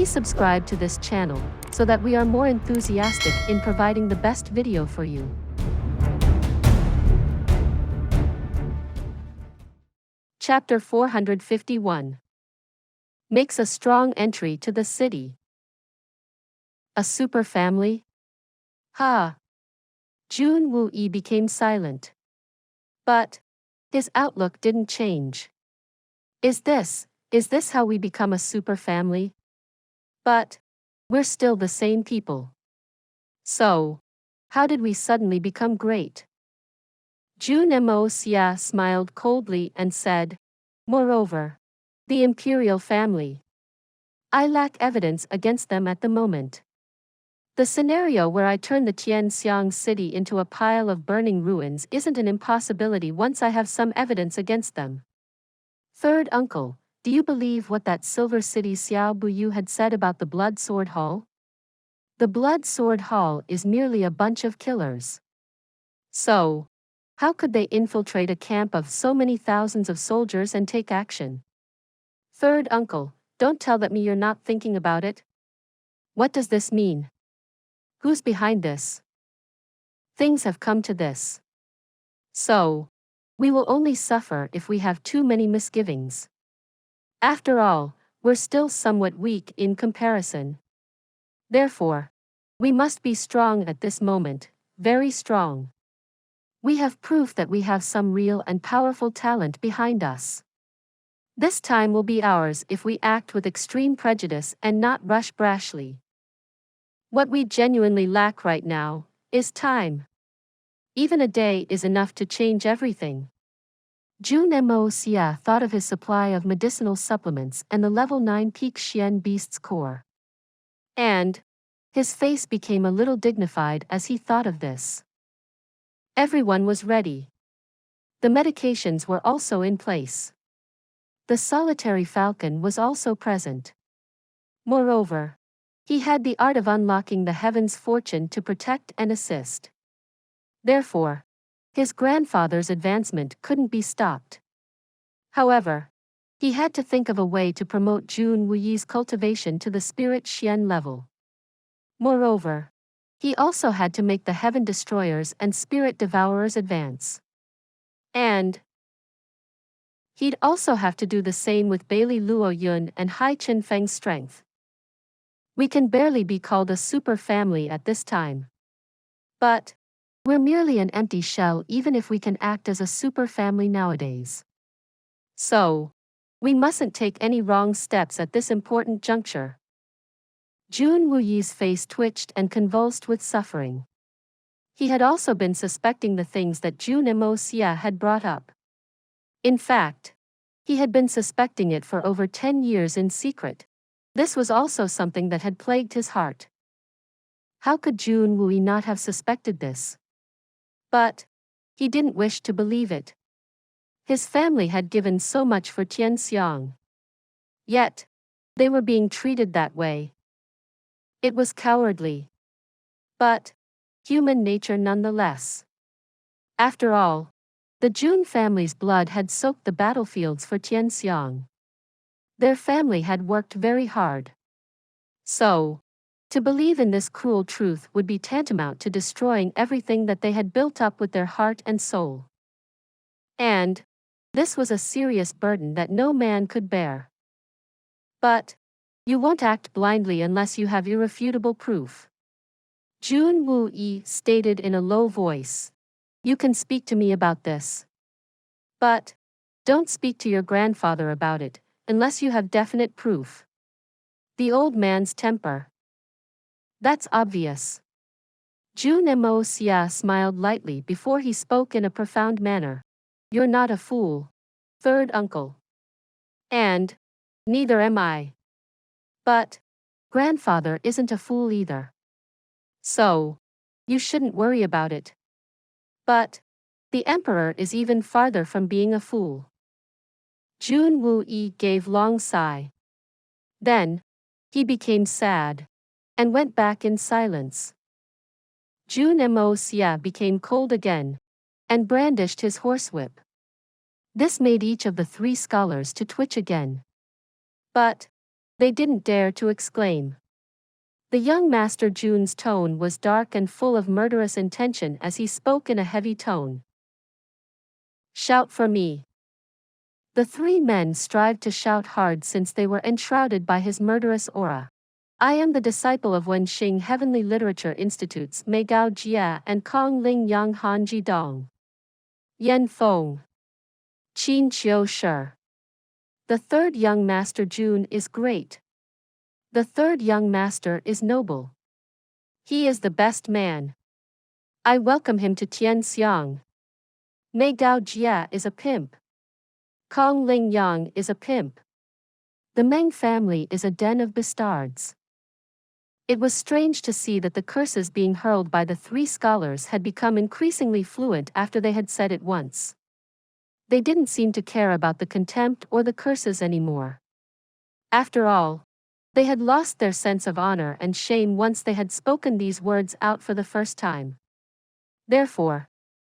Please subscribe to this channel so that we are more enthusiastic in providing the best video for you. Chapter 451 Makes a strong entry to the city. A super family? Ha! Jun Xie became silent. But his outlook didn't change. Is this how we become a super family? But we're still the same people. So, how did we suddenly become great? Jun Moxie smiled coldly and said, "Moreover, the imperial family. I lack evidence against them at the moment. The scenario where I turn the Xiang city into a pile of burning ruins isn't an impossibility once I have some evidence against them. Third uncle, do you believe what that Silver City Xiao Buyu had said about the Blood Sword Hall? The Blood Sword Hall is merely a bunch of killers. So, how could they infiltrate a camp of so many thousands of soldiers and take action? Third uncle, don't tell me you're not thinking about it. What does this mean? Who's behind this? Things have come to this. So, we will only suffer if we have too many misgivings. After all, we're still somewhat weak in comparison. Therefore, we must be strong at this moment, very strong. We have proof that we have some real and powerful talent behind us. This time will be ours if we act with extreme prejudice and not rush brashly. What we genuinely lack right now is time. Even a day is enough to change everything." Jun Moxie thought of his supply of medicinal supplements and the level 9 peak Xian beast's core. And his face became a little dignified as he thought of this. Everyone was ready. The medications were also in place. The solitary falcon was also present. Moreover, he had the art of unlocking the heaven's fortune to protect and assist. Therefore, his grandfather's advancement couldn't be stopped. However, he had to think of a way to promote Jun Xie's cultivation to the spirit Xian level. Moreover, he also had to make the heaven destroyers and spirit devourers advance. And he'd also have to do the same with Bailey Luo Yun and Hai Chen Feng's strength. We can barely be called a super family at this time. But we're merely an empty shell even if we can act as a super family nowadays. So, we mustn't take any wrong steps at this important juncture. Jun Xie's face twitched and convulsed with suffering. He had also been suspecting the things that Jun Moxie had brought up. In fact, he had been suspecting it for over 10 years in secret. This was also something that had plagued his heart. How could Jun Xie not have suspected this? But he didn't wish to believe it. His family had given so much for Xiang. Yet, they were being treated that way. It was cowardly. But human nature nonetheless. After all, the Jun family's blood had soaked the battlefields for Xiang. Their family had worked very hard. So, to believe in this cruel truth would be tantamount to destroying everything that they had built up with their heart and soul. And this was a serious burden that no man could bear. But you won't act blindly unless you have irrefutable proof. Jun Xie stated in a low voice. You can speak to me about this. But don't speak to your grandfather about it, unless you have definite proof. The old man's temper. That's obvious. Jun Moxie smiled lightly before he spoke in a profound manner. You're not a fool, third uncle. And neither am I. But grandfather isn't a fool either. So, you shouldn't worry about it. But the emperor is even farther from being a fool. Jun Xie gave a long sigh. Then, he became sad, and went back in silence. Jun Moxie became cold again, and brandished his horsewhip. This made each of the 3 scholars to twitch again. But they didn't dare to exclaim. The young Master Jun's tone was dark and full of murderous intention as he spoke in a heavy tone. Shout for me. The three men strived to shout hard since they were enshrouded by his murderous aura. I am the disciple of Wen Xing Heavenly Literature Institute's Mei Gao Jia and Kong Ling Yang Han Ji Dong. Yen Feng. Qin Qiu Shi. The third young Master Jun is great. The third young master is noble. He is the best man. I welcome him to Tian Xiang. Mei Gao Jia is a pimp. Kong Ling Yang is a pimp. The Meng family is a den of bastards. It was strange to see that the curses being hurled by the three scholars had become increasingly fluent after they had said it once. They didn't seem to care about the contempt or the curses anymore. After all, they had lost their sense of honor and shame once they had spoken these words out for the first time. Therefore,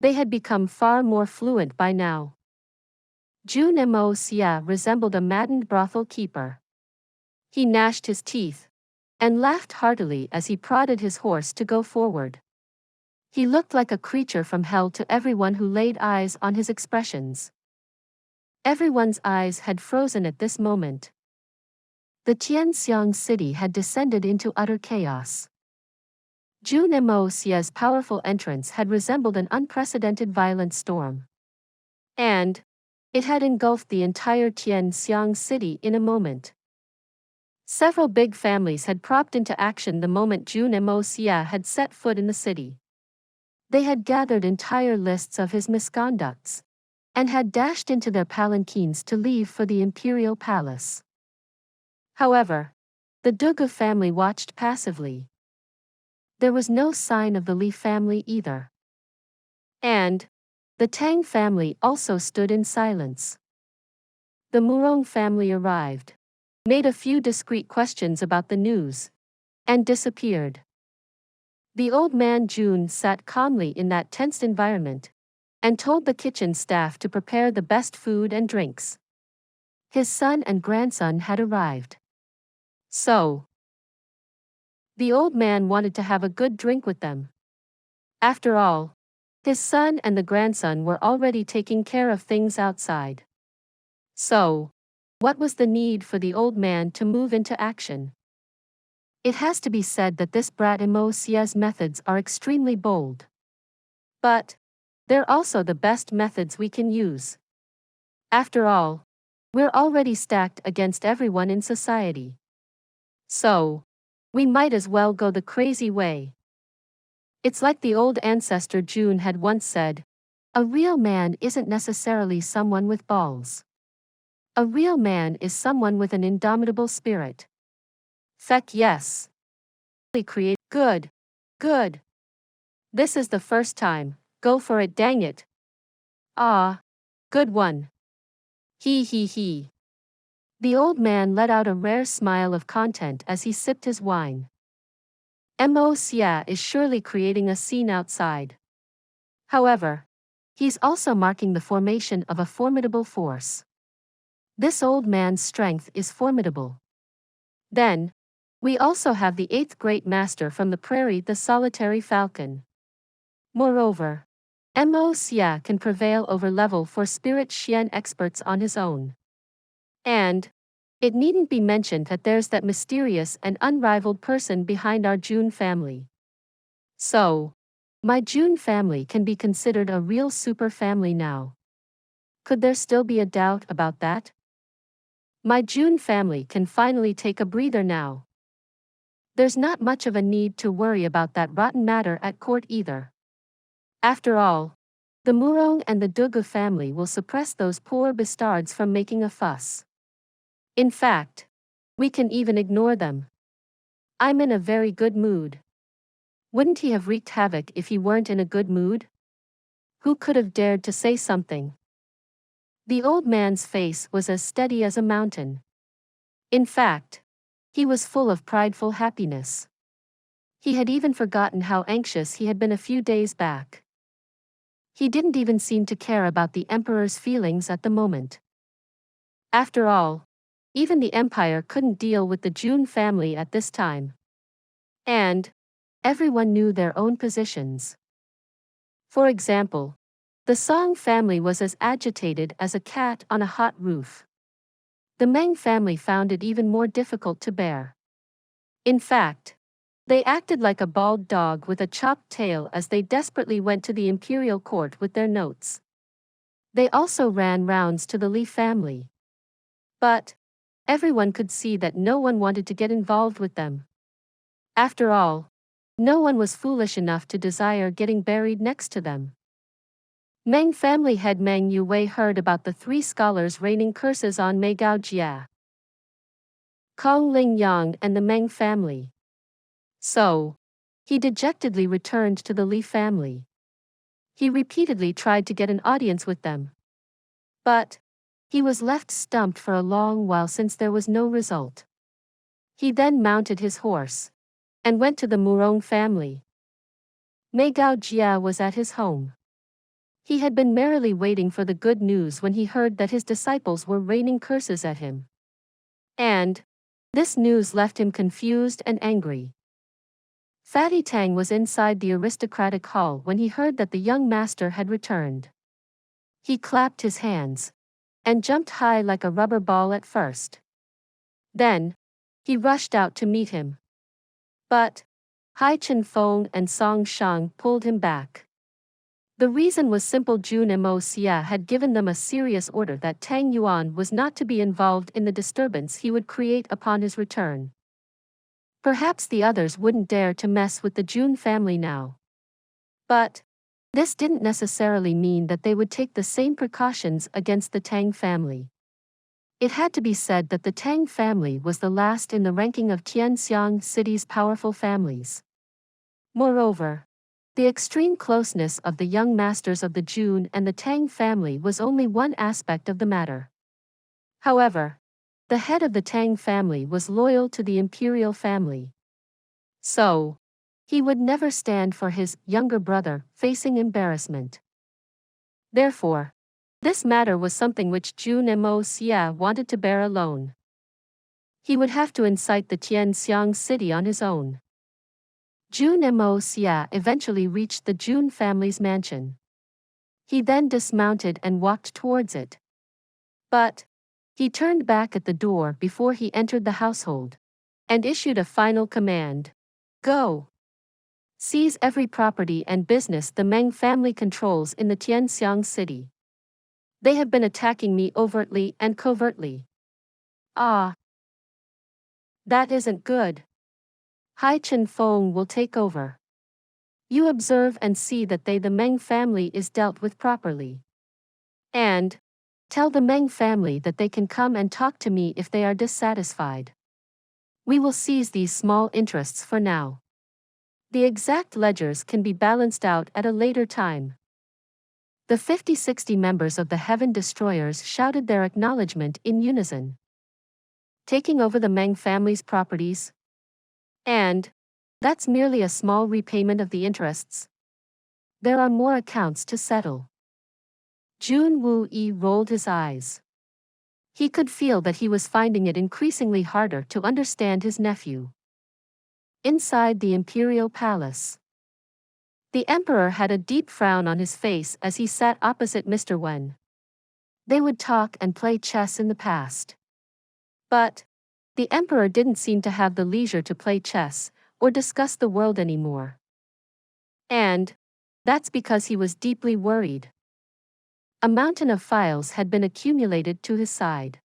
they had become far more fluent by now. Jun Moxie resembled a maddened brothel keeper. He gnashed his teeth and laughed heartily as he prodded his horse to go forward. He looked like a creature from hell to everyone who laid eyes on his expressions. Everyone's eyes had frozen at this moment. The Tianxiang city had descended into utter chaos. Jun Moxie's powerful entrance had resembled an unprecedented violent storm. And it had engulfed the entire Tianxiang city in a moment. Several big families had propped into action the moment Jun Moxie had set foot in the city. They had gathered entire lists of his misconducts and had dashed into their palanquins to leave for the imperial palace. However, the Donghua family watched passively. There was no sign of the Li family either. And the Tang family also stood in silence. The Murong family arrived, made a few discreet questions about the news, and disappeared. The old man Jun sat calmly in that tensed environment and told the kitchen staff to prepare the best food and drinks. His son and grandson had arrived. So, the old man wanted to have a good drink with them. After all, his son and the grandson were already taking care of things outside. So, what was the need for the old man to move into action? It has to be said that this brat Moxie's methods are extremely bold. But they're also the best methods we can use. After all, we're already stacked against everyone in society. So, we might as well go the crazy way. It's like the old ancestor Jun had once said, a real man isn't necessarily someone with balls. A real man is someone with an indomitable spirit. Feck yes. Create good. Good. This is the first time, go for it dang it. Ah. Good one. He. The old man let out a rare smile of content as he sipped his wine. Moxie is surely creating a scene outside. However, he's also marking the formation of a formidable force. This old man's strength is formidable. Then, we also have the eighth great master from the prairie, the solitary falcon. Moreover, Moxie can prevail over level 4 spirit Xian experts on his own. And it needn't be mentioned that there's that mysterious and unrivaled person behind our Jun family. So, my Jun family can be considered a real super family now. Could there still be a doubt about that? My Jun family can finally take a breather now. There's not much of a need to worry about that rotten matter at court either. After all, the Murong and the Donghua family will suppress those poor bastards from making a fuss. In fact, we can even ignore them. I'm in a very good mood. Wouldn't he have wreaked havoc if he weren't in a good mood? Who could have dared to say something? The old man's face was as steady as a mountain. In fact, he was full of prideful happiness. He had even forgotten how anxious he had been a few days back. He didn't even seem to care about the emperor's feelings at the moment. After all, Even the empire couldn't deal with the Jun family at this time. And everyone knew their own positions. For example, the Xiang family was as agitated as a cat on a hot roof. The Meng family found it even more difficult to bear. In fact, they acted like a bald dog with a chopped tail as they desperately went to the imperial court with their notes. They also ran rounds to the Li family. But everyone could see that no one wanted to get involved with them. After all, no one was foolish enough to desire getting buried next to them. Meng family head Meng Yue heard about the 3 scholars raining curses on Mei Gao Jia, Kong Ling Yang and the Meng family. So, he dejectedly returned to the Li family. He repeatedly tried to get an audience with them. But he was left stumped for a long while since there was no result. He then mounted his horse and went to the Murong family. Mei Gao Jia was at his home. He had been merrily waiting for the good news when he heard that his disciples were raining curses at him. And this news left him confused and angry. Fatty Tang was inside the aristocratic hall when he heard that the young master had returned. He clapped his hands and jumped high like a rubber ball at first. Then he rushed out to meet him. But Hai Chen Feng and Song Xiang pulled him back. The reason was simple: Jun Moxie had given them a serious order that Tang Yuan was not to be involved in the disturbance he would create upon his return. Perhaps the others wouldn't dare to mess with the Jun family now. But this didn't necessarily mean that they would take the same precautions against the Tang family. It had to be said that the Tang family was the last in the ranking of Tian Xiang city's powerful families. Moreover, the extreme closeness of the young masters of the Jun and the Tang family was only one aspect of the matter. However, the head of the Tang family was loyal to the imperial family. So, he would never stand for his younger brother facing embarrassment. Therefore, this matter was something which Jun Moxie wanted to bear alone. He would have to incite the Tian Xiang city on his own. Jun Moxie eventually reached the Jun family's mansion. He then dismounted and walked towards it. But he turned back at the door before he entered the household and issued a final command. Go! Seize every property and business the Meng family controls in the Tianxiang city. They have been attacking me overtly and covertly. Ah! That isn't good. Hai Chen Feng will take over. You observe and see that the Meng family is dealt with properly. And tell the Meng family that they can come and talk to me if they are dissatisfied. We will seize these small interests for now. The exact ledgers can be balanced out at a later time. The 50-60 members of the Heaven Destroyers shouted their acknowledgement in unison. Taking over the Meng family's properties? And that's merely a small repayment of the interests. There are more accounts to settle. Jun Wu-yi rolled his eyes. He could feel that he was finding it increasingly harder to understand his nephew. Inside the imperial palace, the emperor had a deep frown on his face as he sat opposite Mr. Wen. They would talk and play chess in the past. But the emperor didn't seem to have the leisure to play chess or discuss the world anymore. And that's because he was deeply worried. A mountain of files had been accumulated to his side.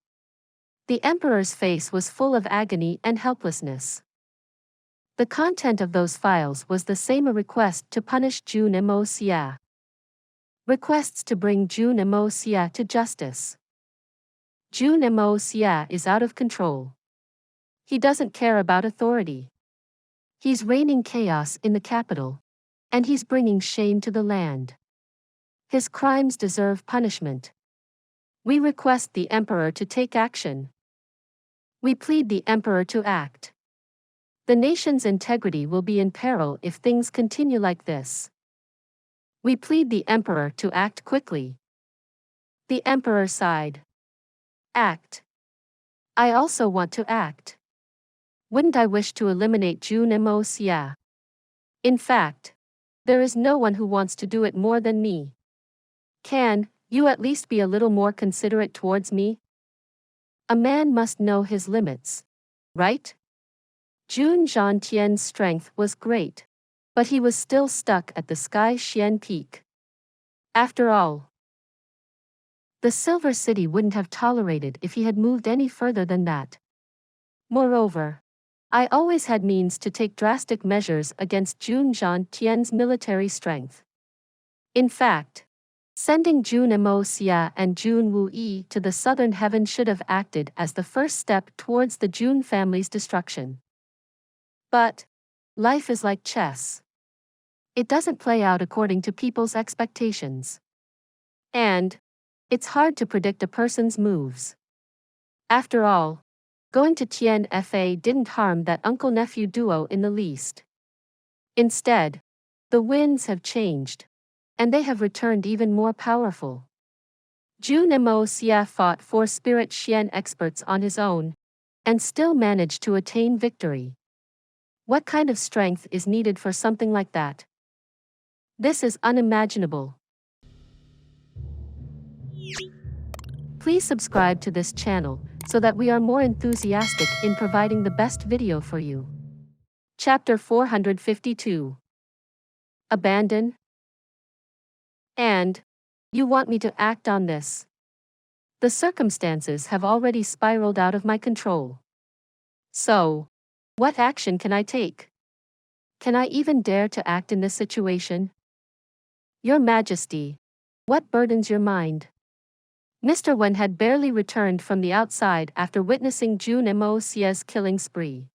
The emperor's face was full of agony and helplessness. The content of those files was the same: a request to punish Jun Moxie. Requests to bring Jun Moxie to justice. Jun Moxie is out of control. He doesn't care about authority. He's raining chaos in the capital, and he's bringing shame to the land. His crimes deserve punishment. We request the emperor to take action. We plead the emperor to act. The nation's integrity will be in peril if things continue like this. We plead the emperor to act quickly. The emperor sighed. Act. I also want to act. Wouldn't I wish to eliminate Jun Moxie? In fact, there is no one who wants to do it more than me. Can you at least be a little more considerate towards me? A man must know his limits, right? Jun Tian's strength was great, but he was still stuck at the Sky Xian peak. After all, the Silver City wouldn't have tolerated if he had moved any further than that. Moreover, I always had means to take drastic measures against Jun Tian's military strength. In fact, sending Jun Moxie and Jun Wuyi to the southern heaven should have acted as the first step towards the Jun family's destruction. But life is like chess. It doesn't play out according to people's expectations. And it's hard to predict a person's moves. After all, going to Tian Fa didn't harm that uncle-nephew duo in the least. Instead, the winds have changed, and they have returned even more powerful. Jun Moxie fought 4 spirit Xian experts on his own, and still managed to attain victory. What kind of strength is needed for something like that? This is unimaginable. Please subscribe to this channel so that we are more enthusiastic in providing the best video for you. Chapter 452. Abandon? And you want me to act on this? The circumstances have already spiraled out of my control. So, what action can I take? Can I even dare to act in this situation? Your Majesty, what burdens your mind? Mr. Wen had barely returned from the outside after witnessing Jun Moxie's killing spree.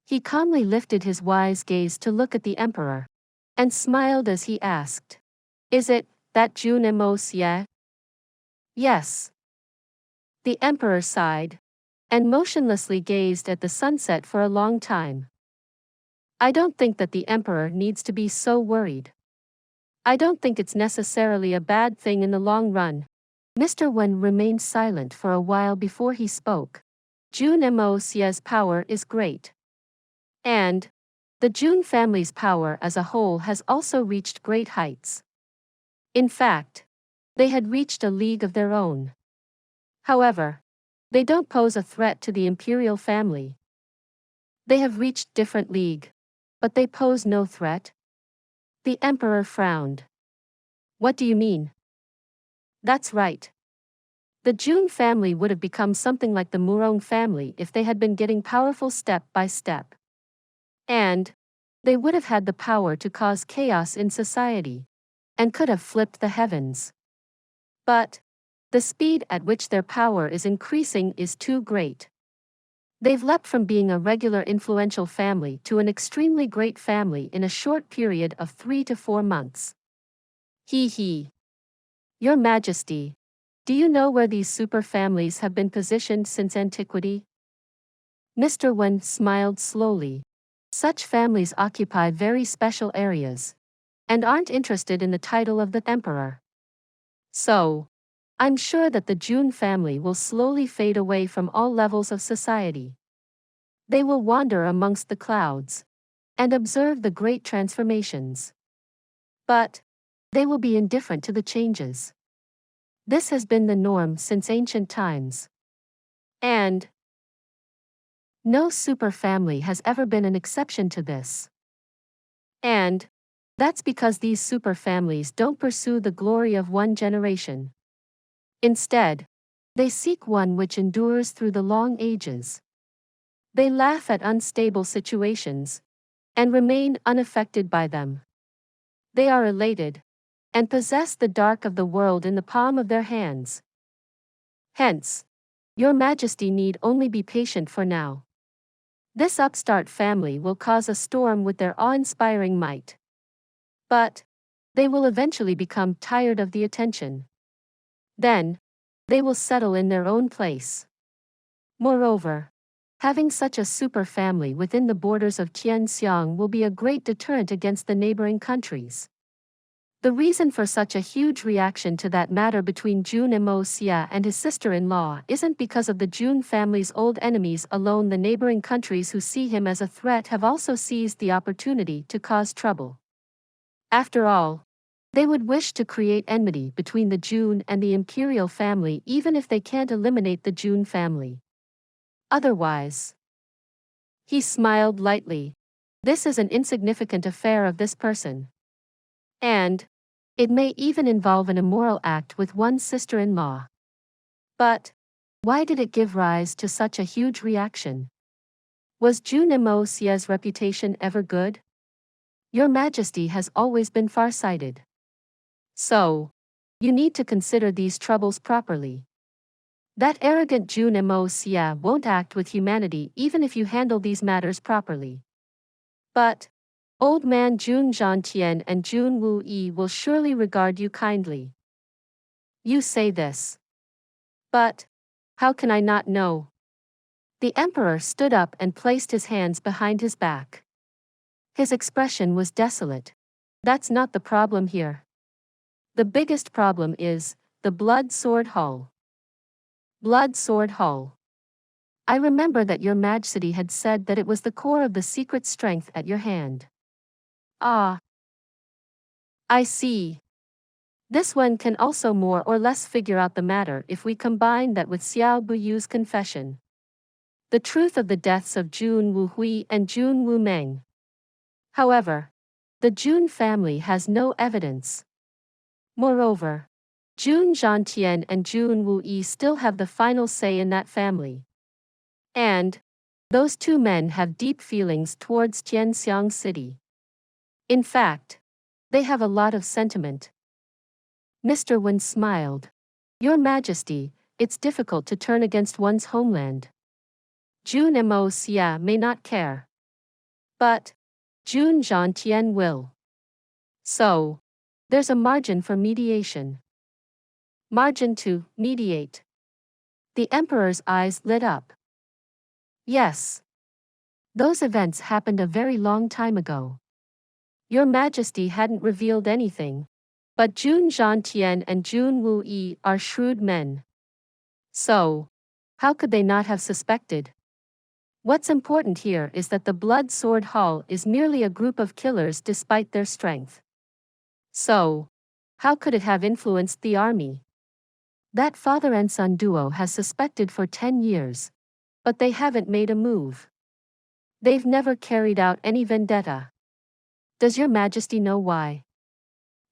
He calmly lifted his wise gaze to look at the Emperor, and smiled as he asked, "Is it that Jun Moxie?" "Yes." The Emperor sighed, and motionlessly gazed at the sunset for a long time. I don't think that the Emperor needs to be so worried. I don't think it's necessarily a bad thing in the long run. Mr. Wen remained silent for a while before he spoke. Jun Moxie's power is great. And the Jun family's power as a whole has also reached great heights. In fact, they had reached a league of their own. However, they don't pose a threat to the imperial family. They have reached different league, but they pose no threat. The Emperor frowned. What do you mean? That's right. The Jun family would have become something like the Murong family if they had been getting powerful step by step. And they would have had the power to cause chaos in society, and could have flipped the heavens. But the speed at which their power is increasing is too great. They've leapt from being a regular influential family to an extremely great family in a short period of 3 to 4 months. Hee. Your Majesty, do you know where these super families have been positioned since antiquity? Mr. Wen smiled slowly. Such families occupy very special areas, and aren't interested in the title of the Emperor. So, I'm sure that the Jun family will slowly fade away from all levels of society. They will wander amongst the clouds and observe the great transformations. But they will be indifferent to the changes. This has been the norm since ancient times. And no super family has ever been an exception to this. And that's because these super families don't pursue the glory of one generation. Instead, they seek one which endures through the long ages. They laugh at unstable situations and remain unaffected by them. They are elated and possess the dark of the world in the palm of their hands. Hence, Your Majesty need only be patient for now. This upstart family will cause a storm with their awe-inspiring might. But they will eventually become tired of the attention. Then, they will settle in their own place. Moreover, having such a super family within the borders of Xiang will be a great deterrent against the neighboring countries. The reason for such a huge reaction to that matter between Jun Moxie and his sister-in-law isn't because of the Jun family's old enemies alone. The neighboring countries who see him as a threat have also seized the opportunity to cause trouble. After all, they would wish to create enmity between the Jun and the imperial family even if they can't eliminate the Jun family. Otherwise, he smiled lightly. This is an insignificant affair of this person. And it may even involve an immoral act with one's sister-in-law. But why did it give rise to such a huge reaction? Was Jun Moxie's reputation ever good? Your Majesty has always been far-sighted. So, you need to consider these troubles properly. That arrogant Jun Moxie won't act with humanity even if you handle these matters properly. But Old Man Jun Tian and Jun Yi will surely regard you kindly. You say this. But how can I not know? The emperor stood up and placed his hands behind his back. His expression was desolate. That's not the problem here. The biggest problem is the Blood Sword Hall. Blood Sword Hall. I remember that your Majesty had said that it was the core of the secret strength at your hand. Ah. I see. This one can also more or less figure out the matter if we combine that with Xiao Buyu's confession. The truth of the deaths of Jun Wuhui and Jun Wumeng. However, the Jun family has no evidence. Moreover, Jun Tian and Jun Wuyi still have the final say in that family. And those two men have deep feelings towards Xiang City. In fact, they have a lot of sentiment. Mr. Wen smiled. Your Majesty, it's difficult to turn against one's homeland. Jun Moxie may not care. But Jun Tian will. So, there's a margin for mediation. Margin to mediate. The Emperor's eyes lit up. Yes. Those events happened a very long time ago. Your Majesty hadn't revealed anything. But Jun Tian and Jun Wuyi are shrewd men. So, how could they not have suspected? What's important here is that the Blood Sword Hall is merely a group of killers despite their strength. So, how could it have influenced the army? That father and son duo has suspected for 10 years. But they haven't made a move. They've never carried out any vendetta. Does your Majesty know why?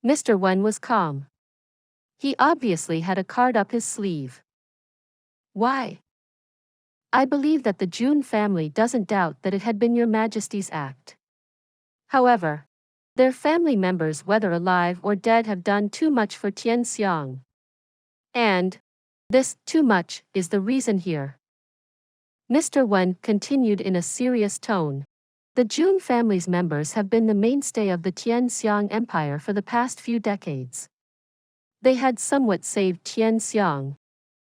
Mr. Wen was calm. He obviously had a card up his sleeve. Why? I believe that the Jun family doesn't doubt that it had been your Majesty's act. However, their family members, whether alive or dead, have done too much for Xiang. And this too much is the reason here. Mr. Wen continued in a serious tone. The Jun family's members have been the mainstay of the Xiang Empire for the past few decades. They had somewhat saved Xiang,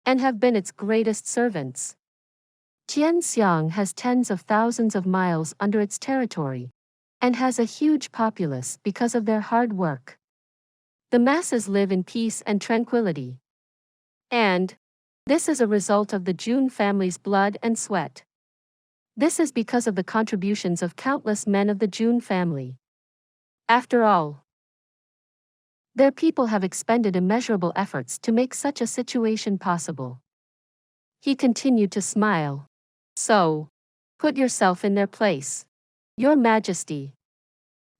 and have been its greatest servants. Xiang has tens of thousands of miles under its territory, and has a huge populace because of their hard work. The masses live in peace and tranquility. And this is a result of the Jun family's blood and sweat. This is because of the contributions of countless men of the Jun family. After all, their people have expended immeasurable efforts to make such a situation possible. He continued to smile. So, put yourself in their place. Your Majesty.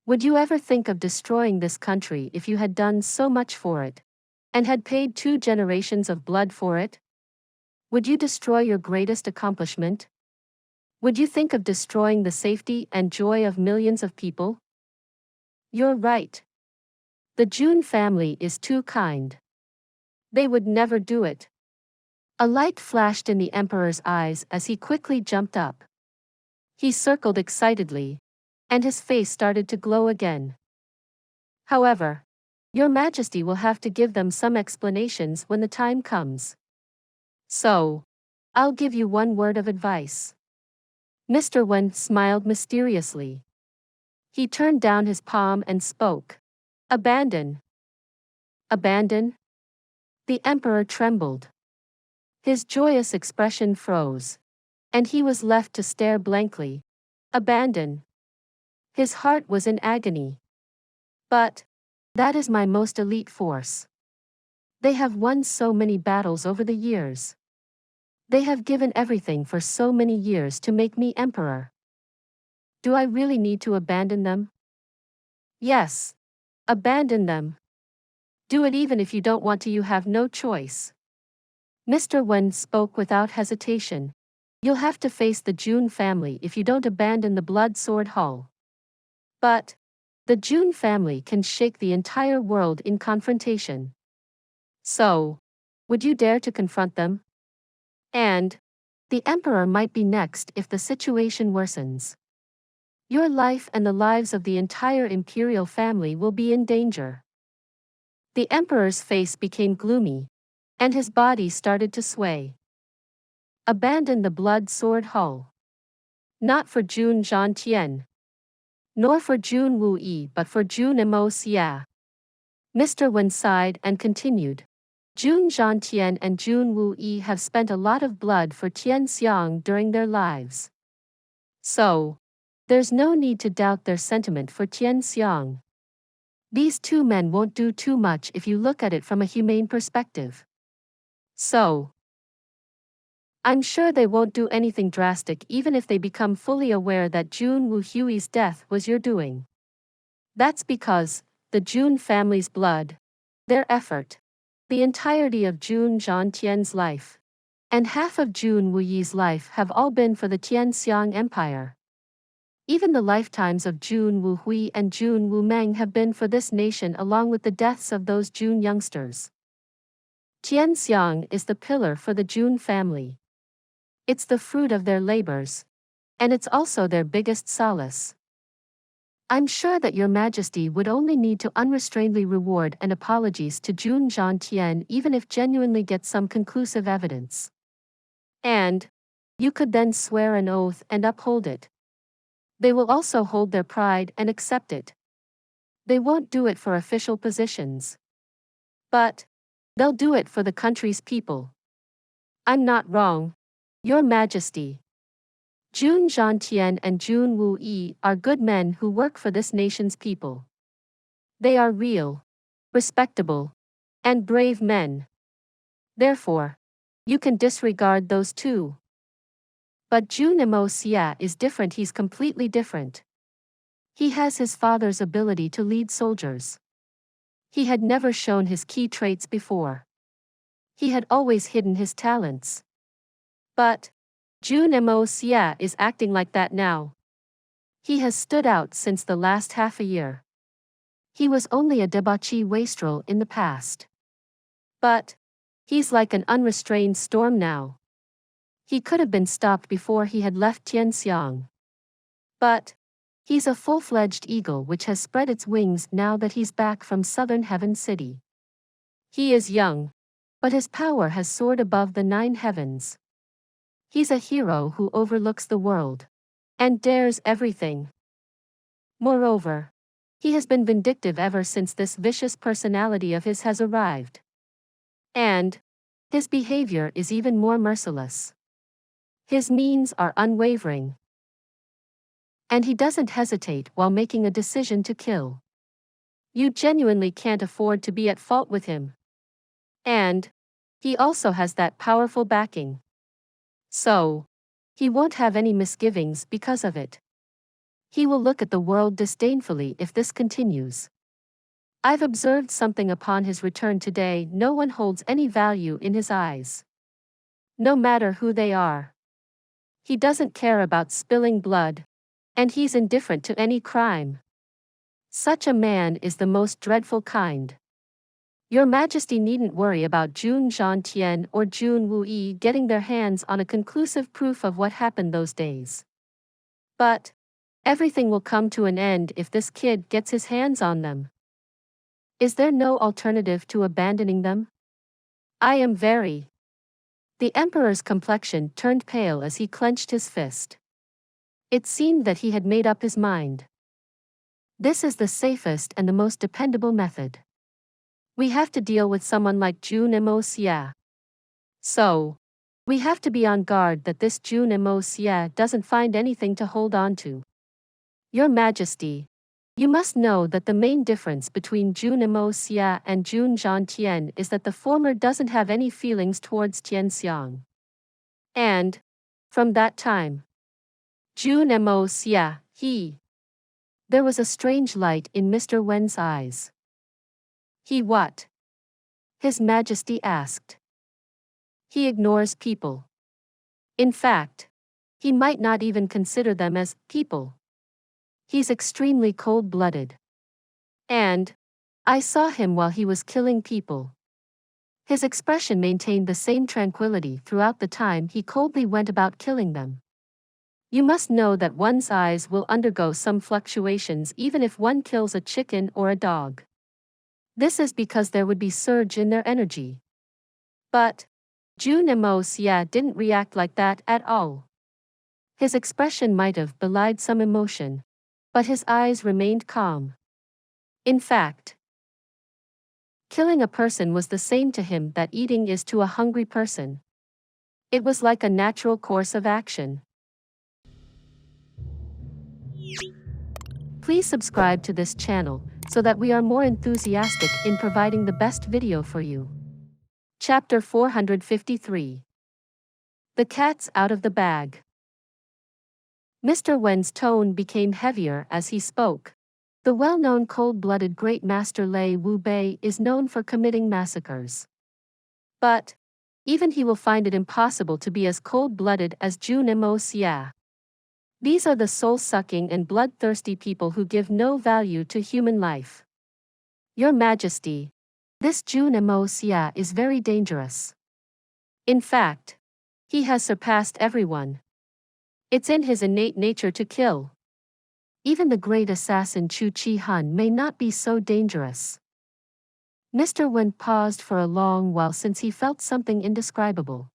Would you ever think of destroying this country if you had done so much for it, and had paid 2 generations of blood for it? Would you destroy your greatest accomplishment? Would you think of destroying the safety and joy of millions of people? You're right. The Jun family is too kind. They would never do it. A light flashed in the Emperor's eyes as he quickly jumped up. He circled excitedly, and his face started to glow again. However, Your Majesty will have to give them some explanations when the time comes. So, I'll give you one word of advice. Mr. Wen smiled mysteriously. He turned down his palm and spoke. Abandon. Abandon? The emperor trembled. His joyous expression froze, and he was left to stare blankly. Abandon. His heart was in agony. But that is my most elite force. They have won so many battles over the years. They have given everything for so many years to make me emperor. Do I really need to abandon them? Yes. Abandon them. Do it even if you don't want to, you have no choice. Mr. Wen spoke without hesitation. You'll have to face the Jun family if you don't abandon the Blood Sword Hall. But the Jun family can shake the entire world in confrontation. So, would you dare to confront them? And the emperor might be next if the situation worsens. Your life and the lives of the entire imperial family will be in danger. The emperor's face became gloomy, and his body started to sway. Abandon the Blood Sword Hall. Not for Jun Xie, nor for Jun Wuyi, but for Jun Moxie. Mr. Wen sighed and continued. Jun Tian and Jun Wuyi have spent a lot of blood for Tian Xiang during their lives. So, there's no need to doubt their sentiment for Tian Xiang. These two men won't do too much if you look at it from a humane perspective. So, I'm sure they won't do anything drastic even if they become fully aware that Jun Wuhui's death was your doing. That's because the Jun family's blood, their effort, the entirety of Jun Tian's life, and half of Jun Wuyi's life have all been for the Tian Xiang Empire. Even the lifetimes of Jun Wuhui and Jun Wumeng have been for this nation, along with the deaths of those Jun youngsters. Tian Xiang is the pillar for the Jun family. It's the fruit of their labors, and it's also their biggest solace. I'm sure that your majesty would only need to unrestrainedly reward and apologies to Jun Tian even if genuinely get some conclusive evidence. And you could then swear an oath and uphold it. They will also hold their pride and accept it. They won't do it for official positions. But they'll do it for the country's people. I'm not wrong, Your Majesty. Jun Tian and Jun Wuyi are good men who work for this nation's people. They are real, respectable, and brave men. Therefore, you can disregard those two. But Jun Moxie is different. He's completely different. He has his father's ability to lead soldiers. He had never shown his key traits before. He had always hidden his talents. But Jun Moxie is acting like that now. He has stood out since the last half a year. He was only a debauchee wastrel in the past. But he's like an unrestrained storm now. He could have been stopped before he had left Tian Xiang. But he's a full-fledged eagle which has spread its wings now that he's back from Southern Heaven City. He is young, but his power has soared above the 9 heavens. He's a hero who overlooks the world and dares everything. Moreover, he has been vindictive ever since this vicious personality of his has arrived. And his behavior is even more merciless. His means are unwavering. And he doesn't hesitate while making a decision to kill. You genuinely can't afford to be at fault with him. And he also has that powerful backing. So he won't have any misgivings because of it. He will look at the world disdainfully if this continues. I've observed something upon his return today. No one holds any value in his eyes. No matter who they are. He doesn't care about spilling blood, and he's indifferent to any crime. Such a man is the most dreadful kind. Your Majesty needn't worry about Jun Tian or Jun Wuyi getting their hands on a conclusive proof of what happened those days. But everything will come to an end if this kid gets his hands on them. Is there no alternative to abandoning them? I am very. The Emperor's complexion turned pale as he clenched his fist. It seemed that he had made up his mind. This is the safest and the most dependable method. We have to deal with someone like Jun Xie. So, we have to be on guard that this Jun Xie doesn't find anything to hold on to. Your Majesty, you must know that the main difference between Jun Xie and Jun Tian is that the former doesn't have any feelings towards Tian Xiang. And, from that time, Jun Xie, there was a strange light in Mr. Wen's eyes. He what? His Majesty asked. He ignores people. In fact, he might not even consider them as people. He's extremely cold-blooded. And I saw him while he was killing people. His expression maintained the same tranquility throughout the time he coldly went about killing them. You must know that one's eyes will undergo some fluctuations even if one kills a chicken or a dog. This is because there would be surge in their energy. But Jun Xie didn't react like that at all. His expression might have belied some emotion, but his eyes remained calm. In fact, killing a person was the same to him that eating is to a hungry person. It was like a natural course of action. Please subscribe to this channel so that we are more enthusiastic in providing the best video for you. Chapter 453. The cat's out of the bag. Mr. Wen's tone became heavier as he spoke. The well-known cold-blooded Great Master Lei Wu Bei is known for committing massacres. But even he will find it impossible to be as cold-blooded as Jun Xie. These are the soul-sucking and bloodthirsty people who give no value to human life. Your Majesty, this Jun Xie is very dangerous. In fact, he has surpassed everyone. It's in his innate nature to kill. Even the great assassin Chu Chi Han may not be so dangerous. Mr. Wen paused for a long while since he felt something indescribable.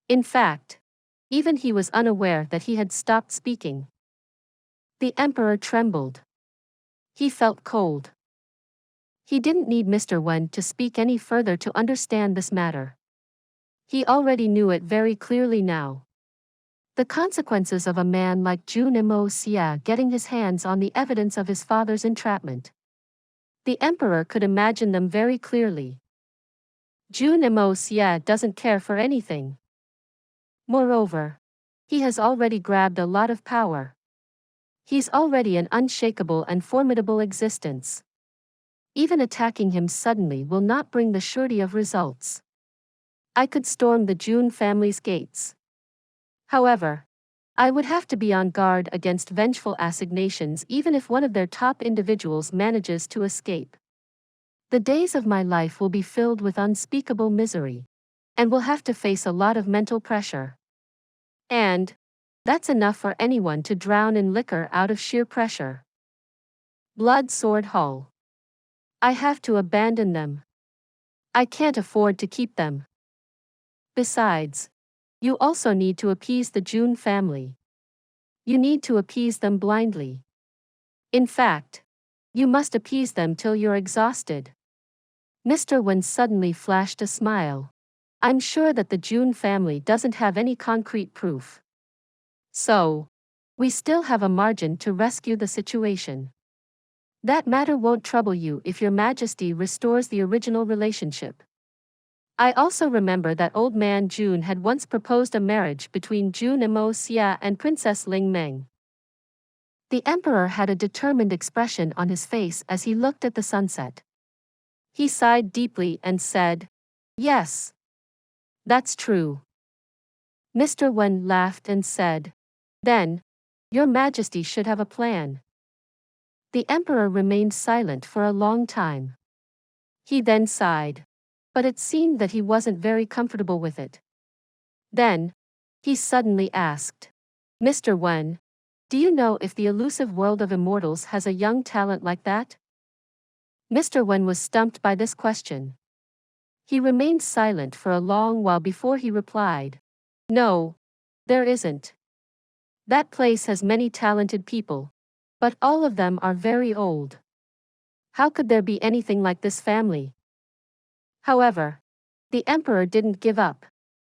In fact, even he was unaware that he had stopped speaking. The Emperor trembled. He felt cold. He didn't need Mr. Wen to speak any further to understand this matter. He already knew it very clearly now. The consequences of a man like Jun Xie getting his hands on the evidence of his father's entrapment. The Emperor could imagine them very clearly. Jun Xie doesn't care for anything. Moreover, he has already grabbed a lot of power. He's already an unshakable and formidable existence. Even attacking him suddenly will not bring the surety of results. I could storm the Jun family's gates. However, I would have to be on guard against vengeful assignations even if one of their top individuals manages to escape. The days of my life will be filled with unspeakable misery, and will have to face a lot of mental pressure. And that's enough for anyone to drown in liquor out of sheer pressure. Blood Sword Hall. I have to abandon them. I can't afford to keep them. Besides, you also need to appease the Jun family. You need to appease them blindly. In fact, you must appease them till you're exhausted. Mr. Wen suddenly flashed a smile. I'm sure that the Jun family doesn't have any concrete proof. So, we still have a margin to rescue the situation. That matter won't trouble you if your Majesty restores the original relationship. I also remember that old man Jun had once proposed a marriage between Jun Xie and Princess Ling Meng. The Emperor had a determined expression on his face as he looked at the sunset. He sighed deeply and said, "Yes. That's true." Mr. Wen laughed and said, "Then, your Majesty should have a plan." The Emperor remained silent for a long time. He then sighed. But it seemed that he wasn't very comfortable with it. Then, he suddenly asked, "Mr. Wen, do you know if the elusive world of immortals has a young talent like that?" Mr. Wen was stumped by this question. He remained silent for a long while before he replied, "No, there isn't. That place has many talented people, but all of them are very old. How could there be anything like this family?" However, the emperor didn't give up.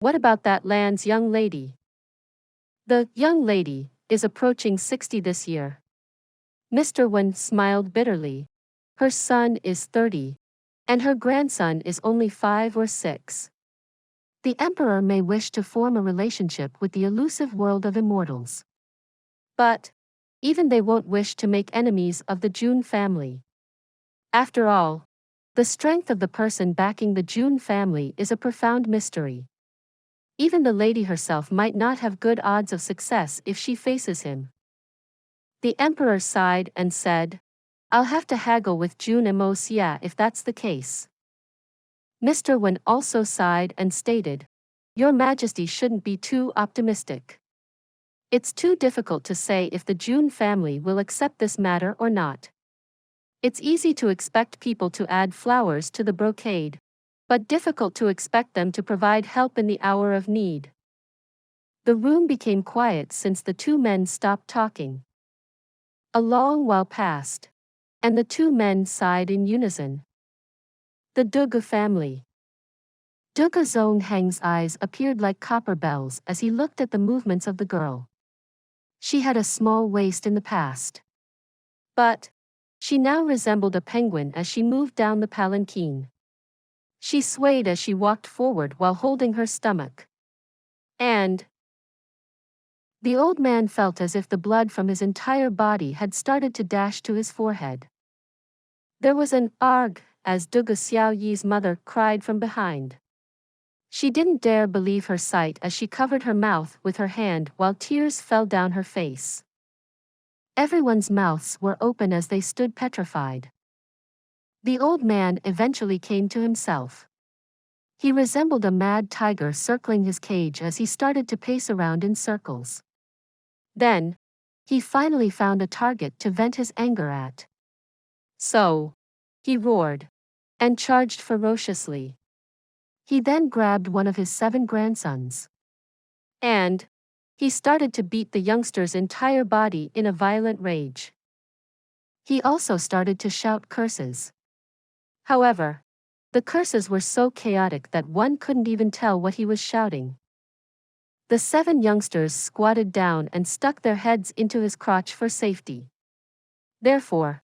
What about that land's young lady? The young lady is approaching 60 this year. Mr. Wen smiled bitterly. Her son is 30, and her grandson is only 5 or 6. The emperor may wish to form a relationship with the elusive world of immortals. But even they won't wish to make enemies of the Jun family. After all, the strength of the person backing the Jun family is a profound mystery. Even the lady herself might not have good odds of success if she faces him. The emperor sighed and said, I'll have to haggle with Jun Moxie if that's the case. Mr. Wen also sighed and stated, Your Majesty shouldn't be too optimistic. It's too difficult to say if the Jun family will accept this matter or not. It's easy to expect people to add flowers to the brocade, but difficult to expect them to provide help in the hour of need. The room became quiet since the two men stopped talking. A long while passed, and the two men sighed in unison. The Dugu family. Dugu Zonghang's eyes appeared like copper bells as he looked at the movements of the girl. She had a small waist in the past, but she now resembled a penguin as she moved down the palanquin. She swayed as she walked forward while holding her stomach. And the old man felt as if the blood from his entire body had started to dash to his forehead. There was an arg as Dugu Xiaoyi's mother cried from behind. She didn't dare believe her sight as she covered her mouth with her hand while tears fell down her face. Everyone's mouths were open as they stood petrified. The old man eventually came to himself. He resembled a mad tiger circling his cage as he started to pace around in circles. Then, he finally found a target to vent his anger at. So, he roared and charged ferociously. He then grabbed one of his 7 grandsons. And he started to beat the youngster's entire body in a violent rage. He also started to shout curses. However, the curses were so chaotic that one couldn't even tell what he was shouting. The 7 youngsters squatted down and stuck their heads into his crotch for safety. Therefore,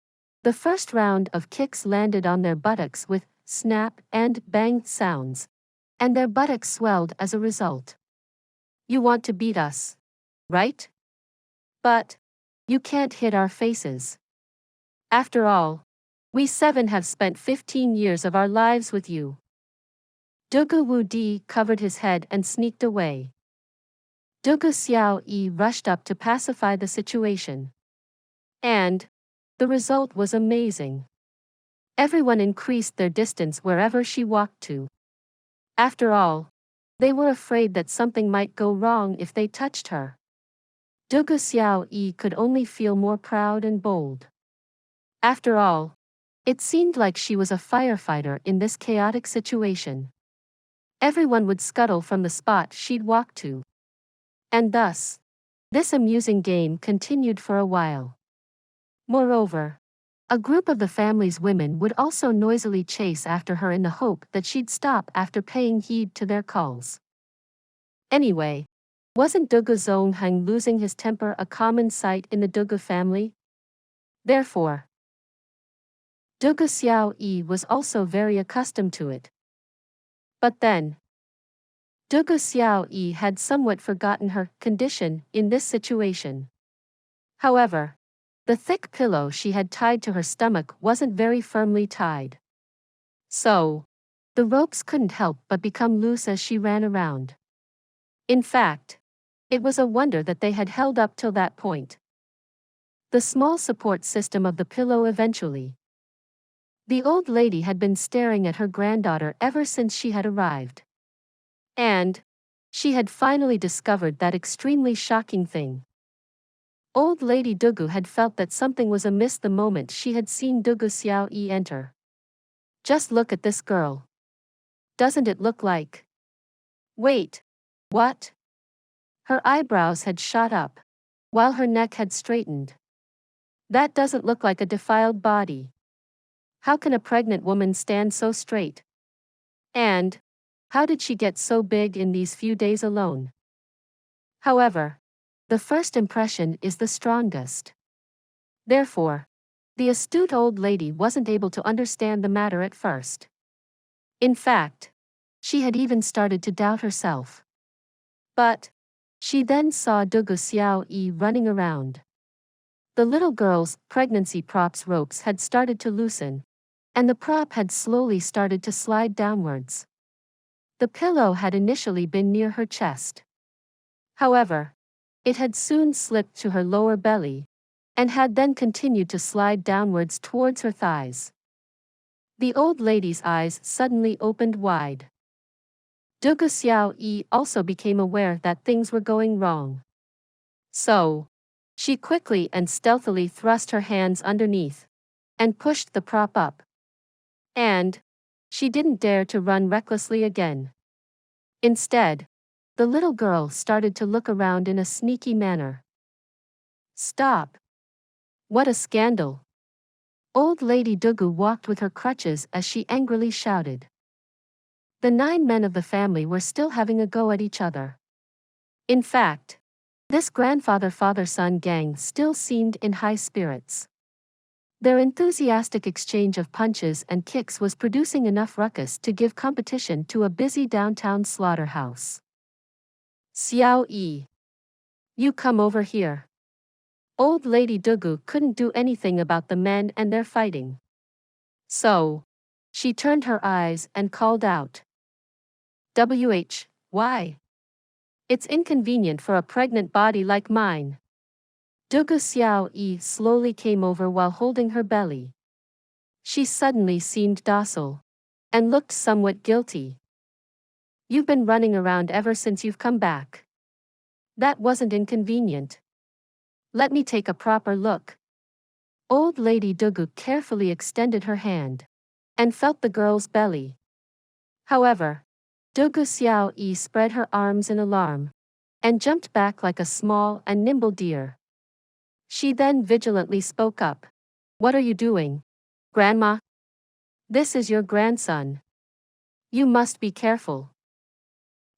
the first round of kicks landed on their buttocks with snap and bang sounds, and their buttocks swelled as a result. You want to beat us, right? But you can't hit our faces. After all, we 7 have spent 15 years of our lives with you. Dugu Wu Di covered his head and sneaked away. Dugu Xiao Yi rushed up to pacify the situation. And the result was amazing. Everyone increased their distance wherever she walked to. After all, they were afraid that something might go wrong if they touched her. Dugu Xiao Yi could only feel more proud and bold. After all, it seemed like she was a firefighter in this chaotic situation. Everyone would scuttle from the spot she'd walked to. And thus, this amusing game continued for a while. Moreover, a group of the family's women would also noisily chase after her in the hope that she'd stop after paying heed to their calls. Anyway, wasn't Dugu Zonghang losing his temper a common sight in the Dugu family? Therefore, Dugu Xiao Yi was also very accustomed to it. But then, Dugu Xiao Yi had somewhat forgotten her condition in this situation. However, the thick pillow she had tied to her stomach wasn't very firmly tied. So, the ropes couldn't help but become loose as she ran around. In fact, it was a wonder that they had held up till that point. The small support system of the pillow eventually. The old lady had been staring at her granddaughter ever since she had arrived. And she had finally discovered that extremely shocking thing. Old Lady Dugu had felt that something was amiss the moment she had seen Dugu Xiao Yi enter. Just look at this girl. Doesn't it look like? Wait. What? Her eyebrows had shot up, while her neck had straightened. That doesn't look like a defiled body. How can a pregnant woman stand so straight? And how did she get so big in these few days alone? However, the first impression is the strongest. Therefore, the astute old lady wasn't able to understand the matter at first. In fact, she had even started to doubt herself. But she then saw Dugu Xiaoyi running around. The little girl's pregnancy prop's ropes had started to loosen, and the prop had slowly started to slide downwards. The pillow had initially been near her chest. However, it had soon slipped to her lower belly, and had then continued to slide downwards towards her thighs. The old lady's eyes suddenly opened wide. Dugu Xiaoyi also became aware that things were going wrong. So, she quickly and stealthily thrust her hands underneath, and pushed the prop up. And she didn't dare to run recklessly again. Instead, the little girl started to look around in a sneaky manner. Stop! What a scandal! Old Lady Dugu walked with her crutches as she angrily shouted. The 9 men of the family were still having a go at each other. In fact, this grandfather-father-son gang still seemed in high spirits. Their enthusiastic exchange of punches and kicks was producing enough ruckus to give competition to a busy downtown slaughterhouse. Xiao Yi, you come over here. Old Lady Dugu couldn't do anything about the men and their fighting. So, she turned her eyes and called out. Why? It's inconvenient for a pregnant body like mine. Dugu Xiao Yi slowly came over while holding her belly. She suddenly seemed docile, and looked somewhat guilty. You've been running around ever since you've come back. That wasn't inconvenient. Let me take a proper look. Old Lady Dugu carefully extended her hand, and felt the girl's belly. However, Dugu Xiao Yi spread her arms in alarm, and jumped back like a small and nimble deer. She then vigilantly spoke up. What are you doing, Grandma? This is your grandson. You must be careful.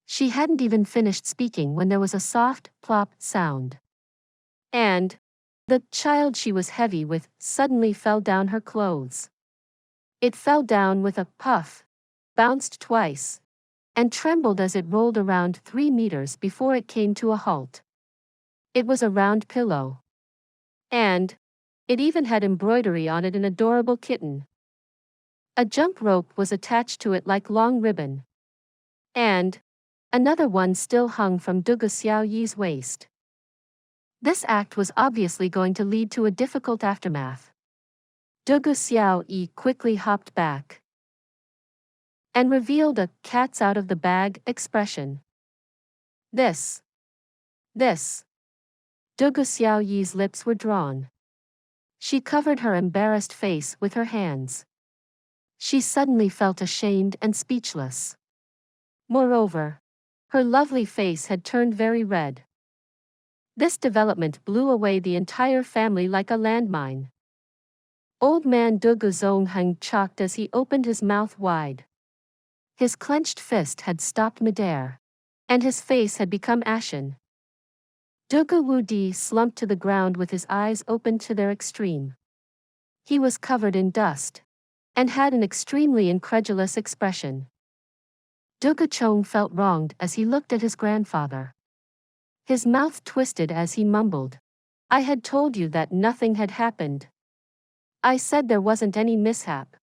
She hadn't even finished speaking when there was a soft, plop sound. And the child she was heavy with suddenly fell down her clothes. It fell down with a puff, bounced twice, and trembled as it rolled around 3 meters before it came to a halt. It was a round pillow. And it even had embroidery on it, an adorable kitten. A jump rope was attached to it like long ribbon. And another one still hung from Dugu Xiaoyi's waist. This act was obviously going to lead to a difficult aftermath. Dugu Xiaoyi quickly hopped back and revealed a cat's out of the bag expression. This. Dugu Xiaoyi's lips were drawn. She covered her embarrassed face with her hands. She suddenly felt ashamed and speechless. Moreover, her lovely face had turned very red. This development blew away the entire family like a landmine. Old man Dugu Zongheng chocked as he opened his mouth wide. His clenched fist had stopped midair, and his face had become ashen. Dugu Wudi slumped to the ground with his eyes open to their extreme. He was covered in dust, and had an extremely incredulous expression. Dugu Chong felt wronged as he looked at his grandfather. His mouth twisted as he mumbled, I had told you that nothing had happened. I said there wasn't any mishap.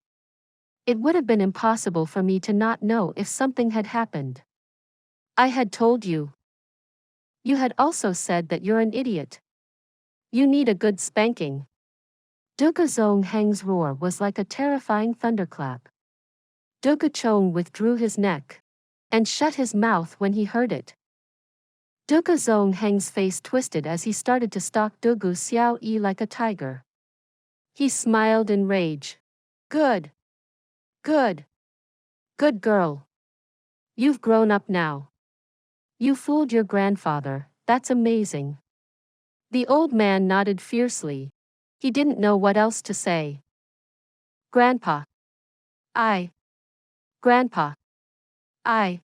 It would have been impossible for me to not know if something had happened. I had told you. You had also said that you're an idiot. You need a good spanking. Dugu Zongheng's roar was like a terrifying thunderclap. Dugu Chong withdrew his neck and shut his mouth when he heard it. Dugu Zongheng's face twisted as he started to stalk Dugu Xiaoyi like a tiger. He smiled in rage. Good girl. You've grown up now. You fooled your grandfather, that's amazing. The old man nodded fiercely. He didn't know what else to say. Grandpa. I,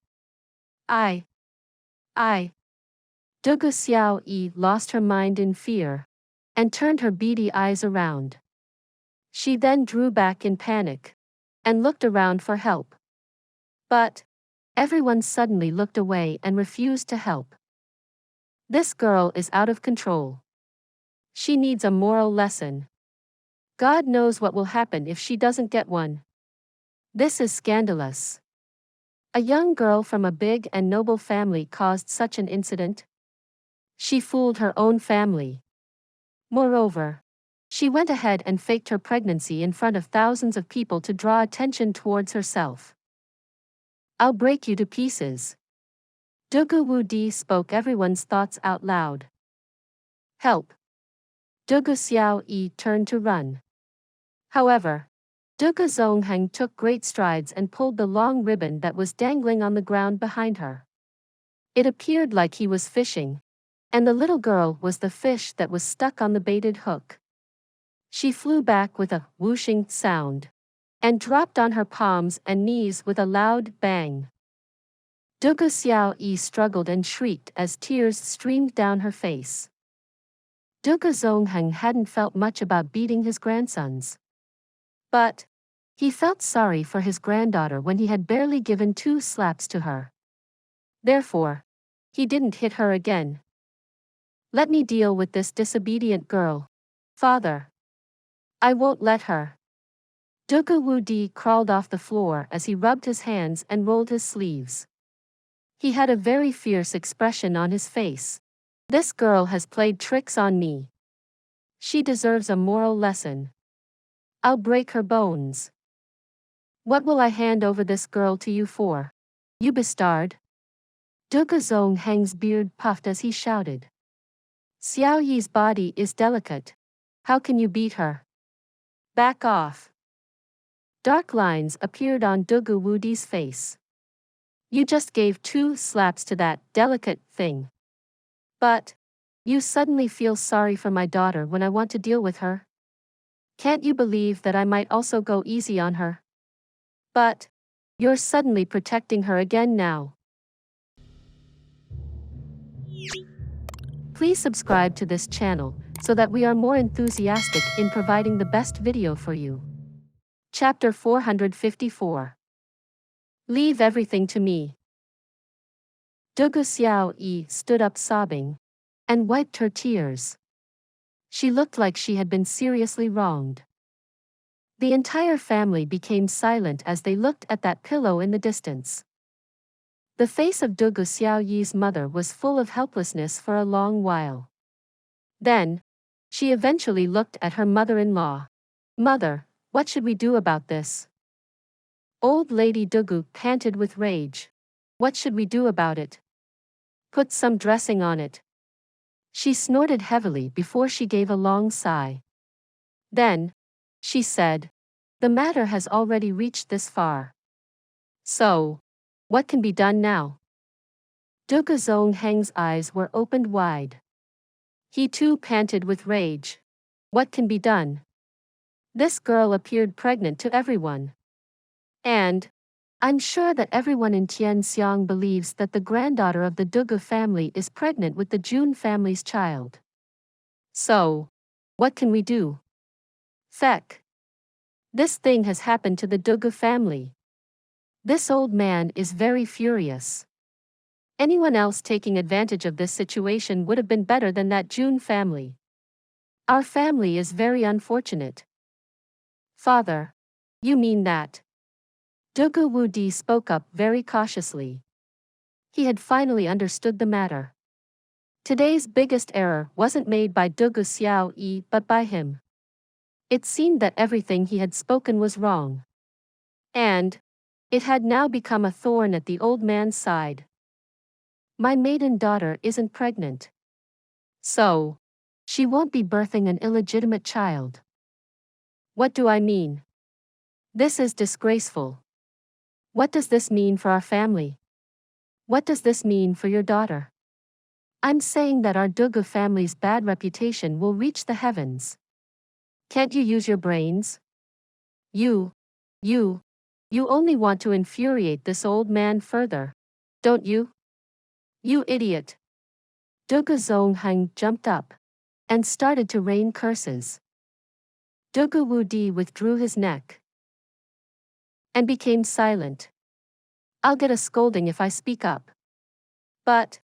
I, I. Dugu Xiaoyi lost her mind in fear and turned her beady eyes around. She then drew back in panic and looked around for help. But everyone suddenly looked away and refused to help. This girl is out of control. She needs a moral lesson. God knows what will happen if she doesn't get one. This is scandalous. A young girl from a big and noble family caused such an incident. She fooled her own family. Moreover, she went ahead and faked her pregnancy in front of thousands of people to draw attention towards herself. I'll break you to pieces. Dugu Wudi spoke everyone's thoughts out loud. Help. Dugu Xiaoyi turned to run. However, Dugu Zongheng took great strides and pulled the long ribbon that was dangling on the ground behind her. It appeared like he was fishing, and the little girl was the fish that was stuck on the baited hook. She flew back with a whooshing sound and dropped on her palms and knees with a loud bang. Dugu Xiaoyi struggled and shrieked as tears streamed down her face. Dugu Zongheng hadn't felt much about beating his grandsons. But he felt sorry for his granddaughter when he had barely given 2 slaps to her. Therefore, he didn't hit her again. Let me deal with this disobedient girl, father. I won't let her. Dugu Wudi crawled off the floor as he rubbed his hands and rolled his sleeves. He had a very fierce expression on his face. This girl has played tricks on me. She deserves a moral lesson. I'll break her bones. What will I hand over this girl to you for? You bastard. Dugu Zongheng's beard puffed as he shouted. Xiaoyi's body is delicate. How can you beat her? Back off. Dark lines appeared on Dugu Wudi's face. You just gave 2 slaps to that delicate thing. But you suddenly feel sorry for my daughter when I want to deal with her? Can't you believe that I might also go easy on her? But you're suddenly protecting her again now. Please subscribe to this channel so that we are more enthusiastic in providing the best video for you. Chapter 454. Leave everything to me. Dugu Xiaoyi stood up sobbing and wiped her tears. She looked like she had been seriously wronged. The entire family became silent as they looked at that pillow in the distance. The face of Dugu Xiaoyi's mother was full of helplessness for a long while. Then, she eventually looked at her mother-in-law. Mother, what should we do about this? Old Lady Dugu panted with rage. What should we do about it? Put some dressing on it. She snorted heavily before she gave a long sigh. Then, she said, the matter has already reached this far. So, what can be done now? Dugu Zongheng's eyes were opened wide. He too panted with rage. What can be done? This girl appeared pregnant to everyone. And I'm sure that everyone in Tian Xiang believes that the granddaughter of the Dugu family is pregnant with the Jun family's child. So, what can we do? Feck. This thing has happened to the Dugu family. This old man is very furious. Anyone else taking advantage of this situation would have been better than that Jun family. Our family is very unfortunate. Father, you mean that? Dugu Wudi spoke up very cautiously. He had finally understood the matter. Today's biggest error wasn't made by Dugu Xiaoyi but by him. It seemed that everything he had spoken was wrong. And it had now become a thorn at the old man's side. My maiden daughter isn't pregnant. So, she won't be birthing an illegitimate child. What do I mean? This is disgraceful. What does this mean for our family? What does this mean for your daughter? I'm saying that our Dugu family's bad reputation will reach the heavens. Can't you use your brains? You You only want to infuriate this old man further, don't you? You idiot. Dugu Zonghang jumped up and started to rain curses. Dugu Wudi withdrew his neck and became silent. I'll get a scolding if I speak up. But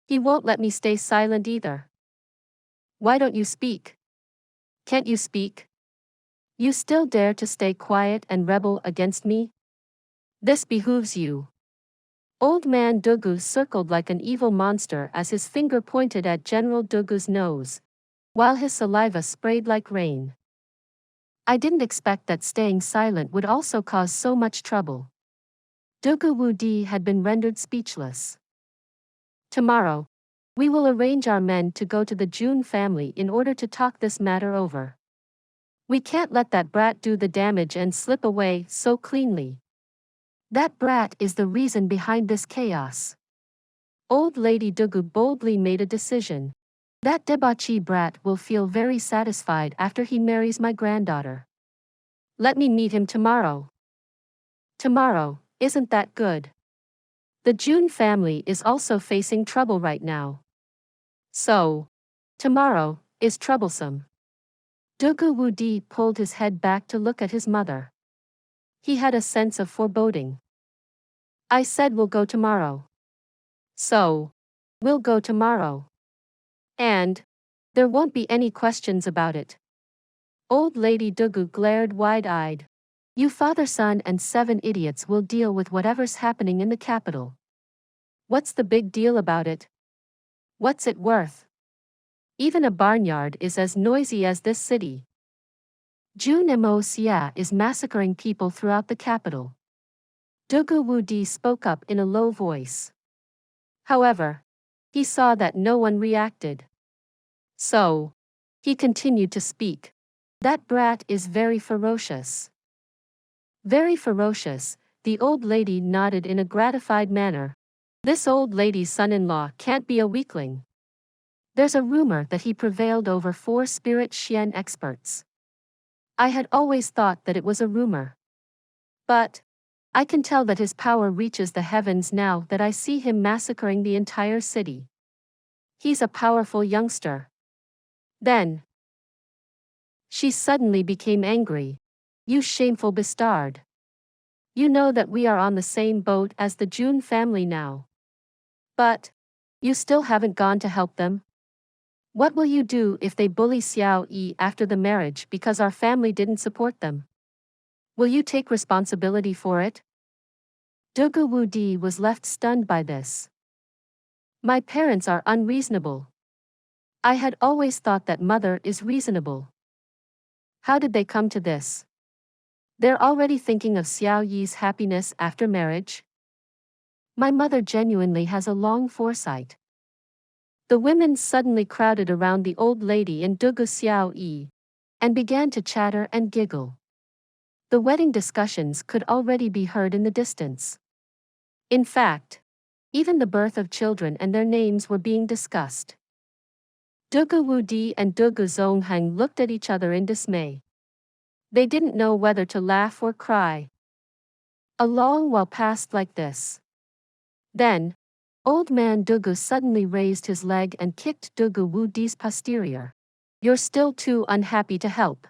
he won't let me stay silent either. Why don't you speak? Can't you speak? You still dare to stay quiet and rebel against me? This behooves you. Old man Dugu circled like an evil monster as his finger pointed at General Dugu's nose, while his saliva sprayed like rain. I didn't expect that staying silent would also cause so much trouble. Dugu Wudi had been rendered speechless. Tomorrow, we will arrange our men to go to the Jun family in order to talk this matter over. We can't let that brat do the damage and slip away so cleanly. That brat is the reason behind this chaos. Old Lady Dugu boldly made a decision. That debauchee brat will feel very satisfied after he marries my granddaughter. Let me meet him tomorrow. Tomorrow, isn't that good? The Jun family is also facing trouble right now. So, tomorrow is troublesome. Dugu Wudi pulled his head back to look at his mother. He had a sense of foreboding. I said we'll go tomorrow. So, we'll go tomorrow. And there won't be any questions about it. Old Lady Dugu glared wide-eyed. You father-son and 7 idiots will deal with whatever's happening in the capital. What's the big deal about it? What's it worth? Even a barnyard is as noisy as this city. Jun Moxie is massacring people throughout the capital. Dugu Wudi spoke up in a low voice. However, he saw that no one reacted. So, he continued to speak. That brat is very ferocious. Very ferocious, the old lady nodded in a gratified manner. This old lady's son-in-law can't be a weakling. There's a rumor that he prevailed over 4 spirit Xiang experts. I had always thought that it was a rumor. But I can tell that his power reaches the heavens now that I see him massacring the entire city. He's a powerful youngster. Then she suddenly became angry. You shameful bastard. You know that we are on the same boat as the Jun family now. But you still haven't gone to help them? What will you do if they bully Xiao Yi after the marriage because our family didn't support them? Will you take responsibility for it? Dugu Wudi was left stunned by this. My parents are unreasonable. I had always thought that mother is reasonable. How did they come to this? They're already thinking of Xiao Yi's happiness after marriage? My mother genuinely has a long foresight. The women suddenly crowded around the old lady and Dugu Xiao Yi and began to chatter and giggle. The wedding discussions could already be heard in the distance. In fact, even the birth of children and their names were being discussed. Dugu Wudi and Dugu Zonghang looked at each other in dismay. They didn't know whether to laugh or cry. A long while passed like this. Then, old man Dugu suddenly raised his leg and kicked Dugu Wudi's posterior. You're still too unhappy to help.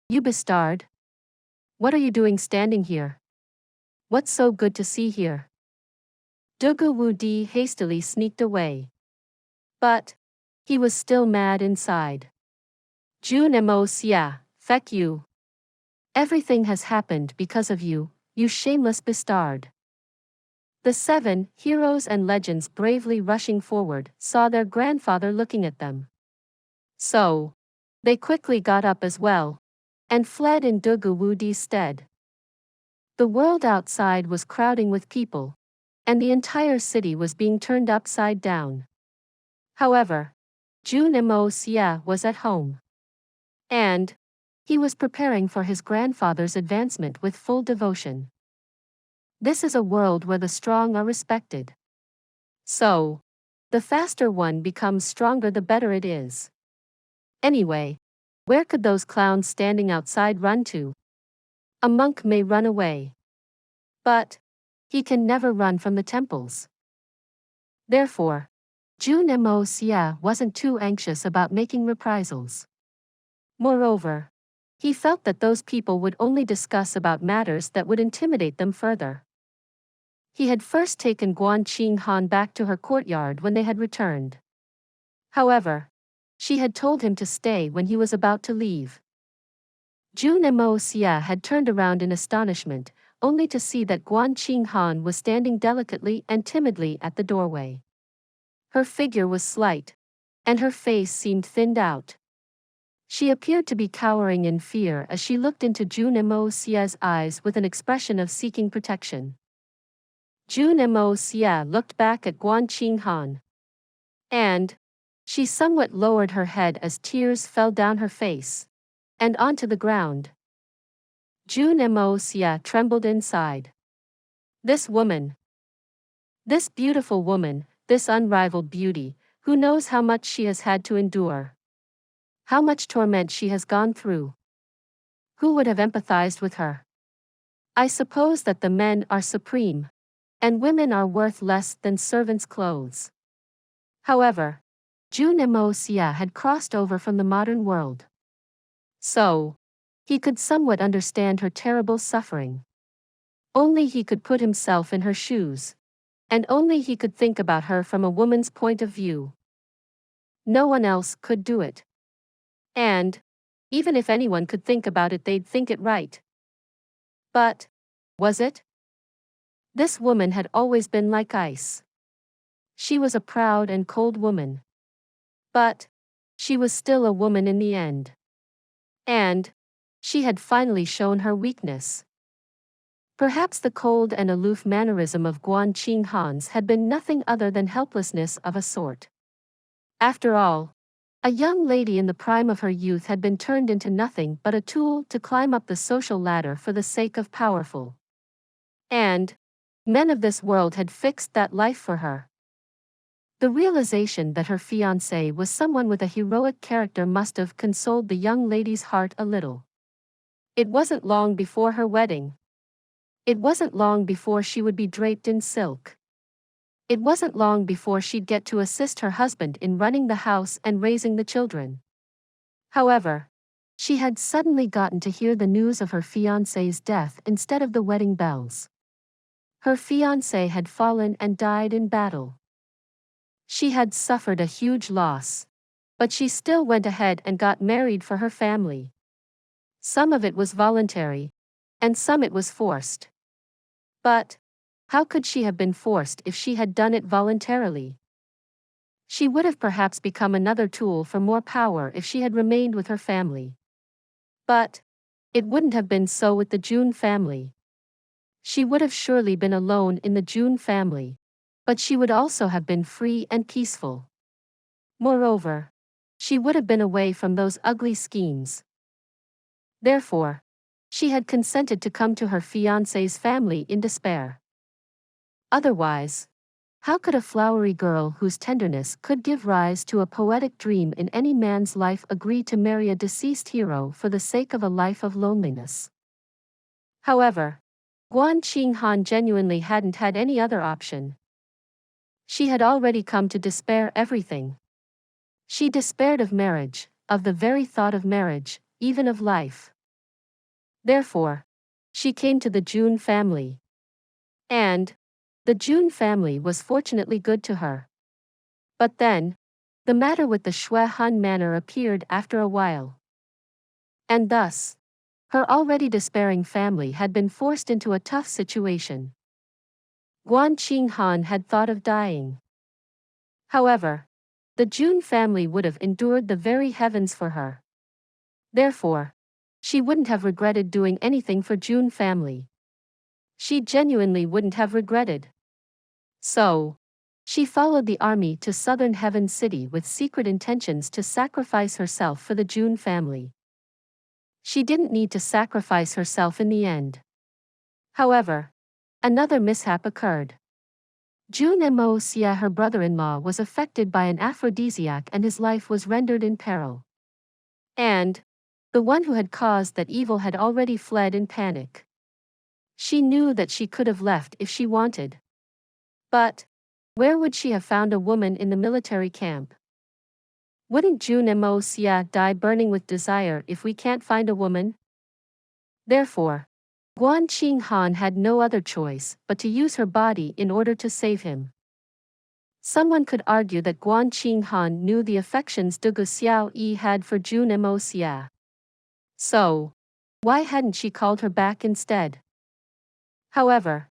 You bastard. What are you doing standing here? What's so good to see here? Dugu Wudi hastily sneaked away. But he was still mad inside. Jun Moxie, feck you. Everything has happened because of you, you shameless bastard. The 7 heroes and legends bravely rushing forward saw their grandfather looking at them. So, they quickly got up as well and fled in Dugu Wudi's stead. The world outside was crowding with people, and the entire city was being turned upside down. However, Jun Moxie was at home. And he was preparing for his grandfather's advancement with full devotion. This is a world where the strong are respected. So, the faster one becomes stronger the better it is. Anyway, where could those clowns standing outside run to? A monk may run away. But he can never run from the temples. Therefore, Jun Moxie wasn't too anxious about making reprisals. Moreover, he felt that those people would only discuss about matters that would intimidate them further. He had first taken Guan Qinghan back to her courtyard when they had returned. However, she had told him to stay when he was about to leave. Jun Moxie had turned around in astonishment, only to see that Guan Qinghan was standing delicately and timidly at the doorway. Her figure was slight, and her face seemed thinned out. She appeared to be cowering in fear as she looked into Jun Moxie's eyes with an expression of seeking protection. Jun Moxie looked back at Guan Qinghan. And she somewhat lowered her head as tears fell down her face and onto the ground. Jun Moxie trembled inside. This woman. This beautiful woman, this unrivaled beauty, who knows how much she has had to endure? How much torment she has gone through? Who would have empathized with her? I suppose that the men are supreme, and women are worth less than servants' clothes. However, Jun Moxie had crossed over from the modern world. So, he could somewhat understand her terrible suffering. Only he could put himself in her shoes, and only he could think about her from a woman's point of view. No one else could do it. And, even if anyone could think about it, they'd think it right. But, was it? This woman had always been like ice. She was a proud and cold woman. But she was still a woman in the end. And she had finally shown her weakness. Perhaps the cold and aloof mannerism of Guan Qinghan's had been nothing other than helplessness of a sort. After all, a young lady in the prime of her youth had been turned into nothing but a tool to climb up the social ladder for the sake of powerful. And men of this world had fixed that life for her. The realization that her fiancé was someone with a heroic character must have consoled the young lady's heart a little. It wasn't long before her wedding. It wasn't long before she would be draped in silk. It wasn't long before she'd get to assist her husband in running the house and raising the children. However, she had suddenly gotten to hear the news of her fiancé's death instead of the wedding bells. Her fiancé had fallen and died in battle. She had suffered a huge loss, but she still went ahead and got married for her family. Some of it was voluntary, and some it was forced. But how could she have been forced if she had done it voluntarily? She would have perhaps become another tool for more power if she had remained with her family. But it wouldn't have been so with the Jun family. She would have surely been alone in the Jun family, but she would also have been free and peaceful. Moreover, she would have been away from those ugly schemes. Therefore, she had consented to come to her fiancé's family in despair. Otherwise, how could a flowery girl whose tenderness could give rise to a poetic dream in any man's life agree to marry a deceased hero for the sake of a life of loneliness? However, Guan Qinghan genuinely hadn't had any other option. She had already come to despair everything. She despaired of marriage, of the very thought of marriage, even of life. Therefore, she came to the Jun family. And the Jun family was fortunately good to her. But then, the matter with the Shui Han manor appeared after a while. And thus, her already despairing family had been forced into a tough situation. Guan Qinghan had thought of dying. However, the Jun family would have endured the very heavens for her. Therefore, she wouldn't have regretted doing anything for Jun family. She genuinely wouldn't have regretted. So, she followed the army to southern Heaven City with secret intentions to sacrifice herself for the Jun family. She didn't need to sacrifice herself in the end. However, another mishap occurred. Jun Moxie, her brother-in-law, was affected by an aphrodisiac and his life was rendered in peril. And the one who had caused that evil had already fled in panic. She knew that she could have left if she wanted. But where would she have found a woman in the military camp? Wouldn't Jun Moxie die burning with desire if we can't find a woman? Therefore, Guan Qinghan had no other choice but to use her body in order to save him. Someone could argue that Guan Qinghan knew the affections Dugu Xiao had for Jun Moxie. So, why hadn't she called her back instead? However,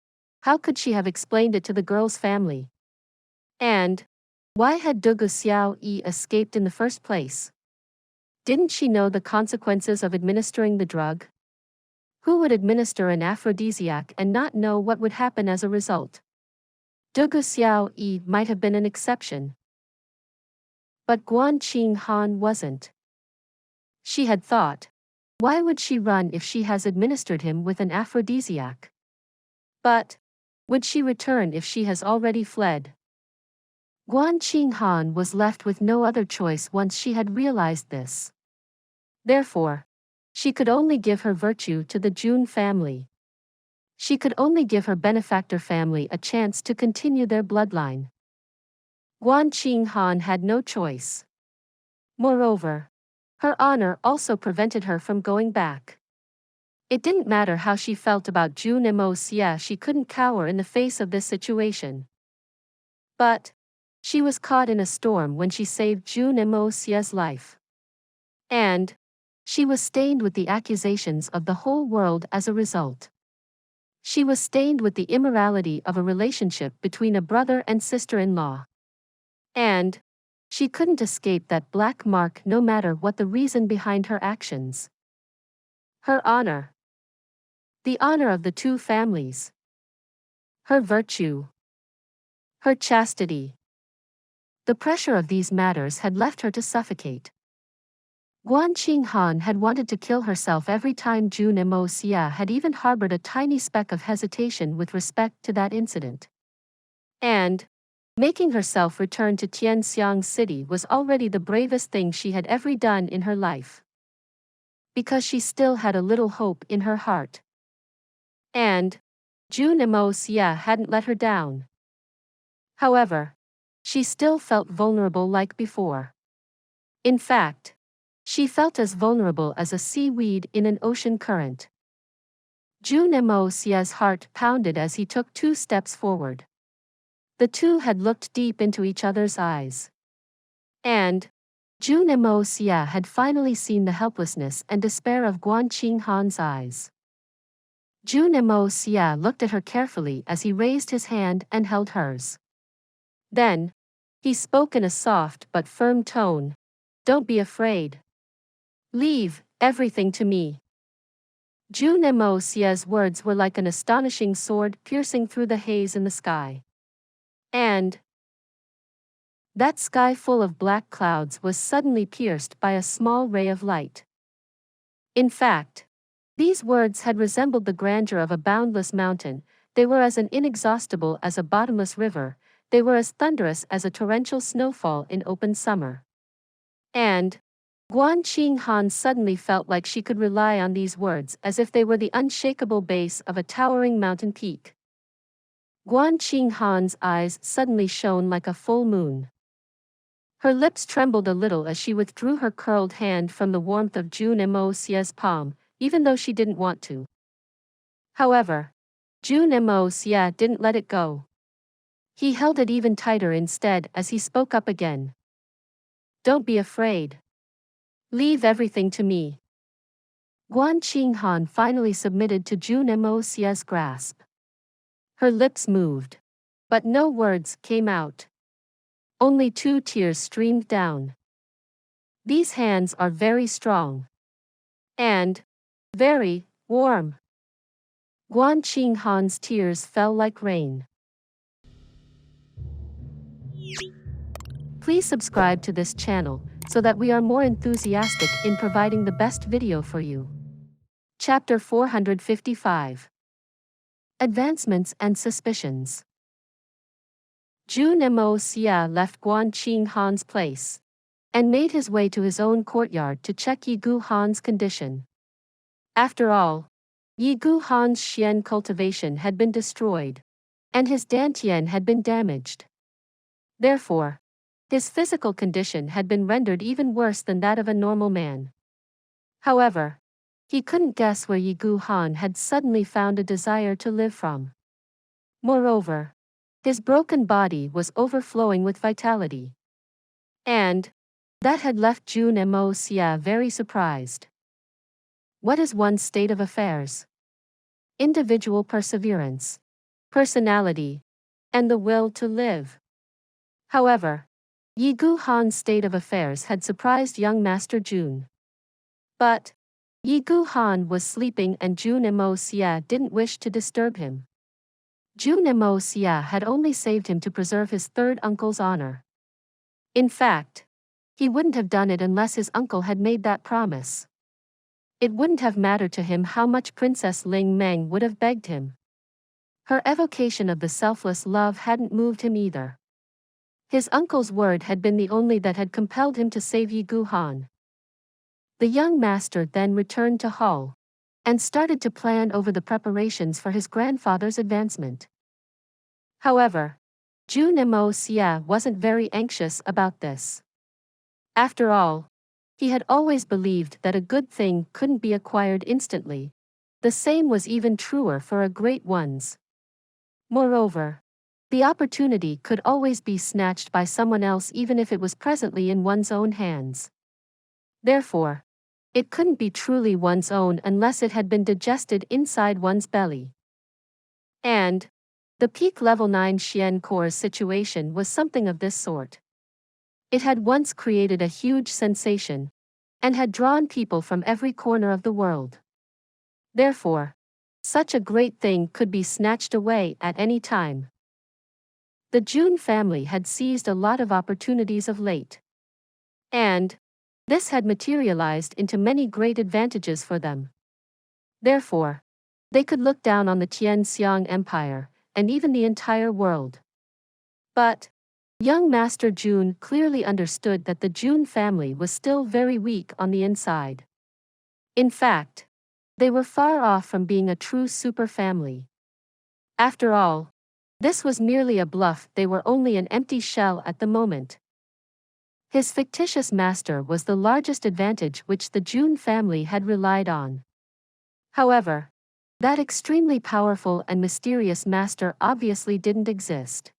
how could she have explained it to the girl's family? And why had Dugu Xiao escaped in the first place? Didn't she know the consequences of administering the drug? Who would administer an aphrodisiac and not know what would happen as a result? Dugu Xiao might have been an exception. But Guan Qinghan wasn't. She had thought, why would she run if she has administered him with an aphrodisiac? But would she return if she has already fled? Guan Qinghan was left with no other choice once she had realized this. Therefore, she could only give her virtue to the Jun family. She could only give her benefactor family a chance to continue their bloodline. Guan Qinghan had no choice. Moreover, her honor also prevented her from going back. It didn't matter how she felt about Jun Moxie, she couldn't cower in the face of this situation. But she was caught in a storm when she saved Jun Moxie's life. And she was stained with the accusations of the whole world as a result. She was stained with the immorality of a relationship between a brother and sister-in-law. And she couldn't escape that black mark no matter what the reason behind her actions. Her honor. The honor of the two families. Her virtue. Her chastity. The pressure of these matters had left her to suffocate. Guan Qinghan had wanted to kill herself every time Jun Moxie had even harbored a tiny speck of hesitation with respect to that incident. And making herself return to Tian Xiang city was already the bravest thing she had ever done in her life. Because she still had a little hope in her heart. And Jun Moxie hadn't let her down. However, she still felt vulnerable like before. In fact, she felt as vulnerable as a seaweed in an ocean current. Jun Moxie's heart pounded as he took 2 steps forward. The two had looked deep into each other's eyes. And Jun Moxie had finally seen the helplessness and despair of Guan Qinghan's eyes. Jun Moxie looked at her carefully as he raised his hand and held hers. Then, he spoke in a soft but firm tone. "Don't be afraid. Leave everything to me." Jun Moxie's words were like an astonishing sword piercing through the haze in the sky. And that sky full of black clouds was suddenly pierced by a small ray of light. In fact, these words had resembled the grandeur of a boundless mountain. They were as inexhaustible as a bottomless river. They were as thunderous as a torrential snowfall in open summer. And Guan Qinghan suddenly felt like she could rely on these words as if they were the unshakable base of a towering mountain peak. Guan Qinghan's eyes suddenly shone like a full moon. Her lips trembled a little as she withdrew her curled hand from the warmth of Jun Moxie's palm, even though she didn't want to. However, Jun Moxie didn't let it go. He held it even tighter instead as he spoke up again. "Don't be afraid. Leave everything to me." Guan Qinghan finally submitted to Jun Moxie's grasp. Her lips moved, but no words came out. Only 2 tears streamed down. These hands are very strong. And very warm. Guan Qinghan's tears fell like rain. Please subscribe to this channel so that we are more enthusiastic in providing the best video for you. Chapter 455. Advancements and Suspicions. Jun Moxie left Guan Qinghan's place and made his way to his own courtyard to check Yi Gu Han's condition. After all, Yi Gu Han's Xian cultivation had been destroyed, and his dantian had been damaged. Therefore, his physical condition had been rendered even worse than that of a normal man. However, he couldn't guess where Yi Gu Han had suddenly found a desire to live from. Moreover, his broken body was overflowing with vitality. And that had left Jun Moxie very surprised. What is one's state of affairs? Individual perseverance, personality, and the will to live. However, Yi Gu Han's state of affairs had surprised young Master Jun. But Yi Gu Han was sleeping and Jun Moxie didn't wish to disturb him. Jun Moxie had only saved him to preserve his third uncle's honor. In fact, he wouldn't have done it unless his uncle had made that promise. It wouldn't have mattered to him how much Princess Ling Meng would have begged him. Her evocation of the selfless love hadn't moved him either. His uncle's word had been the only that had compelled him to save Yi Gu Han. The young master then returned to Hull and started to plan over the preparations for his grandfather's advancement. However, Jun Moxie wasn't very anxious about this. After all, he had always believed that a good thing couldn't be acquired instantly. The same was even truer for a great ones. Moreover, the opportunity could always be snatched by someone else even if it was presently in one's own hands. Therefore, it couldn't be truly one's own unless it had been digested inside one's belly. And the peak level 9 Xian Core's situation was something of this sort. It had once created a huge sensation, and had drawn people from every corner of the world. Therefore, such a great thing could be snatched away at any time. The Jun family had seized a lot of opportunities of late. And this had materialized into many great advantages for them. Therefore, they could look down on the Tian Xiang Empire, and even the entire world. But young Master Jun clearly understood that the Jun family was still very weak on the inside. In fact, they were far off from being a true super family. After all, this was merely a bluff, they were only an empty shell at the moment. His fictitious master was the largest advantage which the Jun family had relied on. However, that extremely powerful and mysterious master obviously didn't exist.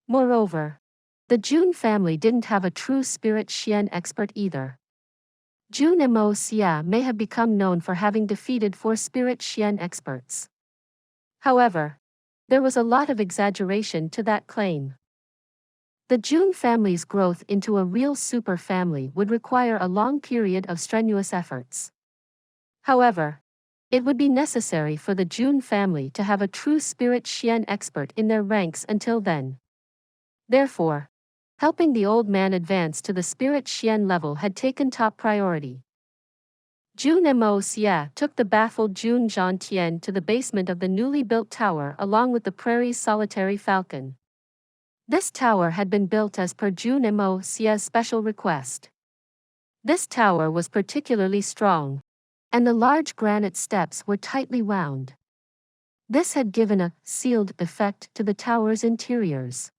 Moreover, the Jun family didn't have a true spirit Xian expert either. Jun Moxie may have become known for having defeated 4 spirit Xian experts. However, there was a lot of exaggeration to that claim. The Jun family's growth into a real super family would require a long period of strenuous efforts. However, it would be necessary for the Jun family to have a true spirit Xian expert in their ranks until then. Therefore, helping the old man advance to the spirit Xian level had taken top priority. Jun Moxie took the baffled Jun Zhan Tian to the basement of the newly built tower along with the prairie's solitary falcon. This tower had been built as per Jun Moxie's special request. This tower was particularly strong, and the large granite steps were tightly wound. This had given a sealed effect to the tower's interiors.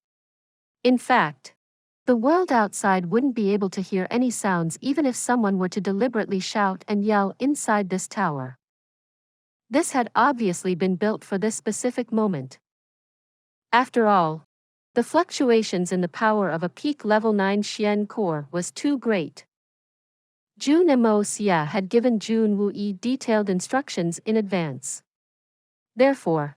In fact, the world outside wouldn't be able to hear any sounds even if someone were to deliberately shout and yell inside this tower. This had obviously been built for this specific moment. After all, the fluctuations in the power of a peak level 9 Xian core was too great. Jun Moxie had given Jun Wuyi detailed instructions in advance. Therefore,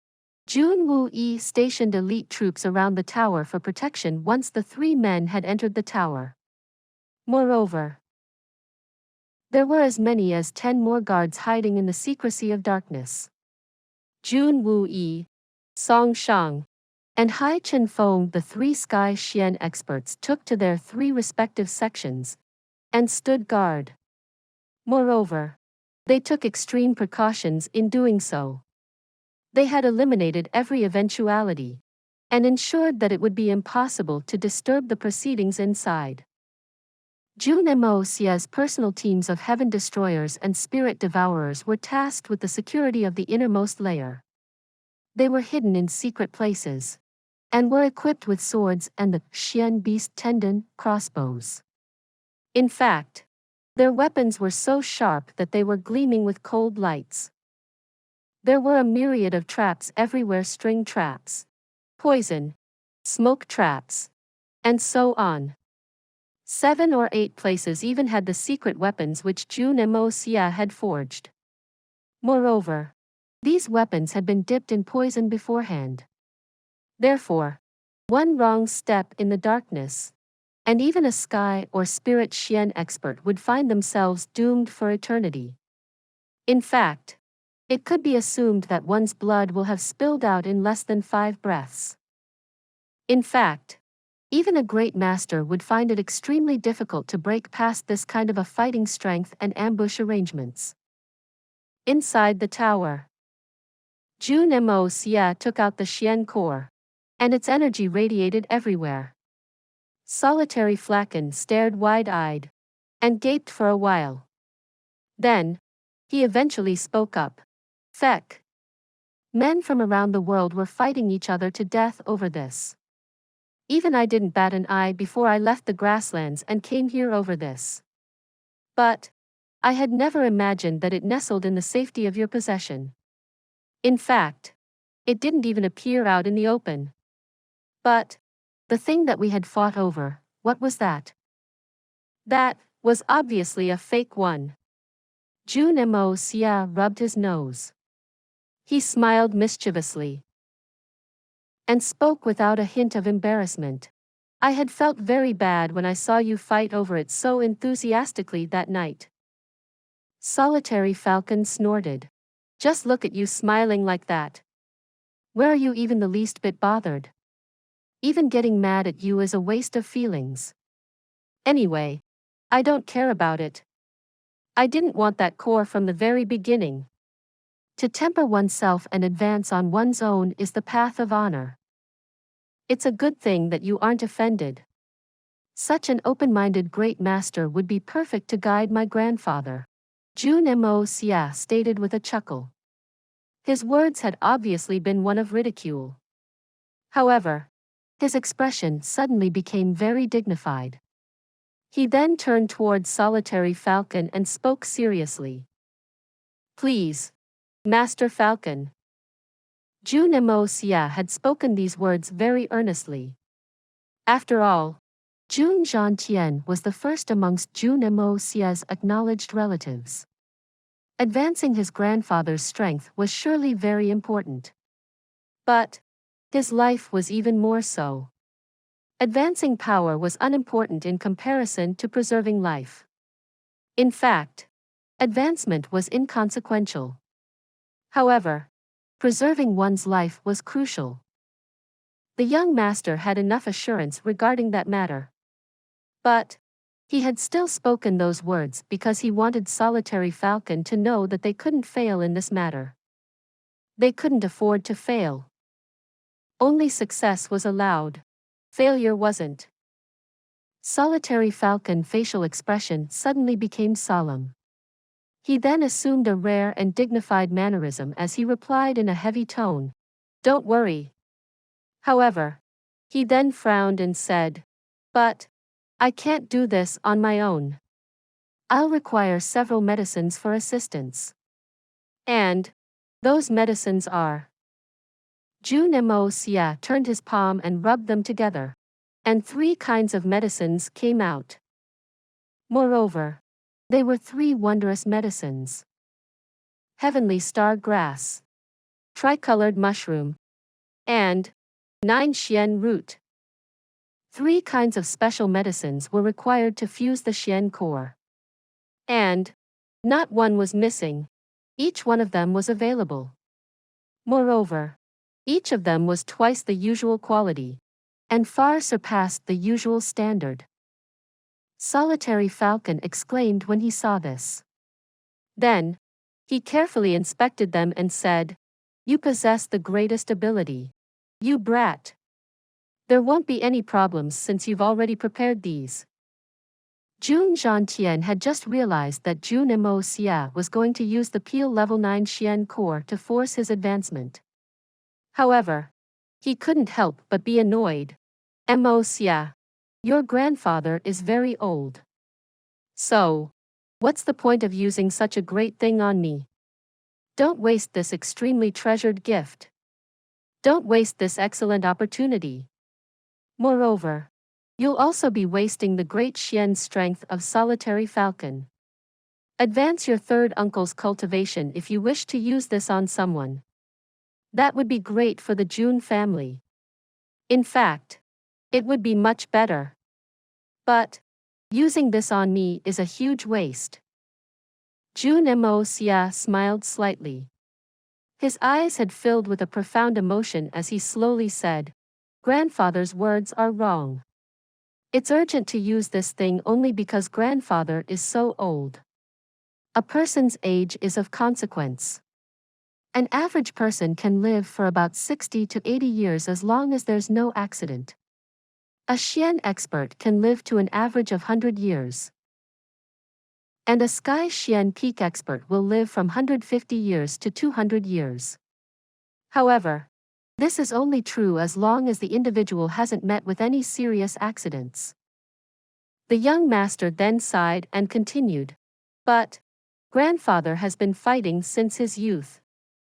Jun Wuyi stationed elite troops around the tower for protection once the 3 men had entered the tower. Moreover, there were as many as 10 more guards hiding in the secrecy of darkness. Jun Wuyi, Song Xiang, and Hai Chen Feng, the 3 Sky Xian experts, took to their 3 respective sections and stood guard. Moreover, they took extreme precautions in doing so. They had eliminated every eventuality and ensured that it would be impossible to disturb the proceedings inside. Jun Moxie's personal teams of heaven destroyers and spirit devourers were tasked with the security of the innermost layer. They were hidden in secret places, and were equipped with swords and the Xian beast tendon crossbows. In fact, their weapons were so sharp that they were gleaming with cold lights. There were a myriad of traps everywhere, string traps, poison, smoke traps, and so on. 7 or 8 places even had the secret weapons which Jun Moxie had forged. Moreover, these weapons had been dipped in poison beforehand. Therefore, one wrong step in the darkness, and even a sky or spirit Xian expert would find themselves doomed for eternity. In fact, it could be assumed that one's blood will have spilled out in less than 5 breaths. In fact, even a great master would find it extremely difficult to break past this kind of a fighting strength and ambush arrangements. Inside the tower, Jun Moxie took out the Xian core, and its energy radiated everywhere. Solitary Falcon stared wide-eyed, and gaped for a while. Then, he eventually spoke up. Feck. Men from around the world were fighting each other to death over this. Even I didn't bat an eye before I left the grasslands and came here over this. But I had never imagined that it nestled in the safety of your possession. In fact, it didn't even appear out in the open. But the thing that we had fought over, what was that? That was obviously a fake one. Jun Moxie rubbed his nose. He smiled mischievously and spoke without a hint of embarrassment. I had felt very bad when I saw you fight over it so enthusiastically that night. Solitary Falcon snorted. Just look at you smiling like that. Where are you even the least bit bothered? Even getting mad at you is a waste of feelings. Anyway, I don't care about it. I didn't want that core from the very beginning. To temper oneself and advance on one's own is the path of honor. It's a good thing that you aren't offended. Such an open-minded great master would be perfect to guide my grandfather, Jun Moxie stated with a chuckle. His words had obviously been one of ridicule. However, his expression suddenly became very dignified. He then turned towards Solitary Falcon and spoke seriously. Please, Master Falcon. Jun Moxie had spoken these words very earnestly. After all, Jun Tian was the first amongst Jun Moxie's acknowledged relatives. Advancing his grandfather's strength was surely very important. But his life was even more so. Advancing power was unimportant in comparison to preserving life. In fact, advancement was inconsequential. However, preserving one's life was crucial. The young master had enough assurance regarding that matter. But he had still spoken those words because he wanted Solitary Falcon to know that they couldn't fail in this matter. They couldn't afford to fail. Only success was allowed. Failure wasn't. Solitary Falcon's facial expression suddenly became solemn. He then assumed a rare and dignified mannerism as he replied in a heavy tone, "Don't worry." However, he then frowned and said, "But I can't do this on my own. I'll require several medicines for assistance. And those medicines are..." Jun Moxie turned his palm and rubbed them together, and 3 kinds of medicines came out. Moreover, they were 3 wondrous medicines. Heavenly star grass, tricolored mushroom, and 9 Xian root. 3 kinds of special medicines were required to fuse the Xian core. And not one was missing. Each one of them was available. Moreover, each of them was twice the usual quality, and far surpassed the usual standard. Solitary Falcon exclaimed when he saw this. Then, he carefully inspected them and said, "You possess the greatest ability. You brat. There won't be any problems since you've already prepared these." Jun Xie had just realized that Jun Moxie was going to use the Peel Level 9 Xian core to force his advancement. However, he couldn't help but be annoyed. Moxie, your grandfather is very old. So, what's the point of using such a great thing on me? Don't waste this extremely treasured gift. Don't waste this excellent opportunity. Moreover, you'll also be wasting the great Xian's strength of solitary falcon. Advance your third uncle's cultivation if you wish to use this on someone. That would be great for the Jun family. In fact, it would be much better. But, using this on me is a huge waste. Jun Moxie smiled slightly. His eyes had filled with a profound emotion as he slowly said, "Grandfather's words are wrong. It's urgent to use this thing only because grandfather is so old. A person's age is of consequence. An average person can live for about 60 to 80 years as long as there's no accident. A Xian expert can live to an average of 100 years. And a Sky Xian peak expert will live from 150 years to 200 years. However, this is only true as long as the individual hasn't met with any serious accidents." The young master then sighed and continued, "But, grandfather has been fighting since his youth,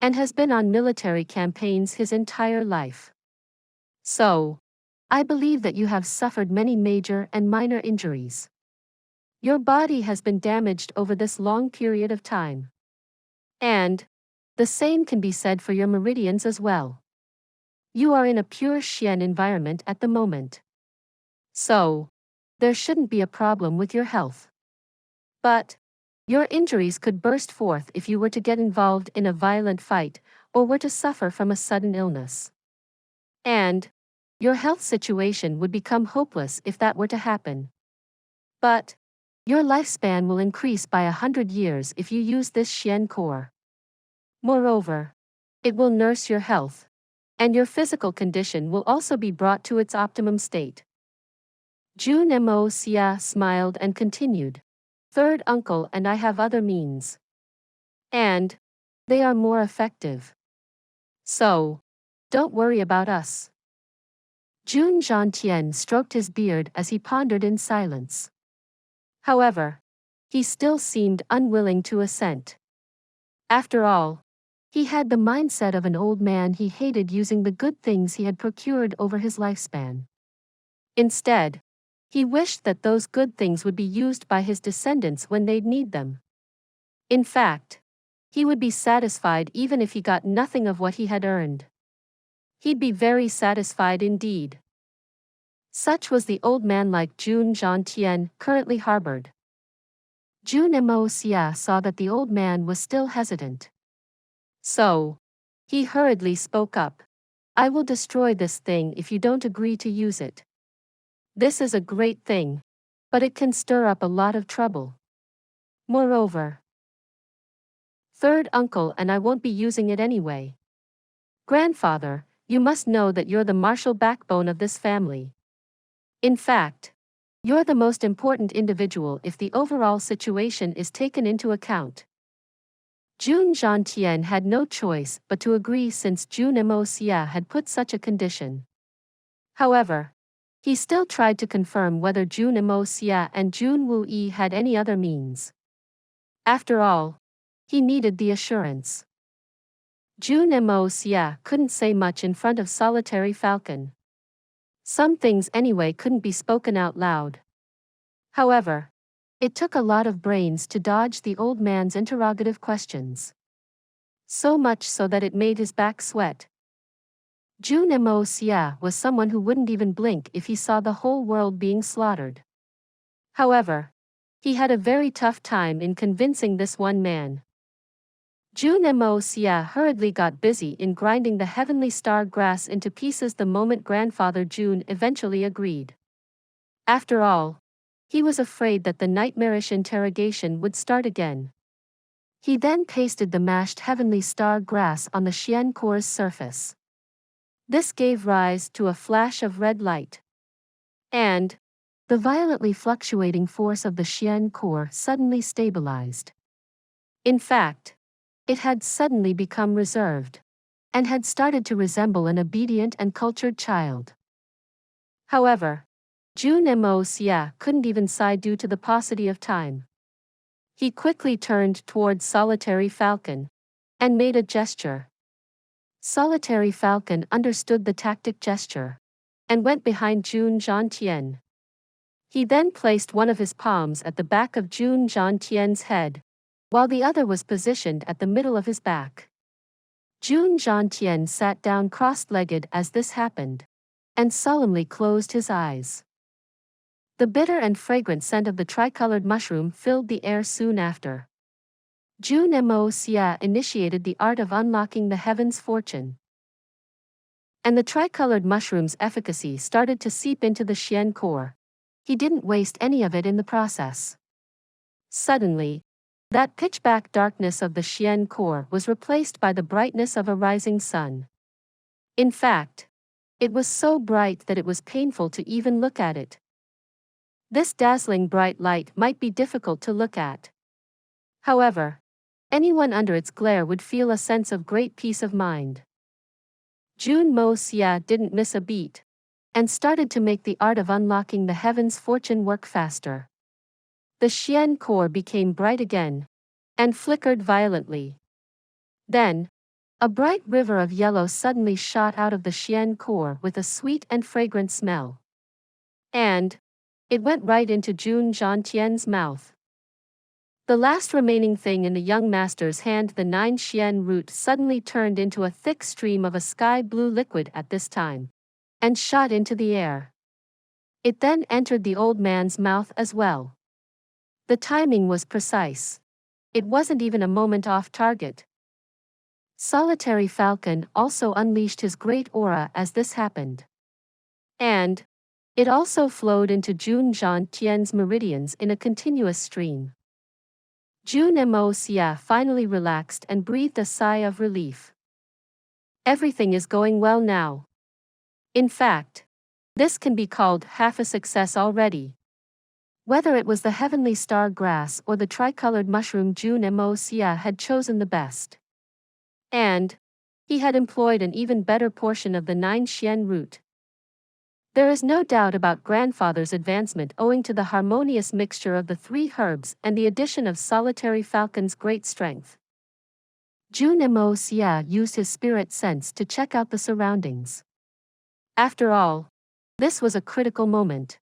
and has been on military campaigns his entire life. So, I believe that you have suffered many major and minor injuries. Your body has been damaged over this long period of time. And, the same can be said for your meridians as well. You are in a pure Xian environment at the moment. So, there shouldn't be a problem with your health. But, your injuries could burst forth if you were to get involved in a violent fight, or were to suffer from a sudden illness. And, your health situation would become hopeless if that were to happen. But, your lifespan will increase by 100 years if you use this Xian core. Moreover, it will nurse your health, and your physical condition will also be brought to its optimum state." Jun Moxie smiled and continued, "Third uncle and I have other means. And, they are more effective. So, don't worry about us." Jun Xie stroked his beard as he pondered in silence. However, he still seemed unwilling to assent. After all, he had the mindset of an old man. He hated using the good things he had procured over his lifespan. Instead, he wished that those good things would be used by his descendants when they'd need them. In fact, he would be satisfied even if he got nothing of what he had earned. He'd be very satisfied indeed. Such was the old man like Jun Xie currently harbored. Jun Moxie saw that the old man was still hesitant. So, he hurriedly spoke up, "I will destroy this thing if you don't agree to use it. This is a great thing, but it can stir up a lot of trouble. Moreover, third uncle and I won't be using it anyway. Grandfather, you must know that you're the martial backbone of this family. In fact, you're the most important individual if the overall situation is taken into account." Jun Xie had no choice but to agree since Jun Moxie had put such a condition. However, he still tried to confirm whether Jun Moxie and Jun Wuyi had any other means. After all, he needed the assurance. Jun Moxie couldn't say much in front of solitary falcon. Some things anyway couldn't be spoken out loud. However, it took a lot of brains to dodge the old man's interrogative questions. So much so that it made his back sweat. Jun Moxie was someone who wouldn't even blink if he saw the whole world being slaughtered. However, he had a very tough time in convincing this one man. Jun Moxie hurriedly got busy in grinding the heavenly star grass into pieces the moment grandfather Jun eventually agreed. After all, he was afraid that the nightmarish interrogation would start again. He then pasted the mashed heavenly star grass on the Xian core's surface. This gave rise to a flash of red light. And, the violently fluctuating force of the Xian core suddenly stabilized. In fact, it had suddenly become reserved, and had started to resemble an obedient and cultured child. However, Jun Moxie couldn't even sigh due to the paucity of time. He quickly turned towards Solitary Falcon, and made a gesture. Solitary Falcon understood the tactic gesture, and went behind Jun Tian. He then placed one of his palms at the back of Jun Tian's head, while the other was positioned at the middle of his back. Jun Tian sat down cross-legged as this happened, and solemnly closed his eyes. The bitter and fragrant scent of the tricolored mushroom filled the air soon after. Jun Moxie initiated the art of unlocking the heaven's fortune. And the tricolored mushroom's efficacy started to seep into the Xian core. He didn't waste any of it in the process. Suddenly, that pitch-black darkness of the Xian core was replaced by the brightness of a rising sun. In fact, it was so bright that it was painful to even look at it. This dazzling bright light might be difficult to look at. However, anyone under its glare would feel a sense of great peace of mind. Jun Moxie didn't miss a beat, and started to make the art of unlocking the heaven's fortune work faster. The Xian core became bright again, and flickered violently. Then, a bright river of yellow suddenly shot out of the Xian core with a sweet and fragrant smell. And it went right into Jun Tian's mouth. The last remaining thing in the young master's hand, the 9 Xian root, suddenly turned into a thick stream of a sky-blue liquid at this time, and shot into the air. It then entered the old man's mouth as well. The timing was precise. It wasn't even a moment off target. Solitary Falcon also unleashed his great aura as this happened. And it also flowed into Jun Tian's meridians in a continuous stream. Jun Moxie finally relaxed and breathed a sigh of relief. Everything is going well now. In fact, this can be called half a success already. Whether it was the heavenly star grass or the tricolored mushroom, Jun Moxie had chosen the best. And he had employed an even better portion of the 9 Xian root. There is no doubt about grandfather's advancement owing to the harmonious mixture of the 3 herbs and the addition of Solitary Falcon's great strength. Jun Moxie used his spirit sense to check out the surroundings. After all, this was a critical moment.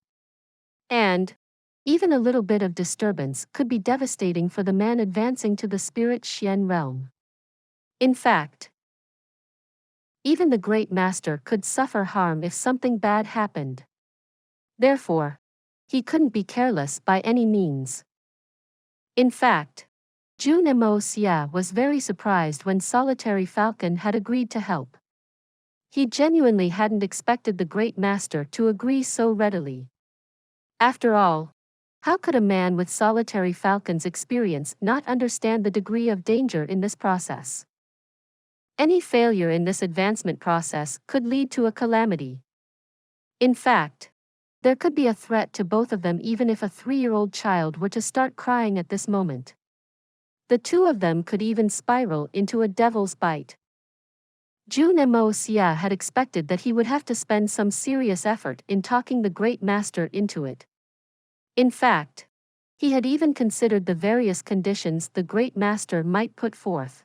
And even a little bit of disturbance could be devastating for the man advancing to the spirit Xian realm. In fact, even the great master could suffer harm if something bad happened. Therefore, he couldn't be careless by any means. In fact, Jun Moxie was very surprised when Solitary Falcon had agreed to help. He genuinely hadn't expected the great master to agree so readily. After all, how could a man with Solitary Falcon's experience not understand the degree of danger in this process? Any failure in this advancement process could lead to a calamity. In fact, there could be a threat to both of them even if a 3-year-old child were to start crying at this moment. The two of them could even spiral into a devil's bite. Jun Moxie had expected that he would have to spend some serious effort in talking the great master into it. In fact, he had even considered the various conditions the great master might put forth.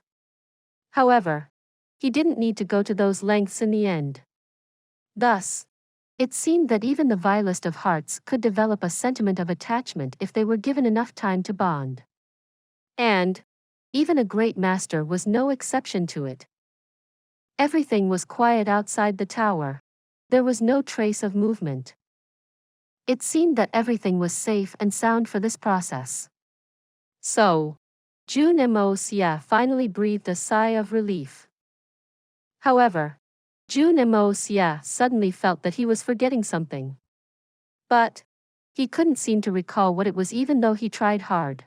However, he didn't need to go to those lengths in the end. Thus, it seemed that even the vilest of hearts could develop a sentiment of attachment if they were given enough time to bond. And even a great master was no exception to it. Everything was quiet outside the tower. There was no trace of movement. It seemed that everything was safe and sound for this process. So, Jun Moxie finally breathed a sigh of relief. However, Jun Moxie suddenly felt that he was forgetting something. But he couldn't seem to recall what it was even though he tried hard.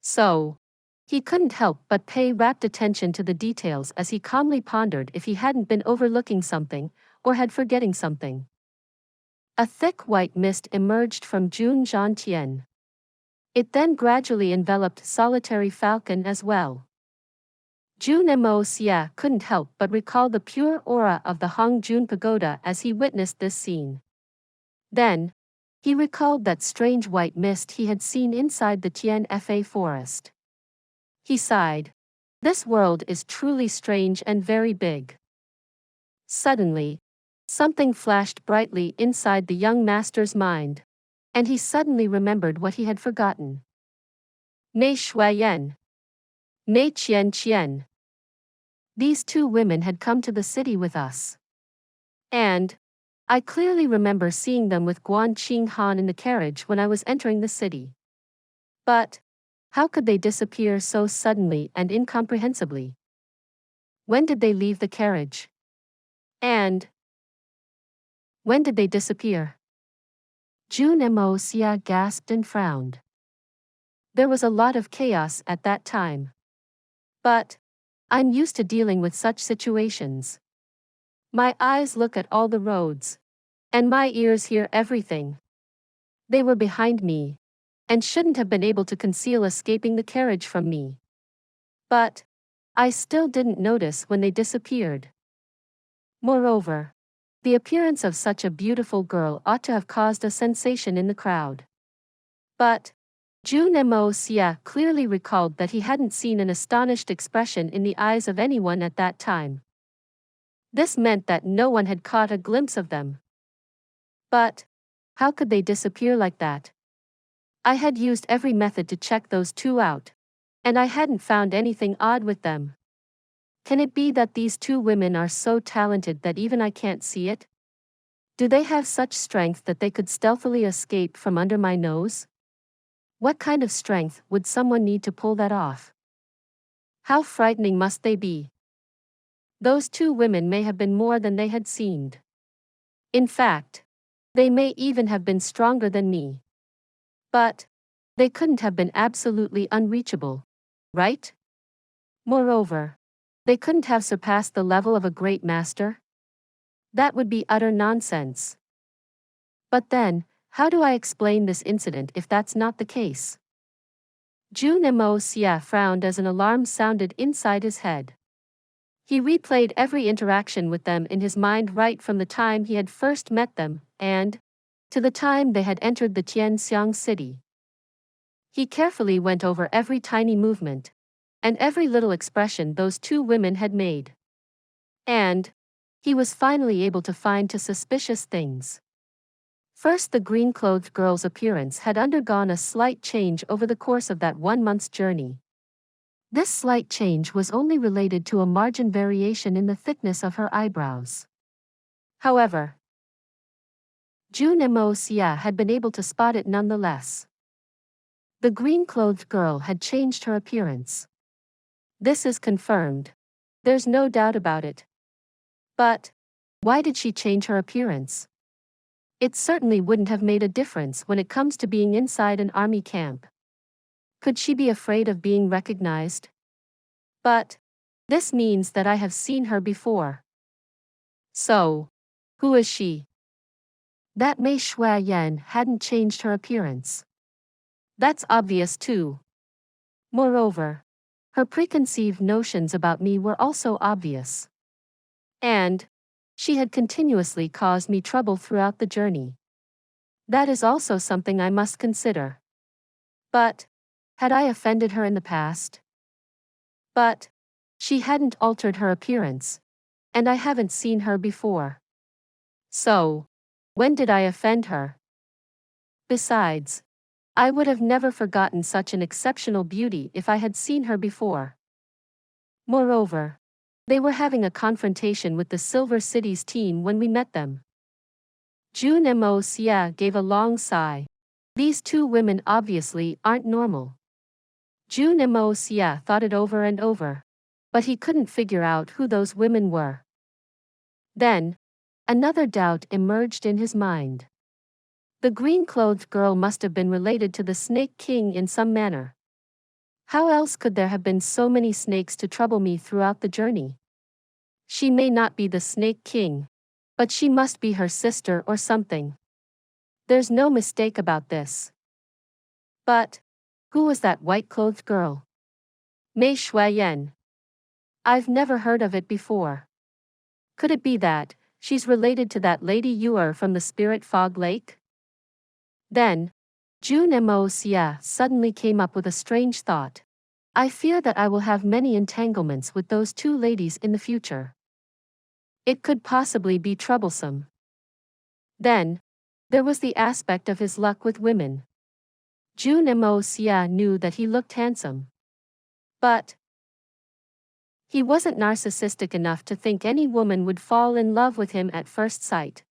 So, he couldn't help but pay rapt attention to the details as he calmly pondered if he hadn't been overlooking something, or had forgetting something. A thick white mist emerged from Jun Tian. It then gradually enveloped solitary falcon as well. Jun Moxie couldn't help but recall the pure aura of the Hongjun Pagoda as he witnessed this scene. Then, he recalled that strange white mist he had seen inside the Tian Fa forest. He sighed. This world is truly strange and very big. Suddenly, something flashed brightly inside the young master's mind, and he suddenly remembered what he had forgotten. Mei Shuiyan. Mei Qian. These two women had come to the city with us. And I clearly remember seeing them with Guan Qing Han in the carriage when I was entering the city. But how could they disappear so suddenly and incomprehensibly? When did they leave the carriage? And when did they disappear? Jun Moxie gasped and frowned. There was a lot of chaos at that time. But I'm used to dealing with such situations. My eyes look at all the roads, and my ears hear everything. They were behind me, and shouldn't have been able to conceal escaping the carriage from me. But I still didn't notice when they disappeared. Moreover, the appearance of such a beautiful girl ought to have caused a sensation in the crowd. But Jun Moxie clearly recalled that he hadn't seen an astonished expression in the eyes of anyone at that time. This meant that no one had caught a glimpse of them. But how could they disappear like that? I had used every method to check those two out, and I hadn't found anything odd with them. Can it be that these two women are so talented that even I can't see it? Do they have such strength that they could stealthily escape from under my nose? What kind of strength would someone need to pull that off? How frightening must they be? Those two women may have been more than they had seemed. In fact, they may even have been stronger than me. But they couldn't have been absolutely unreachable, right? Moreover, they couldn't have surpassed the level of a great master? That would be utter nonsense. But then, how do I explain this incident if that's not the case? Jun Moxie frowned as an alarm sounded inside his head. He replayed every interaction with them in his mind right from the time he had first met them, and to the time they had entered the Xiang city. He carefully went over every tiny movement, and every little expression those two women had made. And he was finally able to find two suspicious things. First, the green-clothed girl's appearance had undergone a slight change over the course of that 1 month's journey. This slight change was only related to a margin variation in the thickness of her eyebrows. However, Jun Moxie had been able to spot it nonetheless. The green-clothed girl had changed her appearance. This is confirmed. There's no doubt about it. But why did she change her appearance? It certainly wouldn't have made a difference when it comes to being inside an army camp. Could she be afraid of being recognized? But this means that I have seen her before. So, who is she? That Mei Shuiyan hadn't changed her appearance. That's obvious too. Moreover, her preconceived notions about me were also obvious. And she had continuously caused me trouble throughout the journey. That is also something I must consider. But had I offended her in the past? But she hadn't altered her appearance, and I haven't seen her before. So, when did I offend her? Besides, I would have never forgotten such an exceptional beauty if I had seen her before. Moreover, they were having a confrontation with the Silver City's team when we met them. Jun Moxie gave a long sigh. These two women obviously aren't normal. Jun Moxie thought it over and over, but he couldn't figure out who those women were. Then, another doubt emerged in his mind. The green-clothed girl must have been related to the Snake King in some manner. How else could there have been so many snakes to trouble me throughout the journey? She may not be the Snake King, but she must be her sister or something. There's no mistake about this. But who was that white-clothed girl? Mei Shuiyan. I've never heard of it before. Could it be that she's related to that lady Yuer from the Spirit Fog Lake? Then, Jun Moxie suddenly came up with a strange thought. I fear that I will have many entanglements with those two ladies in the future. It could possibly be troublesome. Then, there was the aspect of his luck with women. Jun Moxie knew that he looked handsome. But he wasn't narcissistic enough to think any woman would fall in love with him at first sight.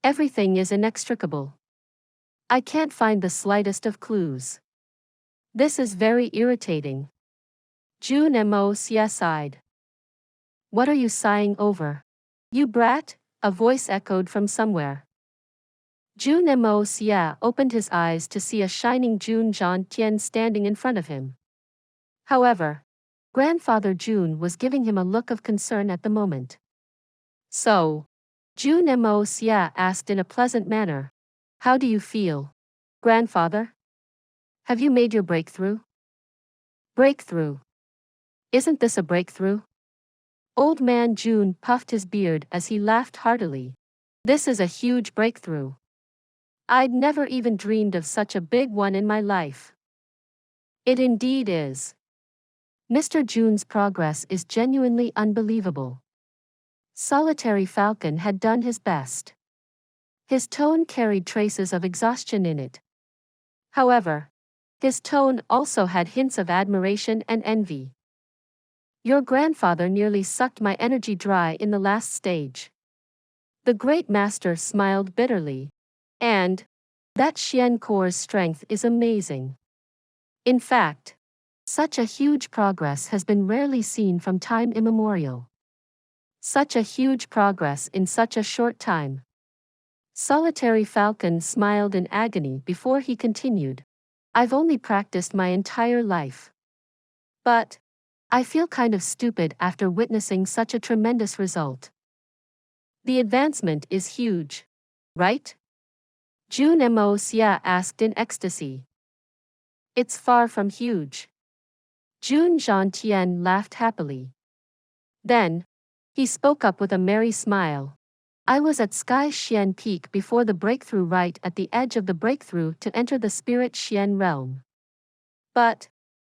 Everything is inextricable. I can't find the slightest of clues. This is very irritating. Jun Moxie sighed. What are you sighing over? You brat? A voice echoed from somewhere. Jun Moxie opened his eyes to see a shining Jun Tian standing in front of him. However, Grandfather Jun was giving him a look of concern at the moment. So, Jun Moxie asked in a pleasant manner, how do you feel, Grandfather? Have you made your breakthrough? Breakthrough? Isn't this a breakthrough? Old man Jun puffed his beard as he laughed heartily. This is a huge breakthrough. I'd never even dreamed of such a big one in my life. It indeed is. Mr. Jun's progress is genuinely unbelievable. Solitary Falcon had done his best. His tone carried traces of exhaustion in it. However, his tone also had hints of admiration and envy. Your grandfather nearly sucked my energy dry in the last stage. The great master smiled bitterly. And that Xian core's strength is amazing. In fact, such a huge progress has been rarely seen from time immemorial. Such a huge progress in such a short time. Solitary Falcon smiled in agony before he continued. I've only practiced my entire life. But I feel kind of stupid after witnessing such a tremendous result. The advancement is huge, right? Jun Moxie asked in ecstasy. It's far from huge. Jun Tian laughed happily. Then, he spoke up with a merry smile. I was at Sky Xian Peak before the breakthrough, right at the edge of the breakthrough to enter the Spirit Xian realm. But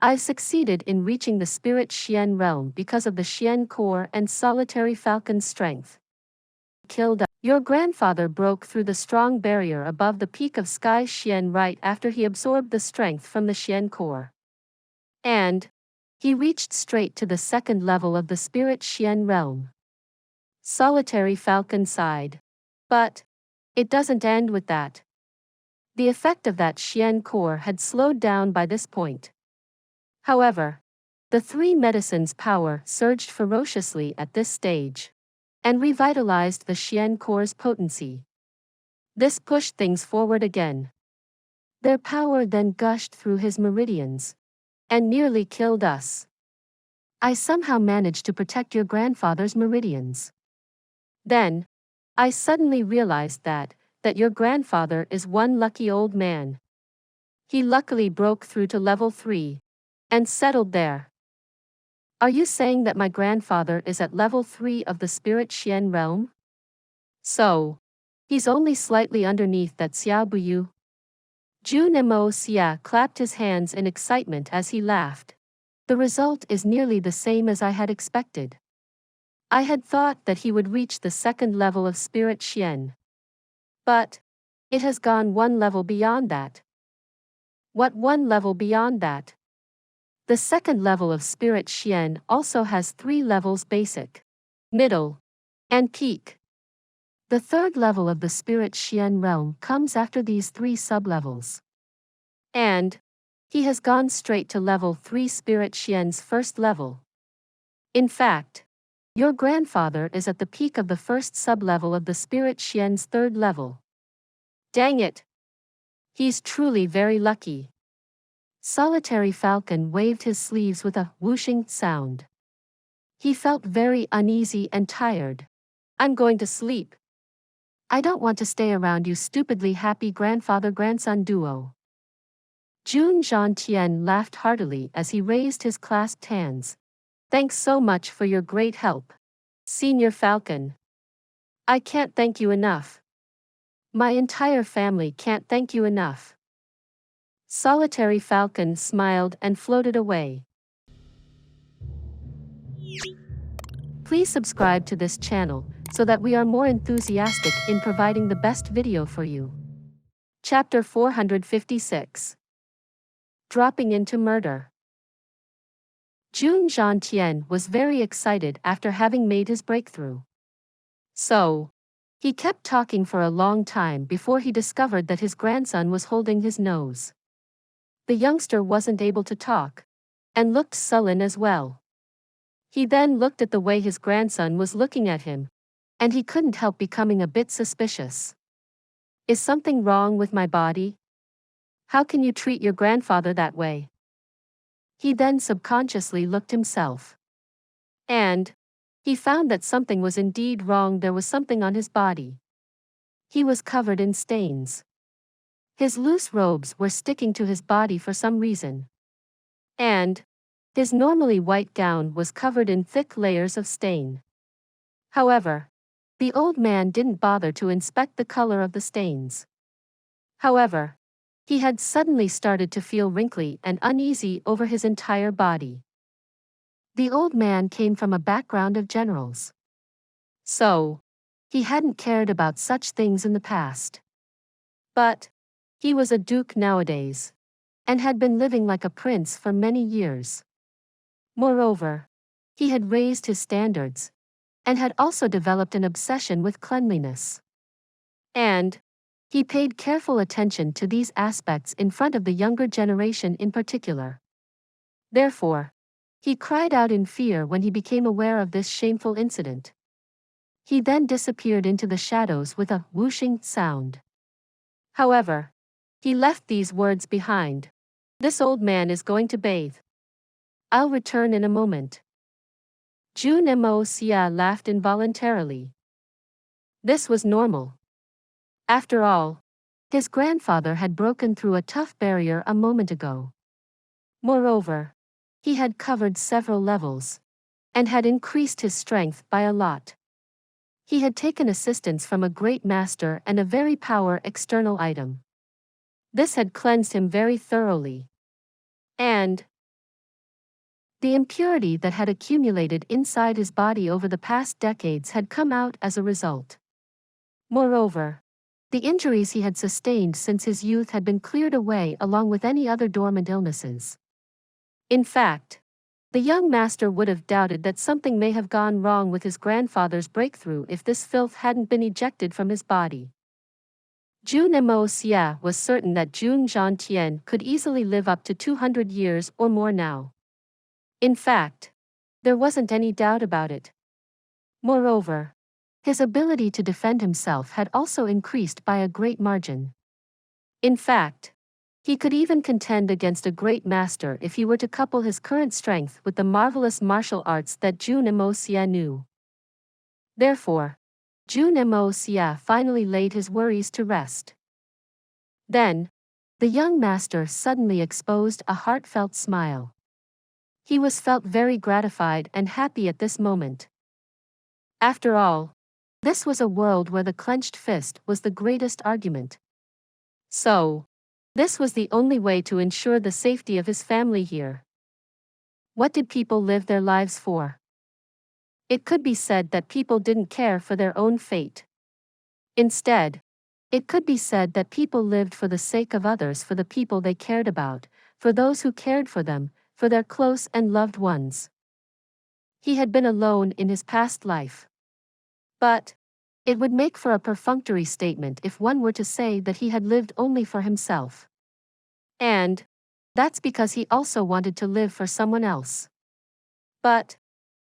I've succeeded in reaching the Spirit Xian realm because of the Xian core and Solitary Falcon's strength. Killed. Your grandfather broke through the strong barrier above the peak of Sky Xian right after he absorbed the strength from the Xian core. And he reached straight to the second level of the Spirit Xian realm. Solitary Falcon sighed. But it doesn't end with that. The effect of that Xian core had slowed down by this point. However, the three medicines' power surged ferociously at this stage and revitalized the Xian core's potency. This pushed things forward again. Their power then gushed through his meridians and nearly killed us. I somehow managed to protect your grandfather's meridians. Then, I suddenly realized that your grandfather is one lucky old man. He luckily broke through to level 3 and settled there. Are you saying that my grandfather is at level 3 of the Spirit Xian realm? So, he's only slightly underneath that Xiao Buyu? Jun Moxie clapped his hands in excitement as he laughed. The result is nearly the same as I had expected. I had thought that he would reach the second level of Spirit Xian. But it has gone one level beyond that. What one level beyond that? The second level of Spirit Xian also has 3 levels: basic, middle, and peak. The third level of the Spirit Xian realm comes after these 3 sublevels. And he has gone straight to level 3 Spirit Xian's first level. In fact, your grandfather is at the peak of the first sublevel of the Spirit Xian's third level. Dang it! He's truly very lucky. Solitary Falcon waved his sleeves with a whooshing sound. He felt very uneasy and tired. I'm going to sleep. I don't want to stay around you stupidly happy grandfather-grandson duo. Jun Xie laughed heartily as he raised his clasped hands. Thanks so much for your great help, Senior Falcon. I can't thank you enough. My entire family can't thank you enough. Solitary Falcon smiled and floated away. Please subscribe to this channel so that we are more enthusiastic in providing the best video for you. Chapter 456. Dropping into Murder. Jun Xie was very excited after having made his breakthrough. So, he kept talking for a long time before he discovered that his grandson was holding his nose. The youngster wasn't able to talk, and looked sullen as well. He then looked at the way his grandson was looking at him, and he couldn't help becoming a bit suspicious. Is something wrong with my body? How can you treat your grandfather that way? He then subconsciously looked himself. And he found that something was indeed wrong. There was something on his body. He was covered in stains. His loose robes were sticking to his body for some reason. And his normally white gown was covered in thick layers of stain. However, the old man didn't bother to inspect the color of the stains. However, he had suddenly started to feel wrinkly and uneasy over his entire body. The old man came from a background of generals. So, he hadn't cared about such things in the past. But he was a duke nowadays, and had been living like a prince for many years. Moreover, he had raised his standards, and had also developed an obsession with cleanliness. And he paid careful attention to these aspects in front of the younger generation in particular. Therefore, he cried out in fear when he became aware of this shameful incident. He then disappeared into the shadows with a whooshing sound. However, he left these words behind. This old man is going to bathe. I'll return in a moment. Jun Moxie laughed involuntarily. This was normal. After all, his grandfather had broken through a tough barrier a moment ago. Moreover, he had covered several levels, and had increased his strength by a lot. He had taken assistance from a great master and a very powerful external item. This had cleansed him very thoroughly. And the impurity that had accumulated inside his body over the past decades had come out as a result. Moreover, the injuries he had sustained since his youth had been cleared away along with any other dormant illnesses. In fact, the young master would have doubted that something may have gone wrong with his grandfather's breakthrough if this filth hadn't been ejected from his body. Jun Moxie was certain that Jun Xie could easily live up to 200 years or more now. In fact, there wasn't any doubt about it. Moreover, his ability to defend himself had also increased by a great margin. In fact, he could even contend against a great master if he were to couple his current strength with the marvelous martial arts that Jun Moxie knew. Therefore, Jun Moxie finally laid his worries to rest. Then, the young master suddenly exposed a heartfelt smile. He felt very gratified and happy at this moment. After all, this was a world where the clenched fist was the greatest argument. So, this was the only way to ensure the safety of his family here. What did people live their lives for? It could be said that people didn't care for their own fate. Instead, it could be said that people lived for the sake of others, for the people they cared about, for those who cared for them, for their close and loved ones. He had been alone in his past life. But it would make for a perfunctory statement if one were to say that he had lived only for himself. And that's because he also wanted to live for someone else. But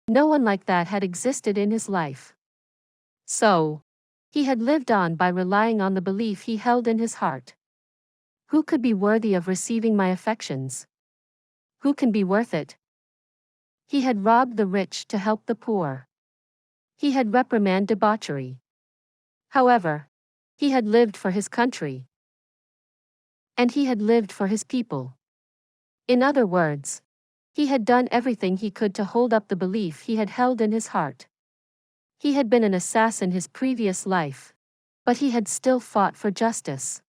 no one like that had existed in his life. So, he had lived on by relying on the belief he held in his heart. Who could be worthy of receiving my affections? Who can be worth it? He had robbed the rich to help the poor. He had reprimanded debauchery. However, He had lived for his country. And he had lived for his people. In other words, he had done everything he could to hold up the belief he had held in his heart. He had been an assassin his previous life, but he had still fought for justice.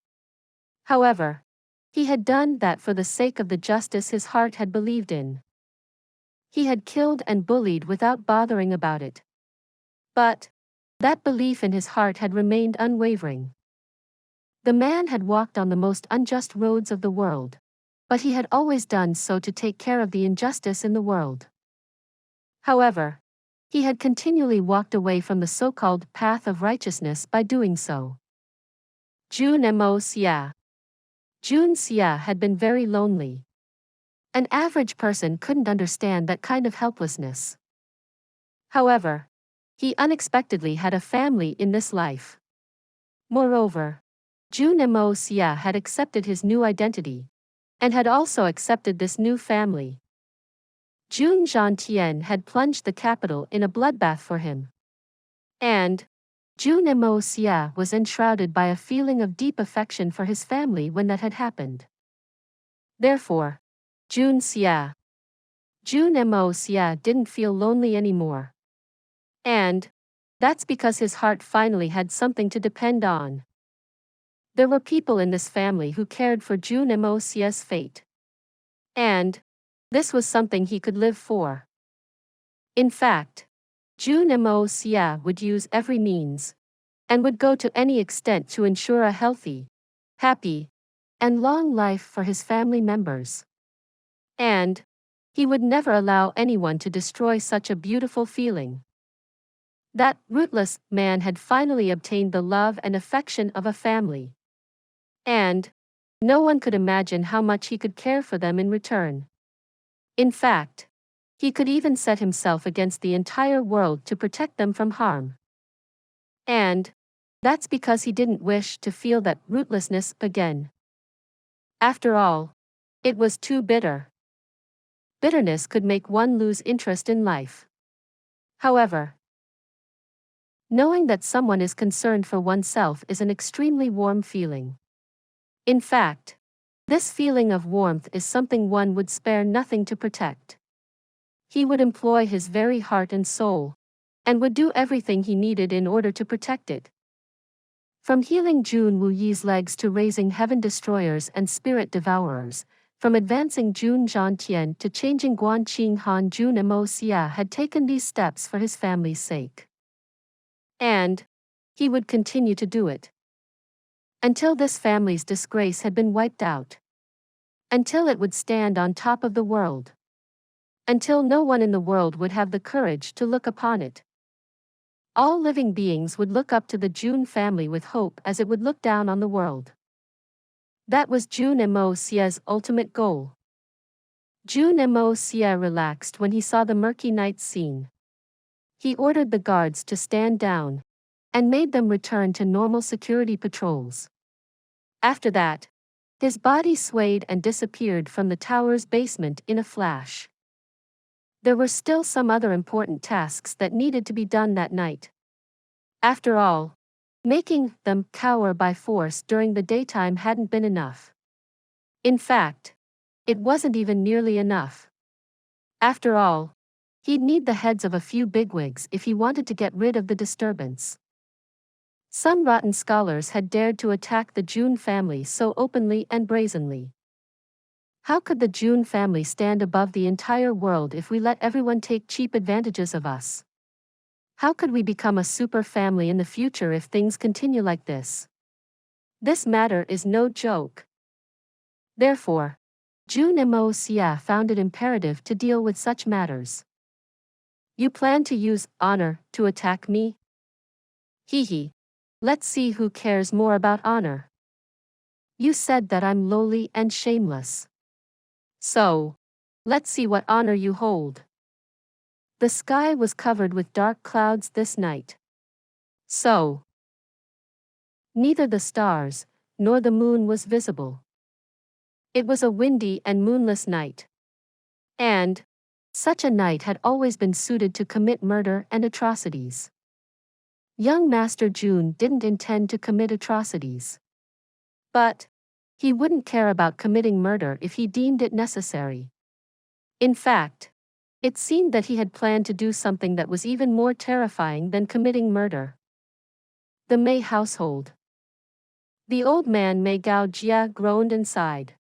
However, he had done that for the sake of the justice his heart had believed in. He had killed and bullied without bothering about it. But that belief in his heart had remained unwavering. The man had walked on the most unjust roads of the world, but he had always done so to take care of the injustice in the world. However, he had continually walked away from the so-called path of righteousness by doing so. Jun Xie. Jun Xie had been very lonely. An average person couldn't understand that kind of helplessness. However, he unexpectedly had a family in this life. Moreover, Jun Xie had accepted his new identity, and had also accepted this new family. Jun Tian had plunged the capital in a bloodbath for him. And Jun Xie was enshrouded by a feeling of deep affection for his family when that had happened. Therefore, Jun Xie didn't feel lonely anymore. And that's because his heart finally had something to depend on. There were people in this family who cared for Jun Xie's fate. And this was something he could live for. In fact, Jun Xie would use every means, and would go to any extent to ensure a healthy, happy, and long life for his family members. And he would never allow anyone to destroy such a beautiful feeling. That ruthless man had finally obtained the love and affection of a family. And no one could imagine how much he could care for them in return. In fact, he could even set himself against the entire world to protect them from harm. And that's because he didn't wish to feel that ruthlessness again. After all, it was too bitter. Bitterness could make one lose interest in life. However, knowing that someone is concerned for oneself is an extremely warm feeling. In fact, this feeling of warmth is something one would spare nothing to protect. He would employ his very heart and soul, and would do everything he needed in order to protect it. From healing Jun Wuyi's legs to raising heaven destroyers and spirit devourers, from advancing Jun Tian to changing Guanqing Han, Jun Xie had taken these steps for his family's sake. And he would continue to do it. Until this family's disgrace had been wiped out. Until it would stand on top of the world. Until no one in the world would have the courage to look upon it. All living beings would look up to the Jun family with hope as it would look down on the world. That was Jun Xie's ultimate goal. Jun Xie relaxed when he saw the murky night scene. He ordered the guards to stand down, and made them return to normal security patrols. After that, his body swayed and disappeared from the tower's basement in a flash. There were still some other important tasks that needed to be done that night. After all, making them cower by force during the daytime hadn't been enough. In fact, it wasn't even nearly enough. After all, he'd need the heads of a few bigwigs if he wanted to get rid of the disturbance. Some rotten scholars had dared to attack the Jun family so openly and brazenly. How could the Jun family stand above the entire world if we let everyone take cheap advantages of us? How could we become a super family in the future if things continue like this? This matter is no joke. Therefore, Jun Xie found it imperative to deal with such matters. You plan to use honor to attack me? Hee. Let's see who cares more about honor. You said that I'm lowly and shameless. So, let's see what honor you hold. The sky was covered with dark clouds this night. So, neither the stars nor the moon was visible. It was a windy and moonless night. And such a night had always been suited to commit murder and atrocities. young Master Jun didn't intend to commit atrocities. But he wouldn't care about committing murder if he deemed it necessary. In fact, it seemed that he had planned to do something that was even more terrifying than committing murder. The Mei household. The old man Mei Gao Jia groaned and sighed.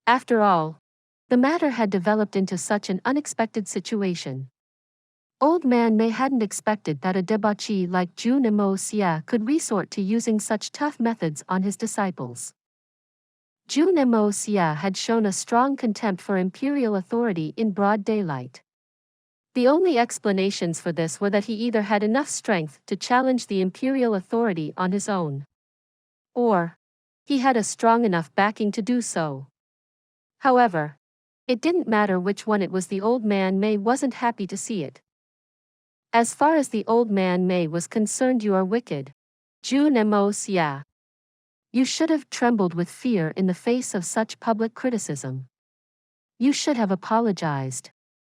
After all, the matter had developed into such an unexpected situation. Old man Mei hadn't expected that a debauchee like Jun Moxie could resort to using such tough methods on his disciples. Jun Moxie had shown a strong contempt for imperial authority in broad daylight. The only explanations for this were that he either had enough strength to challenge the imperial authority on his own, or he had a strong enough backing to do so. However, it didn't matter which one it was, the old man Mei wasn't happy to see it. As far as the old man Mei was concerned, you are wicked, Jun Moxie. You should have trembled with fear in the face of such public criticism. You should have apologized,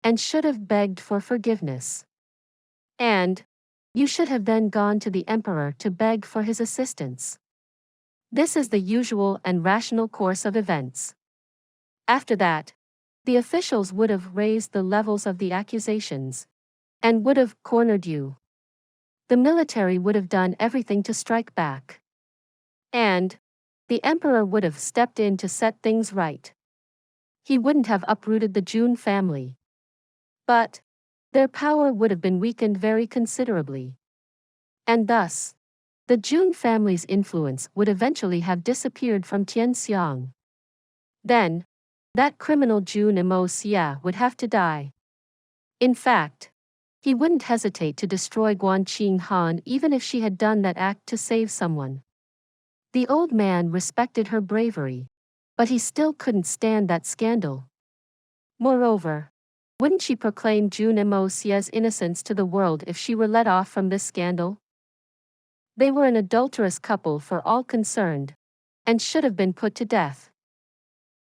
and should have begged for forgiveness. And you should have then gone to the emperor to beg for his assistance. This is the usual and rational course of events. After that, the officials would have raised the levels of the accusations, and would have cornered you. The military would have done everything to strike back. And the emperor would have stepped in to set things right. He wouldn't have uprooted the Jun family. But their power would have been weakened very considerably. And thus, the Jun family's influence would eventually have disappeared from Tian Xiang. Then, that criminal Jun Moxie would have to die. In fact, he wouldn't hesitate to destroy Guanqing Han even if she had done that act to save someone. The old man respected her bravery, but he still couldn't stand that scandal. Moreover, wouldn't she proclaim Jun Moxie's innocence to the world if she were let off from this scandal? They were an adulterous couple for all concerned, and should have been put to death.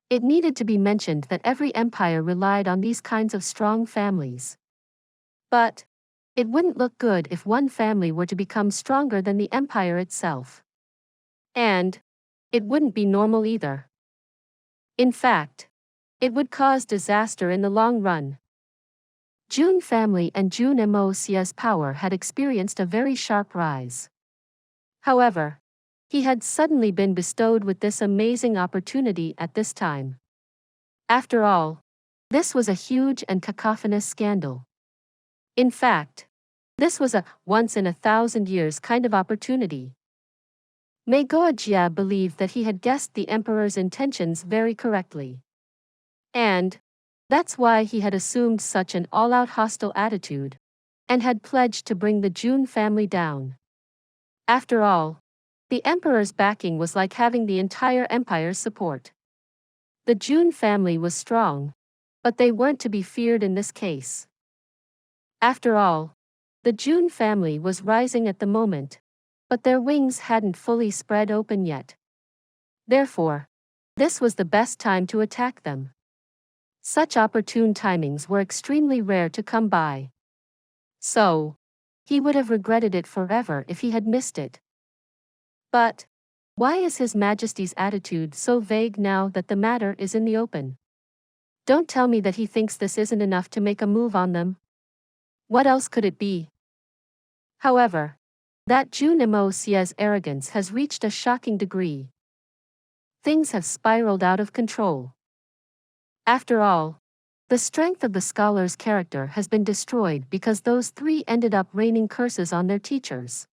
It needed to be mentioned that every empire relied on these kinds of strong families. But it wouldn't look good if one family were to become stronger than the empire itself. And it wouldn't be normal either. In fact, it would cause disaster in the long run. Jun family and Jun Moxie's power had experienced a very sharp rise. However, he had suddenly been bestowed with this amazing opportunity at this time. After all, this was a huge and cacophonous scandal. In fact, this was a once-in-a-thousand-years kind of opportunity. Mei Goajia believed that he had guessed the emperor's intentions very correctly. And that's why he had assumed such an all-out hostile attitude, and had pledged to bring the Jun family down. After all, the emperor's backing was like having the entire empire's support. The Jun family was strong, but they weren't to be feared in this case. After all, the Jun family was rising at the moment, but their wings hadn't fully spread open yet. Therefore, this was the best time to attack them. Such opportune timings were extremely rare to come by. So, he would have regretted it forever if he had missed it. But why is His Majesty's attitude so vague now that the matter is in the open? Don't tell me that he thinks this isn't enough to make a move on them. What else could it be? However, that Jun Moxie's arrogance has reached a shocking degree. Things have spiraled out of control. After all, the strength of the scholar's character has been destroyed because those three ended up raining curses on their teachers.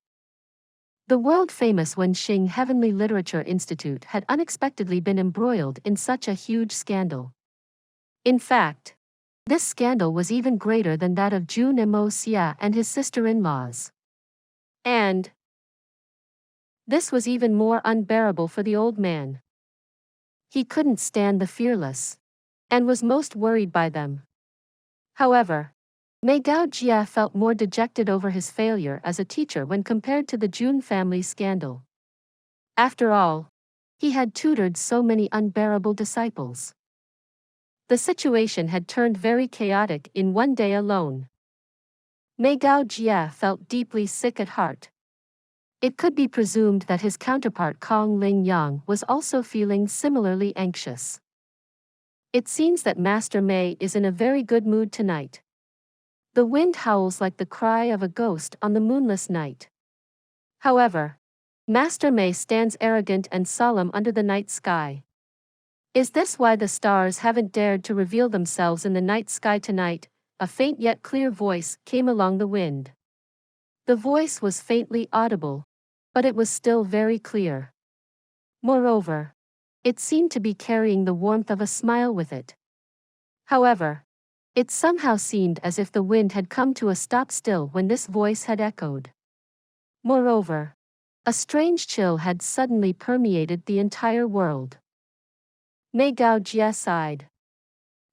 The world-famous Wenxing Heavenly Literature Institute had unexpectedly been embroiled in such a huge scandal. In fact, this scandal was even greater than that of Jun Moxie and his sister-in-laws. And this was even more unbearable for the old man. He couldn't stand the fearless, and was most worried by them. However, Mei Gao Jia felt more dejected over his failure as a teacher when compared to the Jun family scandal. After all, he had tutored so many unbearable disciples. The situation had turned very chaotic in one day alone. Mei Gao Jie felt deeply sick at heart. It could be presumed that his counterpart Kong Ling Yang was also feeling similarly anxious. It seems that Master Mei is in a very good mood tonight. The wind howls like the cry of a ghost on the moonless night. However, Master Mei stands arrogant and solemn under the night sky. Is this why the stars haven't dared to reveal themselves in the night sky tonight? A faint yet clear voice came along the wind. The voice was faintly audible, but it was still very clear. Moreover, it seemed to be carrying the warmth of a smile with it. However, it somehow seemed as if the wind had come to a stop still when this voice had echoed. Moreover, a strange chill had suddenly permeated the entire world. Mei Gao Jie sighed.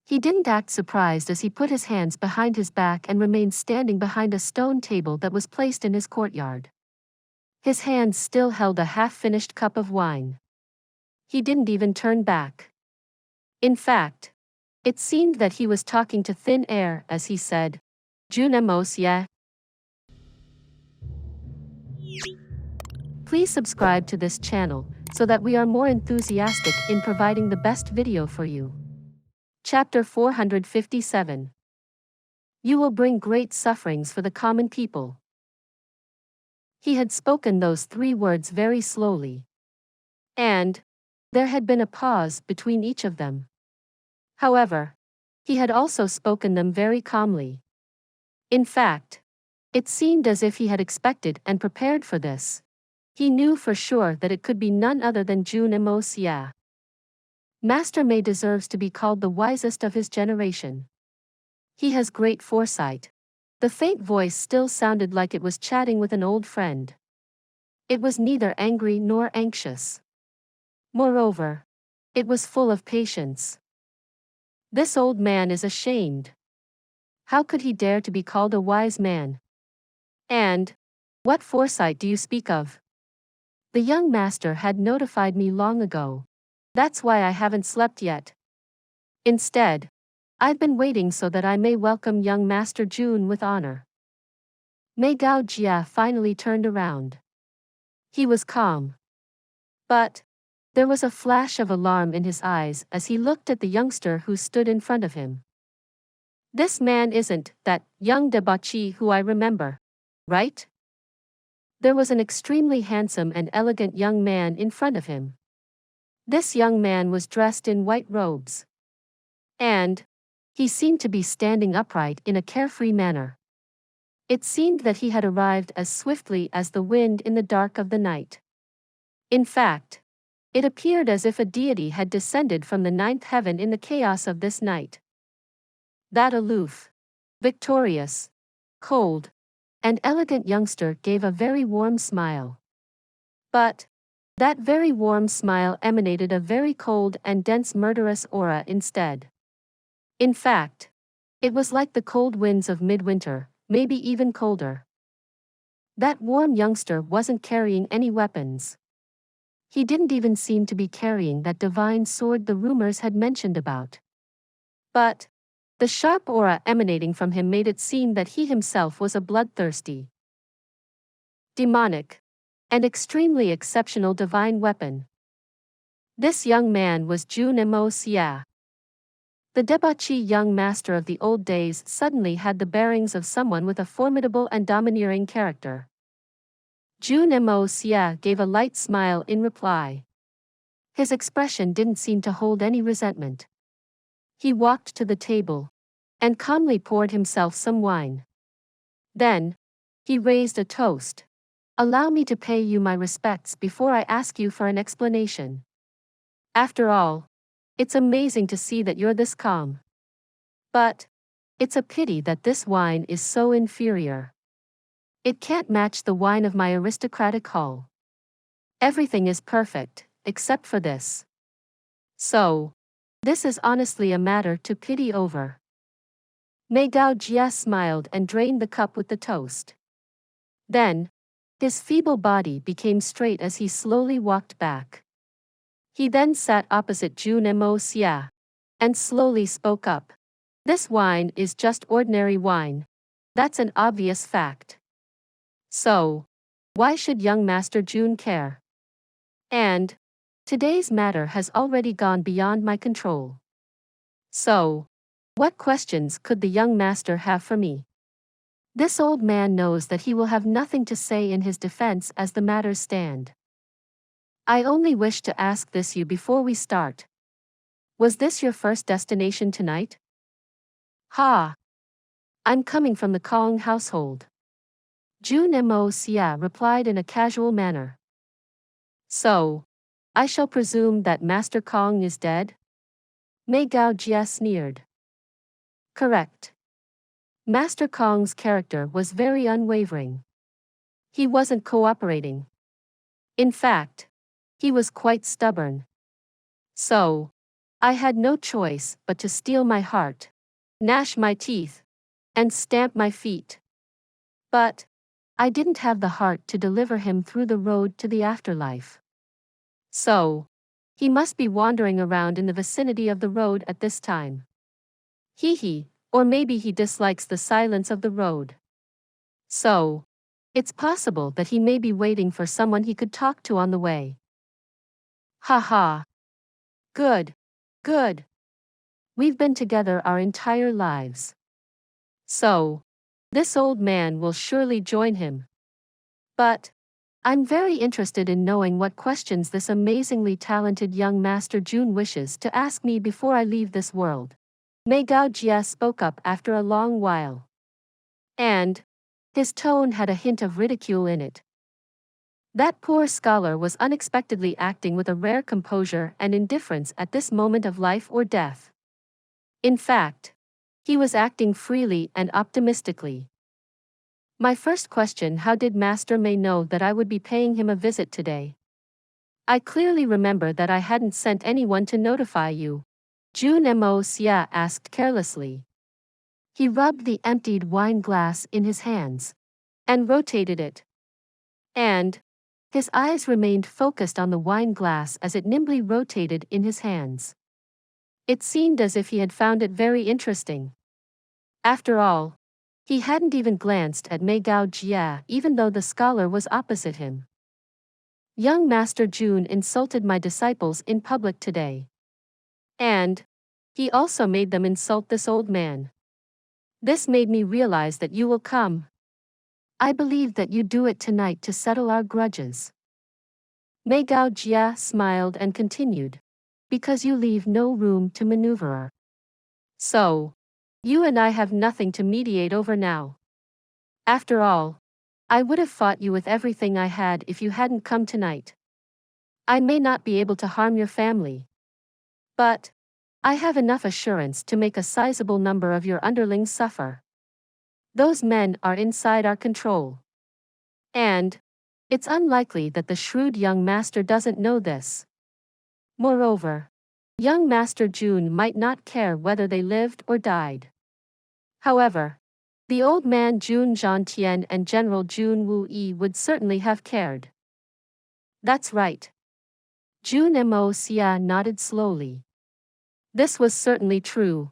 He didn't act surprised as he put his hands behind his back and remained standing behind a stone table that was placed in his courtyard. His hands still held a half-finished cup of wine. He didn't even turn back. In fact, it seemed that he was talking to thin air as he said, "Jun Moxie." Please subscribe to this channel so that we are more enthusiastic in providing the best video for you. Chapter 457. You will bring great sufferings for the common people. He had spoken those 3 words very slowly. And there had been a pause between each of them. However, he had also spoken them very calmly. In fact, it seemed as if he had expected and prepared for this. He knew for sure that it could be none other than Jun Moxie. Master Mei deserves to be called the wisest of his generation. He has great foresight. The faint voice still sounded like it was chatting with an old friend. It was neither angry nor anxious. Moreover, it was full of patience. This old man is ashamed. How could he dare to be called a wise man? And what foresight do you speak of? The young master had notified me long ago. That's why I haven't slept yet. Instead, I've been waiting so that I may welcome young Master Jun with honor. Mei Gao Jie finally turned around. He was calm. But there was a flash of alarm in his eyes as he looked at the youngster who stood in front of him. This man isn't that young debauchee who I remember, right? There was an extremely handsome and elegant young man in front of him. This young man was dressed in white robes. And he seemed to be standing upright in a carefree manner. It seemed that he had arrived as swiftly as the wind in the dark of the night. In fact, it appeared as if a deity had descended from the 9th heaven in the chaos of this night. That aloof, victorious, cold, and elegant youngster gave a very warm smile. But that very warm smile emanated a very cold and dense murderous aura instead. In fact, it was like the cold winds of midwinter, maybe even colder. That warm youngster wasn't carrying any weapons. He didn't even seem to be carrying that divine sword the rumors had mentioned about. But the sharp aura emanating from him made it seem that he himself was a bloodthirsty, demonic, and extremely exceptional divine weapon. This young man was Jun Moxie. The debauchee young master of the old days suddenly had the bearings of someone with a formidable and domineering character. Jun Moxie gave a light smile in reply. His expression didn't seem to hold any resentment. He walked to the table and calmly poured himself some wine. Then, he raised a toast. Allow me to pay you my respects before I ask you for an explanation. After all, it's amazing to see that you're this calm. But it's a pity that this wine is so inferior. It can't match the wine of my aristocratic hall. Everything is perfect, except for this. So, this is honestly a matter to pity over. Mei Gao Jie smiled and drained the cup with the toast. Then, his feeble body became straight as he slowly walked back. He then sat opposite Jun Moxie and slowly spoke up. This wine is just ordinary wine. That's an obvious fact. So, why should young Master Jun care? And, today's matter has already gone beyond my control. So, what questions could the young master have for me? This old man knows that he will have nothing to say in his defense as the matters stand. I only wish to ask this you before we start. Was this your first destination tonight? Ha! I'm coming from the Kong household. Jun Moxie replied in a casual manner. So, I shall presume that Master Kong is dead? Mei Gao Jie sneered. Correct. Master Kong's character was very unwavering. He wasn't cooperating. In fact, he was quite stubborn. So, I had no choice but to steel my heart, gnash my teeth, and stamp my feet. But, I didn't have the heart to deliver him through the road to the afterlife. So, he must be wandering around in the vicinity of the road at this time. Hee, or maybe he dislikes the silence of the road. So, it's possible that he may be waiting for someone he could talk to on the way. Ha ha. Good. Good. We've been together our entire lives. So, this old man will surely join him. But, I'm very interested in knowing what questions this amazingly talented young Master Jun wishes to ask me before I leave this world. Mei Gao Jie spoke up after a long while. And, his tone had a hint of ridicule in it. That poor scholar was unexpectedly acting with a rare composure and indifference at this moment of life or death. In fact, he was acting freely and optimistically. My first question: how did Master Mei know that I would be paying him a visit today? I clearly remember that I hadn't sent anyone to notify you, Jun Moxie asked carelessly. He rubbed the emptied wine glass in his hands and rotated it. And his eyes remained focused on the wine glass as it nimbly rotated in his hands. It seemed as if he had found it very interesting. After all, he hadn't even glanced at Mei Gao Jie even though the scholar was opposite him. Young Master Jun insulted my disciples in public today. And he also made them insult this old man. This made me realize that you will come. I believe that you do it tonight to settle our grudges. Mei Gao Jie smiled and continued. Because you leave no room to maneuver. So, you and I have nothing to mediate over now. After all, I would have fought you with everything I had if you hadn't come tonight. I may not be able to harm your family. But, I have enough assurance to make a sizable number of your underlings suffer. Those men are inside our control. And, it's unlikely that the shrewd young master doesn't know this. Moreover, young Master Jun might not care whether they lived or died. However, the old man Jun Tian and General Jun Wu would certainly have cared. That's right. Jun Moxie nodded slowly. This was certainly true,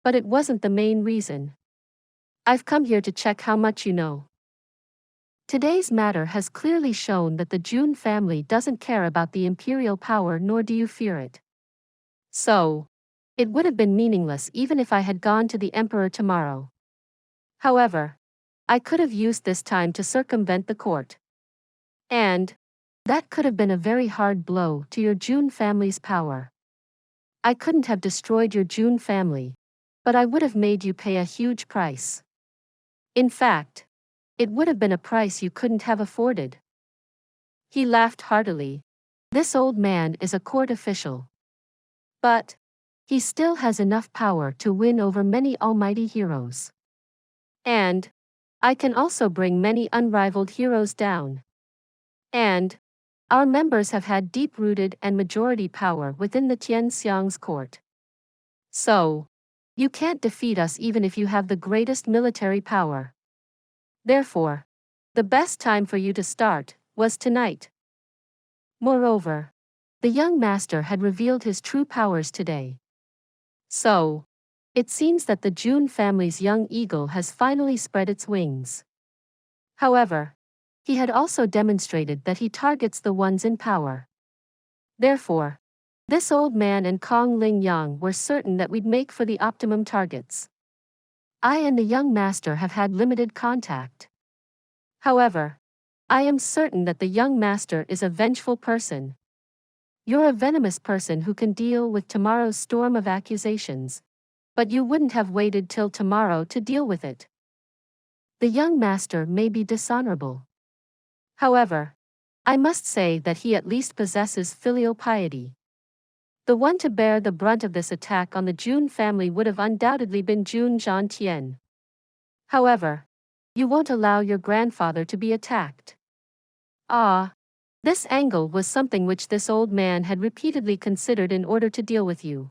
but it wasn't the main reason. I've come here to check how much you know. Today's matter has clearly shown that the Jun family doesn't care about the imperial power, nor do you fear it. So, it would have been meaningless even if I had gone to the emperor tomorrow. However, I could have used this time to circumvent the court. And that could have been a very hard blow to your Jun family's power. I couldn't have destroyed your Jun family, but I would have made you pay a huge price. In fact, it would have been a price you couldn't have afforded. He laughed heartily. This old man is a court official. But he still has enough power to win over many almighty heroes. And I can also bring many unrivaled heroes down. And our members have had deep-rooted and majority power within the Tian Xiang's court. So, you can't defeat us even if you have the greatest military power. Therefore, the best time for you to start was tonight. Moreover, the young master had revealed his true powers today. So, It seems that the Jun family's young eagle has finally spread its wings. However, he had also demonstrated that he targets the ones in power. Therefore, this old man and Kong Ling Yang were certain that we'd make for the optimum targets. I and the young master have had limited contact. However, I am certain that the young master is a vengeful person. You're a venomous person who can deal with tomorrow's storm of accusations, but you wouldn't have waited till tomorrow to deal with it. The young master may be dishonorable. However, I must say that he at least possesses filial piety. The one to bear the brunt of this attack on the Jun family would have undoubtedly been Jun Tian. However, you won't allow your grandfather to be attacked. This angle was something which this old man had repeatedly considered in order to deal with you.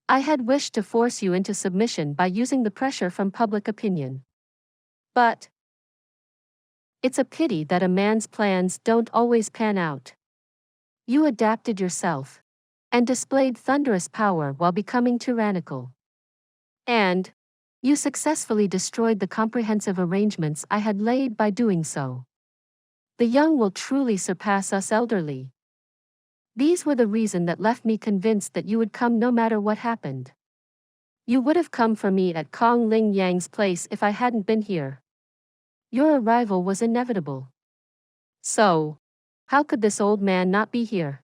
I had wished to force you into submission by using the pressure from public opinion. But it's a pity that a man's plans don't always pan out. You adapted yourself and displayed thunderous power while becoming tyrannical. And you successfully destroyed the comprehensive arrangements I had laid by doing so. The young will truly surpass us elderly. These were the reason that left me convinced that you would come no matter what happened. You would have come for me at Kong Ling Yang's place if I hadn't been here. Your arrival was inevitable. So, how could this old man not be here?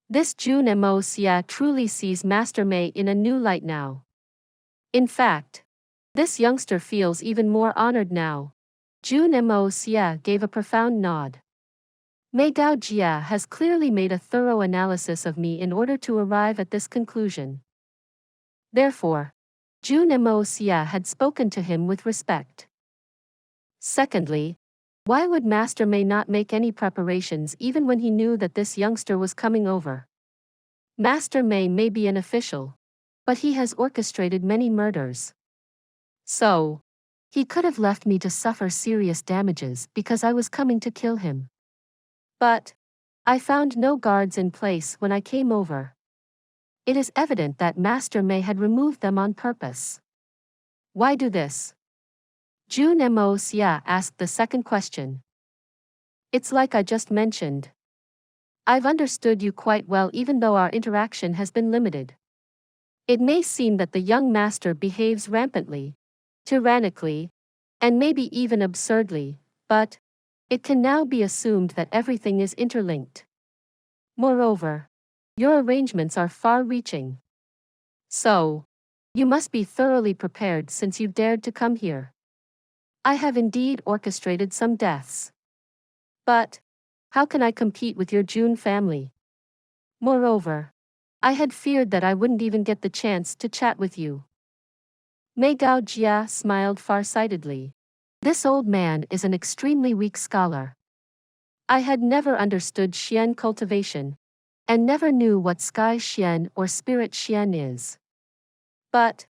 This Jun Moxie truly sees Master Mei in a new light now. In fact, this youngster feels even more honored now. Jun Moxie gave a profound nod. Mei Gao Jia has clearly made a thorough analysis of me in order to arrive at this conclusion. Therefore, Jun Moxie had spoken to him with respect. Secondly, why would Master Mei not make any preparations even when he knew that this youngster was coming over? Master Mei may be an official, but he has orchestrated many murders. So, he could have left me to suffer serious damages because I was coming to kill him. But I found no guards in place when I came over. It is evident that Master Mei had removed them on purpose. Why do this? Jun Moxie asked the second question. It's like I just mentioned. I've understood you quite well even though our interaction has been limited. It may seem that the young master behaves rampantly, tyrannically, and maybe even absurdly, but it can now be assumed that everything is interlinked. Moreover, your arrangements are far-reaching. So, you must be thoroughly prepared since you dared to come here. I have indeed orchestrated some deaths. But how can I compete with your Jun family? Moreover, I had feared that I wouldn't even get the chance to chat with you. Mei Gao Jia smiled far-sightedly. This old man is an extremely weak scholar. I had never understood Xian cultivation, and never knew what sky Xian or spirit Xian is. But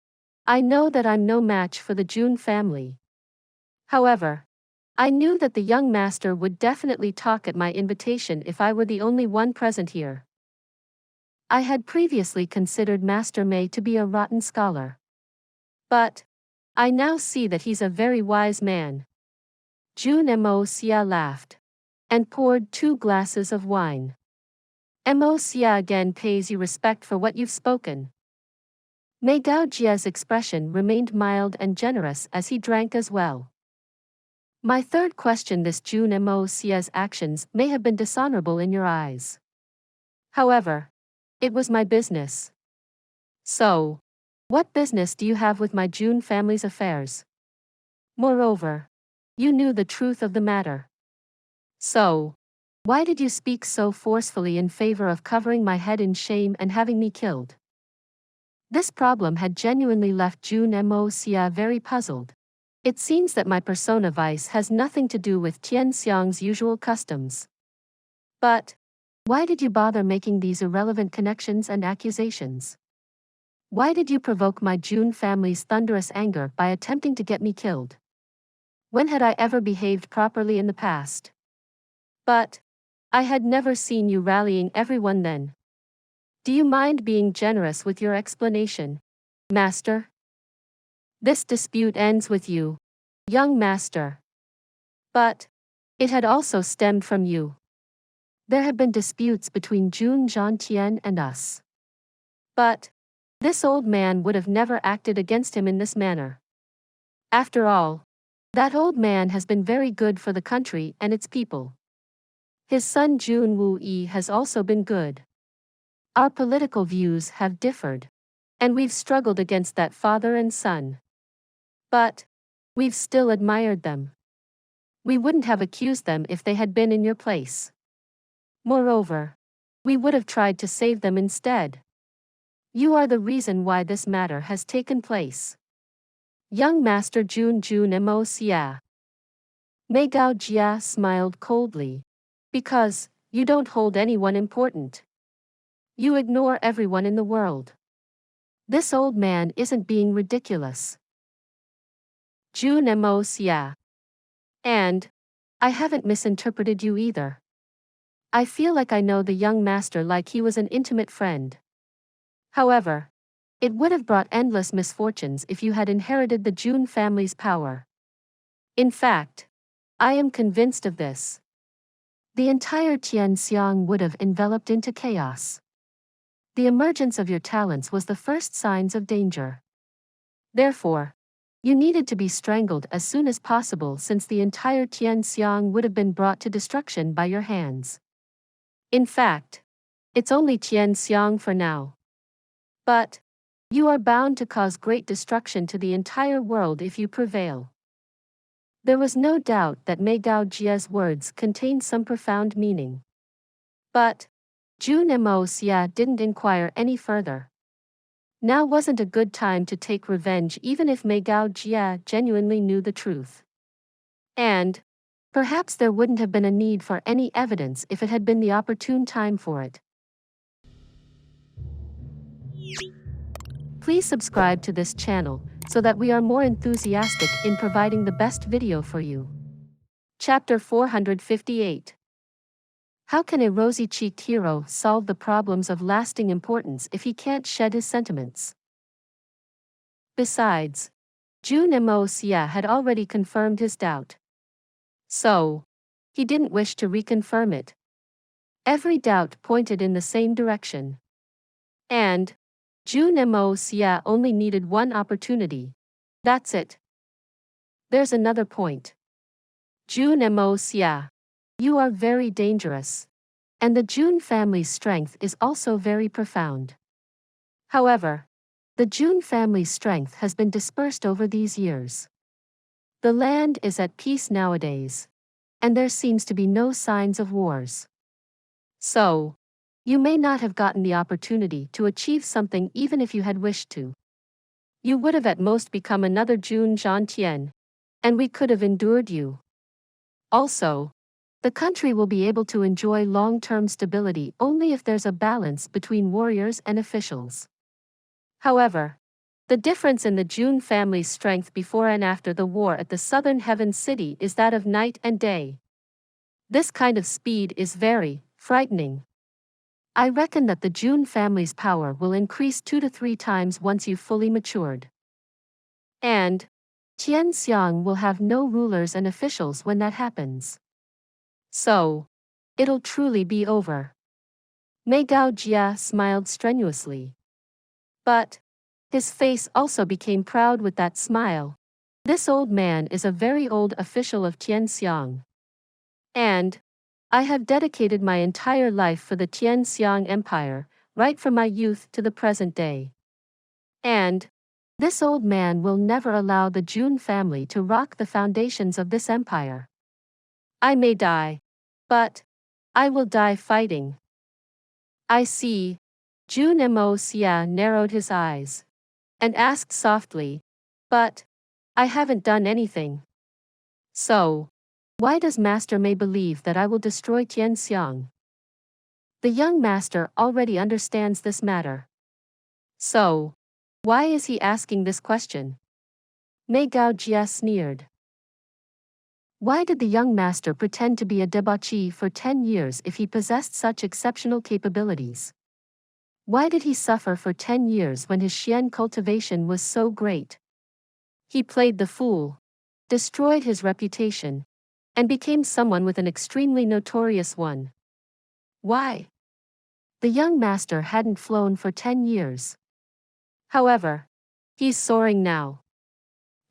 I know that I'm no match for the Jun family. However, I knew that the young master would definitely talk at my invitation if I were the only one present here. I had previously considered Master Mei to be a rotten scholar. But I now see that he's a very wise man. Jun Moxie laughed and poured 2 glasses of wine. Moxie again pays you respect for what you've spoken. Mei Gao Jia's expression remained mild and generous as he drank as well. My third question: this Jun Moxie's actions may have been dishonorable in your eyes. However, it was my business. So, what business do you have with my Jun family's affairs? Moreover, you knew the truth of the matter. So, why did you speak so forcefully in favor of covering my head in shame and having me killed? This problem had genuinely left Jun Moxie very puzzled. It seems that my persona vice has nothing to do with Tian Xiang's usual customs. But why did you bother making these irrelevant connections and accusations? Why did you provoke my Jun family's thunderous anger by attempting to get me killed? When had I ever behaved properly in the past? But I had never seen you rallying everyone then. Do you mind being generous with your explanation? Master? This dispute ends with you, young master. But it had also stemmed from you. There have been disputes between Jun Xie Tian and us. But this old man would have never acted against him in this manner. After all, that old man has been very good for the country and its people. His son Jun Wuyi has also been good. Our political views have differed, and we've struggled against that father and son. But we've still admired them. We wouldn't have accused them if they had been in your place. Moreover, we would have tried to save them instead. You are the reason why this matter has taken place. Young Master Jun Moxie. Meigao Jia smiled coldly. Because you don't hold anyone important. You ignore everyone in the world. This old man isn't being ridiculous. Jun Moxie. And I haven't misinterpreted you either. I feel like I know the young master like he was an intimate friend. However, it would have brought endless misfortunes if you had inherited the Jun family's power. In fact, I am convinced of this. The entire Tian Xiang would have enveloped into chaos. The emergence of your talents was the first signs of danger. Therefore, you needed to be strangled as soon as possible since the entire Tian Xiang would have been brought to destruction by your hands. In fact, it's only Tian Xiang for now. But you are bound to cause great destruction to the entire world if you prevail. There was no doubt that Meigao Jia's words contained some profound meaning. But Jun Moxie didn't inquire any further. Now wasn't a good time to take revenge even if Meigao Jia genuinely knew the truth. And perhaps there wouldn't have been a need for any evidence if it had been the opportune time for it. Please subscribe to this channel so that we are more enthusiastic in providing the best video for you. Chapter 458. How can a rosy-cheeked hero solve the problems of lasting importance if he can't shed his sentiments? Besides, Jun Moxie had already confirmed his doubt. So, he didn't wish to reconfirm it. Every doubt pointed in the same direction. And Jun Moxie only needed one opportunity. That's it. There's another point. Jun Moxie, you are very dangerous. And the Jun family's strength is also very profound. However, the Jun family's strength has been dispersed over these years. The land is at peace nowadays, and there seems to be no signs of wars. So, you may not have gotten the opportunity to achieve something even if you had wished to. You would have at most become another Jun Xie Tian, and we could have endured you. Also, the country will be able to enjoy long-term stability only if there's a balance between warriors and officials. However, the difference in the Jun family's strength before and after the war at the Southern Heaven City is that of night and day. This kind of speed is very frightening. I reckon that the Jun family's power will increase 2 to 3 times once you've fully matured. And Tian Xiang will have no rulers and officials when that happens. So, it'll truly be over. Meigao Jia smiled strenuously. But his face also became proud with that smile. This old man is a very old official of Tian Xiang. And I have dedicated my entire life for the Tian Xiang Empire, right from my youth to the present day. And this old man will never allow the Jun family to rock the foundations of this empire. I may die, but I will die fighting. I see. Jun Moxie narrowed his eyes and asked softly, but I haven't done anything. So, why does Master Mei believe that I will destroy Tian Xiang? The young master already understands this matter. So, why is he asking this question? Meigao Jia sneered. Why did the young master pretend to be a debauchee for 10 years if he possessed such exceptional capabilities? Why did he suffer for 10 years when his Xiang cultivation was so great? He played the fool, destroyed his reputation, and became someone with an extremely notorious one. Why? The young master hadn't flown for 10 years. However, he's soaring now.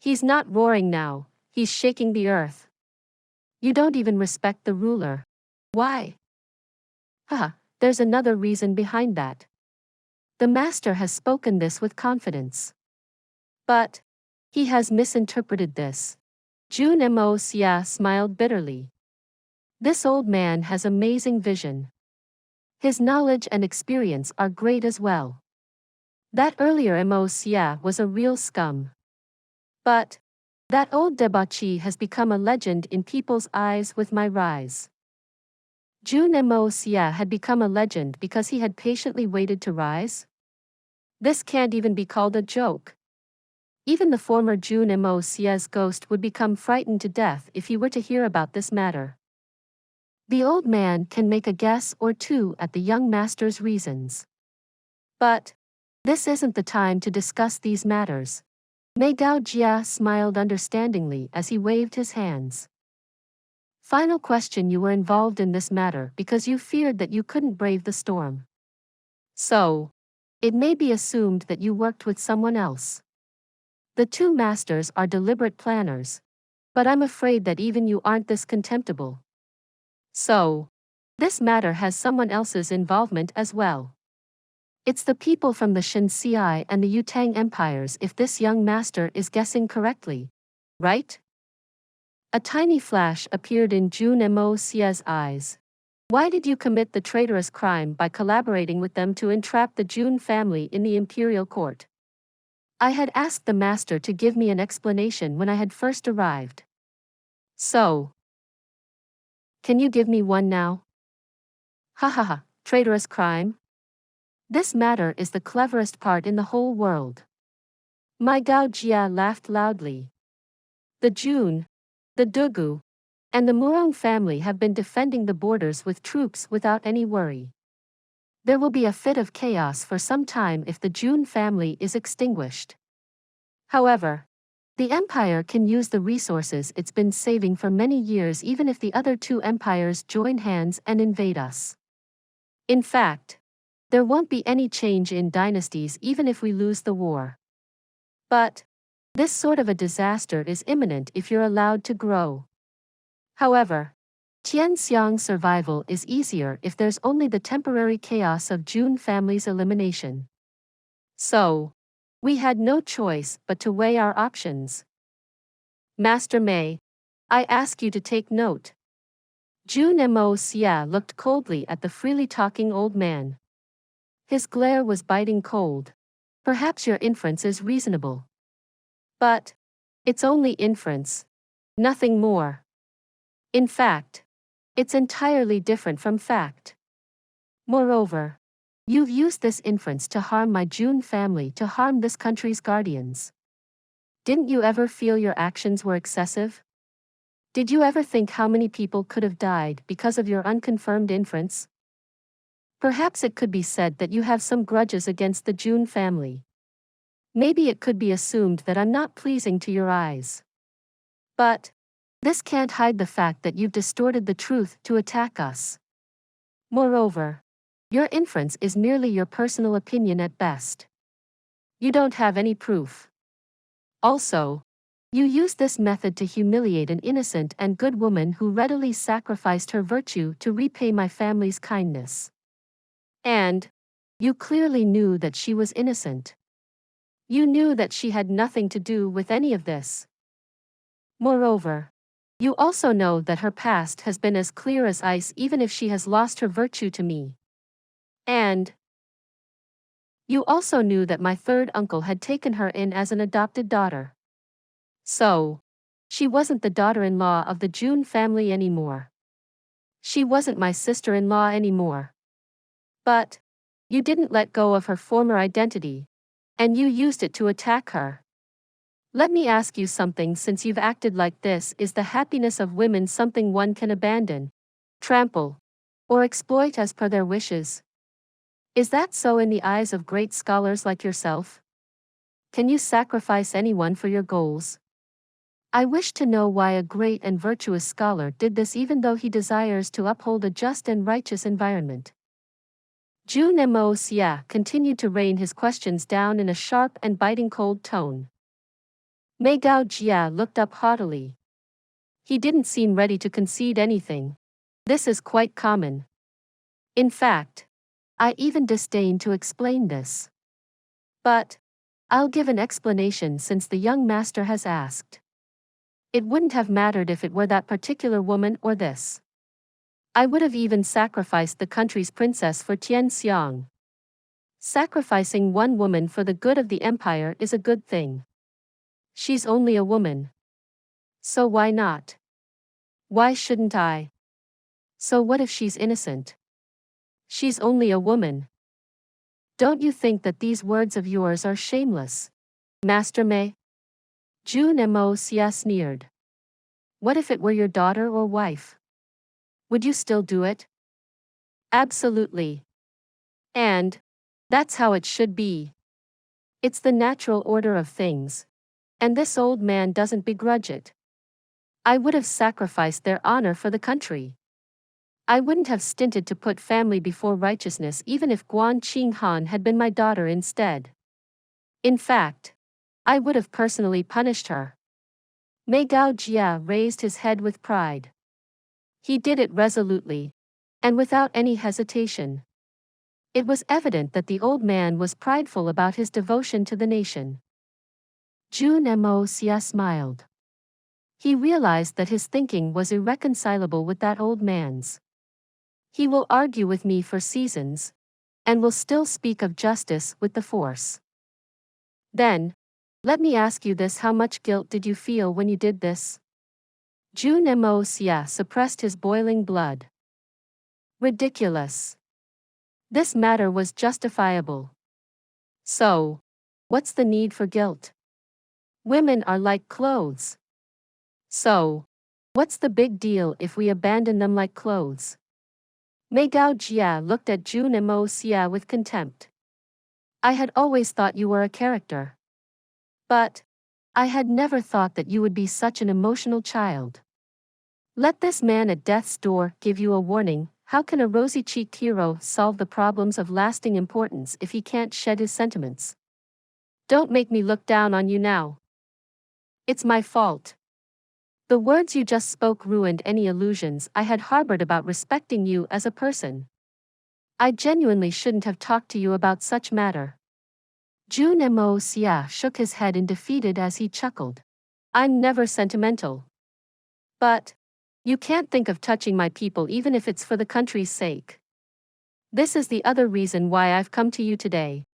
He's not roaring now, he's shaking the earth. You don't even respect the ruler. Why? Haha, there's another reason behind that. The master has spoken this with confidence. But he has misinterpreted this. Jun Moxie smiled bitterly. This old man has amazing vision. His knowledge and experience are great as well. That earlier Moxie was a real scum. But that old debauchee has become a legend in people's eyes with my rise. Jun Moxie had become a legend because he had patiently waited to rise? This can't even be called a joke. Even the former Jun Moxie's ghost would become frightened to death if he were to hear about this matter. The old man can make a guess or two at the young master's reasons. But this isn't the time to discuss these matters. Debauchee smiled understandingly as he waved his hands. Final question: you were involved in this matter because you feared that you couldn't brave the storm. So, it may be assumed that you worked with someone else. The two masters are deliberate planners. But I'm afraid that even you aren't this contemptible. So, this matter has someone else's involvement as well. It's the people from the Xinxi and the Yutang empires if this young master is guessing correctly. Right? A tiny flash appeared in Jun Moxie's eyes. Why did you commit the traitorous crime by collaborating with them to entrap the Jun family in the imperial court? I had asked the master to give me an explanation when I had first arrived. So, can you give me one now? Ha ha ha, traitorous crime? This matter is the cleverest part in the whole world. Debauchee laughed loudly. The Jun, the Dugu, and the Murong family have been defending the borders with troops without any worry. There will be a fit of chaos for some time if the Jun family is extinguished. However, the empire can use the resources it's been saving for many years even if the other two empires join hands and invade us. In fact, there won't be any change in dynasties even if we lose the war. But this sort of a disaster is imminent if you're allowed to grow. However, Xiang's survival is easier if there's only the temporary chaos of Jun family's elimination. So, we had no choice but to weigh our options. Master Mei, I ask you to take note. Jun Moxie looked coldly at the freely talking old man. His glare was biting cold. Perhaps your inference is reasonable. But it's only inference. Nothing more. In fact, it's entirely different from fact. Moreover, you've used this inference to harm my Jun family, to harm this country's guardians. Didn't you ever feel your actions were excessive? Did you ever think how many people could have died because of your unconfirmed inference? Perhaps it could be said that you have some grudges against the Jun family. Maybe it could be assumed that I'm not pleasing to your eyes. But this can't hide the fact that you've distorted the truth to attack us. Moreover, your inference is merely your personal opinion at best. You don't have any proof. Also, you use this method to humiliate an innocent and good woman who readily sacrificed her virtue to repay my family's kindness. And you clearly knew that she was innocent. You knew that she had nothing to do with any of this. Moreover, you also know that her past has been as clear as ice even if she has lost her virtue to me. And you also knew that my third uncle had taken her in as an adopted daughter. So, she wasn't the daughter-in-law of the Jun family anymore. She wasn't my sister-in-law anymore. But you didn't let go of her former identity, and you used it to attack her. Let me ask you something: since you've acted like this, is the happiness of women something one can abandon, trample, or exploit as per their wishes? Is that so in the eyes of great scholars like yourself? Can you sacrifice anyone for your goals? I wish to know why a great and virtuous scholar did this even though he desires to uphold a just and righteous environment. Jun Moxie continued to rain his questions down in a sharp and biting cold tone. Debauchee looked up haughtily. He didn't seem ready to concede anything. This is quite common. In fact, I even disdain to explain this. But I'll give an explanation since the young master has asked. It wouldn't have mattered if it were that particular woman or this. I would have even sacrificed the country's princess for Tian Xiang. Sacrificing one woman for the good of the empire is a good thing. She's only a woman. So why not? Why shouldn't I? So what if she's innocent? She's only a woman. Don't you think that these words of yours are shameless, Master Mei? Jun Moxie sneered. What if it were your daughter or wife? Would you still do it? Absolutely. And that's how it should be. It's the natural order of things. And this old man doesn't begrudge it. I would have sacrificed their honor for the country. I wouldn't have stinted to put family before righteousness even if Guan Qinghan had been my daughter instead. In fact, I would have personally punished her. Debauchee raised his head with pride. He did it resolutely, and without any hesitation. It was evident that the old man was prideful about his devotion to the nation. Jun Moxie smiled. He realized that his thinking was irreconcilable with that old man's. He will argue with me for seasons, and will still speak of justice with the force. Then, let me ask you this: how much guilt did you feel when you did this? Jun Moxie suppressed his boiling blood. Ridiculous. This matter was justifiable. So, what's the need for guilt? Women are like clothes. So, what's the big deal if we abandon them like clothes? Debauchee looked at Jun Moxie with contempt. I had always thought you were a character. But I had never thought that you would be such an emotional child. Let this man at death's door give you a warning. How can a rosy-cheeked hero solve the problems of lasting importance if he can't shed his sentiments? Don't make me look down on you now. It's my fault. The words you just spoke ruined any illusions I had harbored about respecting you as a person. I genuinely shouldn't have talked to you about such matter. Jun Moxie shook his head in defeated as he chuckled. I'm never sentimental. But you can't think of touching my people even if it's for the country's sake. This is the other reason why I've come to you today,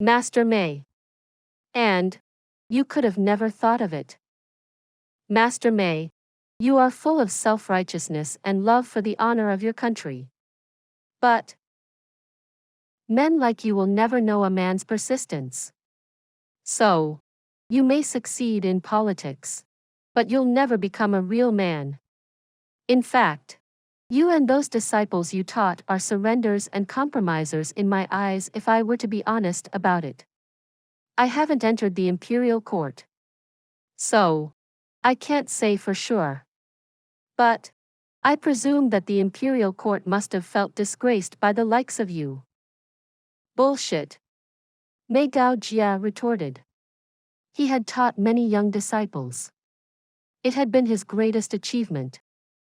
Master Mei. And you could have never thought of it. Master Mei, you are full of self-righteousness and love for the honor of your country. But men like you will never know a man's persistence. So, you may succeed in politics, but you'll never become a real man. In fact, you and those disciples you taught are surrenders and compromisers in my eyes if I were to be honest about it. I haven't entered the imperial court. So, I can't say for sure. But I presume that the imperial court must have felt disgraced by the likes of you. Bullshit. Debauchee retorted. He had taught many young disciples. It had been his greatest achievement,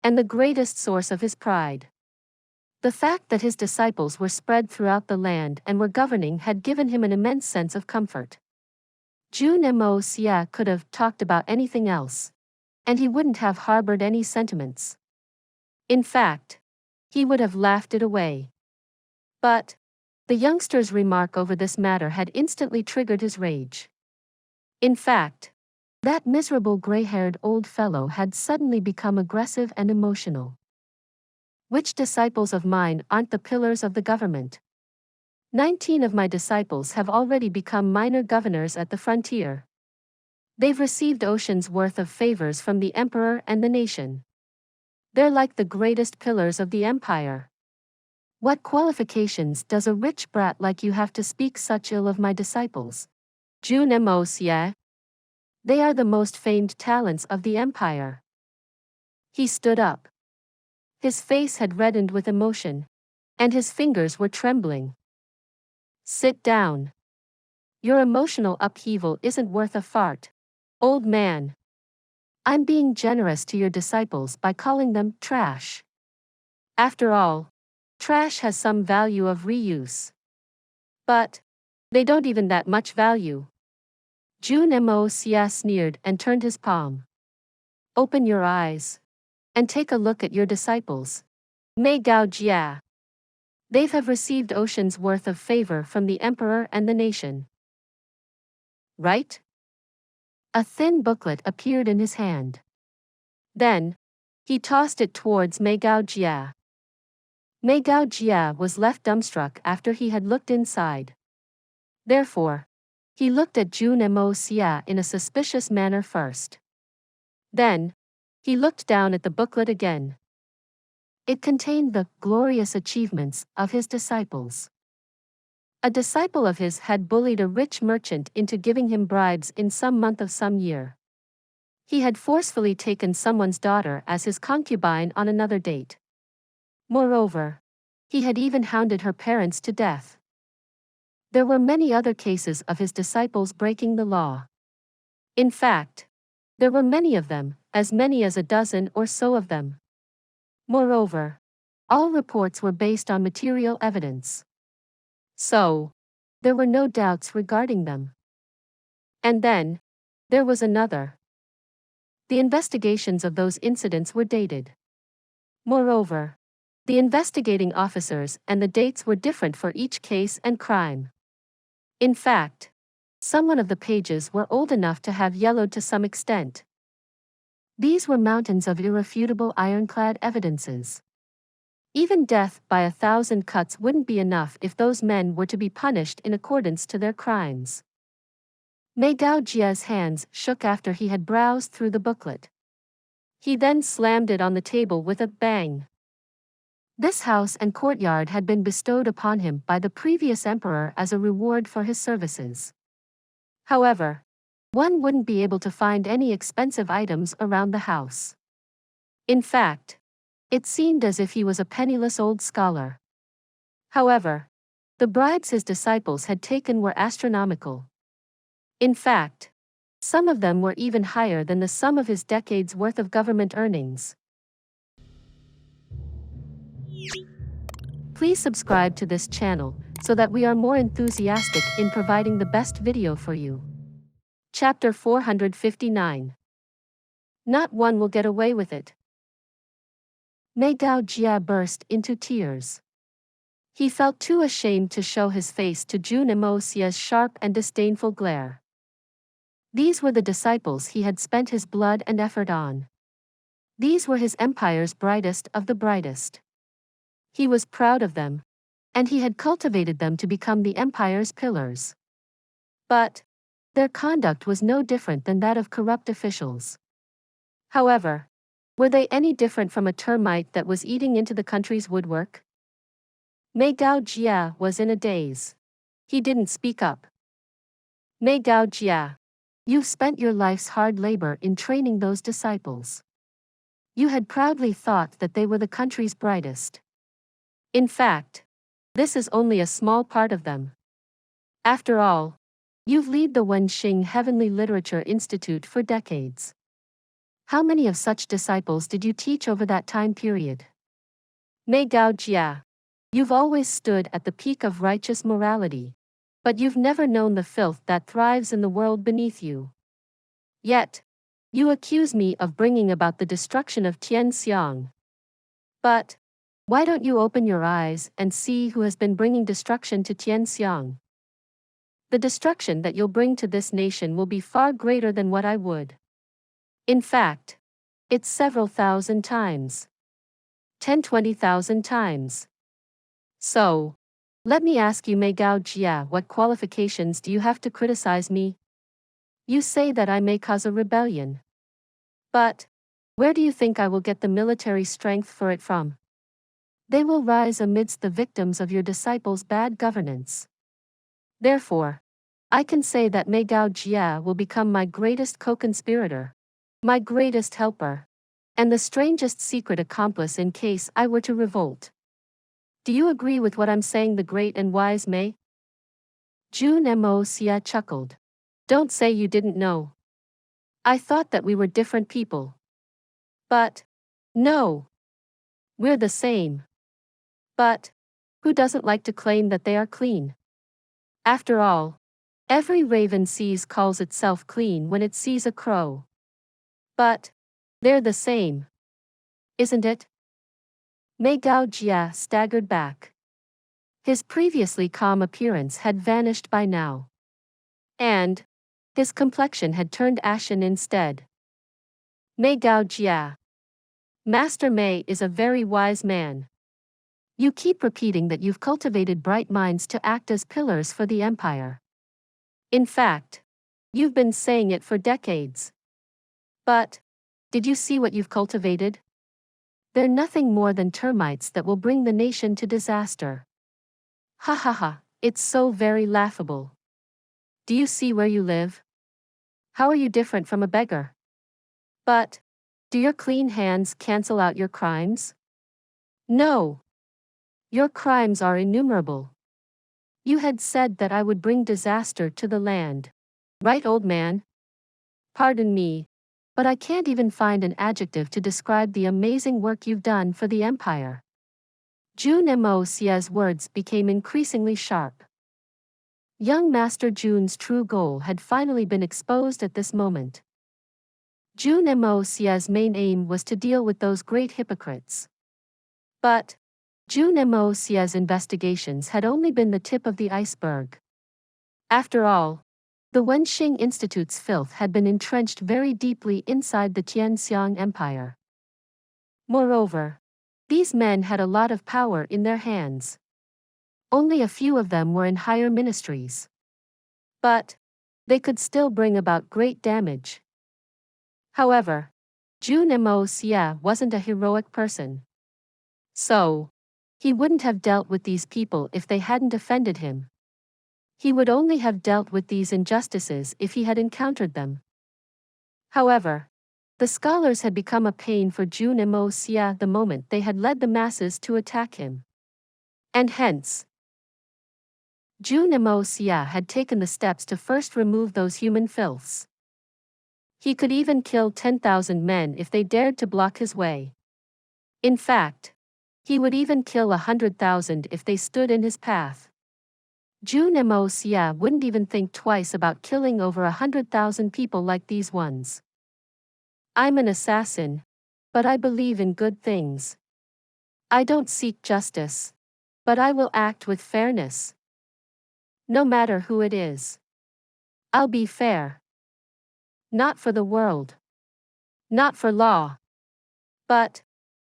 and the greatest source of his pride. The fact that his disciples were spread throughout the land and were governing had given him an immense sense of comfort. Jun Moxie could have talked about anything else, and he wouldn't have harbored any sentiments. In fact, he would have laughed it away. But the youngster's remark over this matter had instantly triggered his rage. In fact, that miserable gray-haired old fellow had suddenly become aggressive and emotional. Which disciples of mine aren't the pillars of the government? 19 of my disciples have already become minor governors at the frontier. They've received oceans' worth of favors from the emperor and the nation. They're like the greatest pillars of the empire. What qualifications does a rich brat like you have to speak such ill of my disciples? Jun Moxie. They are the most famed talents of the empire. He stood up. His face had reddened with emotion, and his fingers were trembling. Sit down. Your emotional upheaval isn't worth a fart, old man. I'm being generous to your disciples by calling them trash. After all, trash has some value of reuse. But they don't even that much value. Jun Moxie sneered and turned his palm. Open your eyes and take a look at your disciples. Debauchee. They have received oceans worth of favor from the emperor and the nation. Right? A thin booklet appeared in his hand. Then, he tossed it towards Debauchee. Debauchee was left dumbstruck after he had looked inside. Therefore, he looked at Jun Moxie in a suspicious manner first. Then, he looked down at the booklet again. It contained the glorious achievements of his disciples. A disciple of his had bullied a rich merchant into giving him bribes in some month of some year. He had forcefully taken someone's daughter as his concubine on another date. Moreover, he had even hounded her parents to death. There were many other cases of his disciples breaking the law. In fact, there were many of them, as many as a dozen or so of them. Moreover, all reports were based on material evidence. So, there were no doubts regarding them. And then, there was another. The investigations of those incidents were dated. Moreover, the investigating officers and the dates were different for each case and crime. In fact, some of the pages were old enough to have yellowed to some extent. These were mountains of irrefutable ironclad evidences. Even death by 1,000 cuts wouldn't be enough if those men were to be punished in accordance to their crimes. Debauchee's hands shook after he had browsed through the booklet. He then slammed it on the table with a bang. This house and courtyard had been bestowed upon him by the previous emperor as a reward for his services. However, one wouldn't be able to find any expensive items around the house. In fact, it seemed as if he was a penniless old scholar. However, the bribes his disciples had taken were astronomical. In fact, some of them were even higher than the sum of his decades' worth of government earnings. Please subscribe to this channel so that we are more enthusiastic in providing the best video for you. Chapter 459. Not one will get away with it. Debauchee burst into tears. He felt too ashamed to show his face to Jun Moxie's sharp and disdainful glare. These were the disciples he had spent his blood and effort on. These were his empire's brightest of the brightest. He was proud of them, and he had cultivated them to become the empire's pillars. But their conduct was no different than that of corrupt officials. However, were they any different from a termite that was eating into the country's woodwork? Debauchee was in a daze. He didn't speak up. Debauchee, you've spent your life's hard labor in training those disciples. You had proudly thought that they were the country's brightest. In fact, this is only a small part of them. After all, you've led the Wenxing Heavenly Literature Institute for decades. How many of such disciples did you teach over that time period? Debauchee, you've always stood at the peak of righteous morality, but you've never known the filth that thrives in the world beneath you. Yet, you accuse me of bringing about the destruction of Xiang. But why don't you open your eyes and see who has been bringing destruction to Xiang? The destruction that you'll bring to this nation will be far greater than what I would. In fact, it's several thousand times. 10-20,000 times. So, let me ask you, Debauchee, what qualifications do you have to criticize me? You say that I may cause a rebellion. But where do you think I will get the military strength for it from? They will rise amidst the victims of your disciples' bad governance. Therefore, I can say that Mei Gao Jia will become my greatest co-conspirator, my greatest helper, and the strangest secret accomplice in case I were to revolt. Do you agree with what I'm saying, the great and wise Mei? Jun Moxie chuckled. Don't say you didn't know. I thought that we were different people. But, no. We're the same. But, who doesn't like to claim that they are clean? After all, every raven calls itself clean when it sees a crow. But, they're the same. Isn't it? Mei Gao Jia staggered back. His previously calm appearance had vanished by now. And his complexion had turned ashen instead. Mei Gao Jia. Master Mei is a very wise man. You keep repeating that you've cultivated bright minds to act as pillars for the empire. In fact, you've been saying it for decades. But, did you see what you've cultivated? They're nothing more than termites that will bring the nation to disaster. Ha ha ha, it's so very laughable. Do you see where you live? How are you different from a beggar? But, do your clean hands cancel out your crimes? No. Your crimes are innumerable. You had said that I would bring disaster to the land. Right, old man? Pardon me, but I can't even find an adjective to describe the amazing work you've done for the empire. Jun Moxie's words became increasingly sharp. Young Master Jun's true goal had finally been exposed at this moment. Jun Moxie's main aim was to deal with those great hypocrites. But Jun Moxie's investigations had only been the tip of the iceberg. After all, the Wenxing Institute's filth had been entrenched very deeply inside the Xiang Empire. Moreover, these men had a lot of power in their hands. Only a few of them were in higher ministries. But they could still bring about great damage. However, Jun Moxie wasn't a heroic person. So, he wouldn't have dealt with these people if they hadn't offended him. He would only have dealt with these injustices if he had encountered them. However, the scholars had become a pain for Jun Moxie the moment they had led the masses to attack him. And hence, Jun Moxie had taken the steps to first remove those human filths. He could even kill 10,000 men if they dared to block his way. In fact, he would even kill 100,000 if they stood in his path. Jun Moxie wouldn't even think twice about killing over 100,000 people like these ones. I'm an assassin, but I believe in good things. I don't seek justice, but I will act with fairness. No matter who it is. I'll be fair. Not for the world. Not for law. But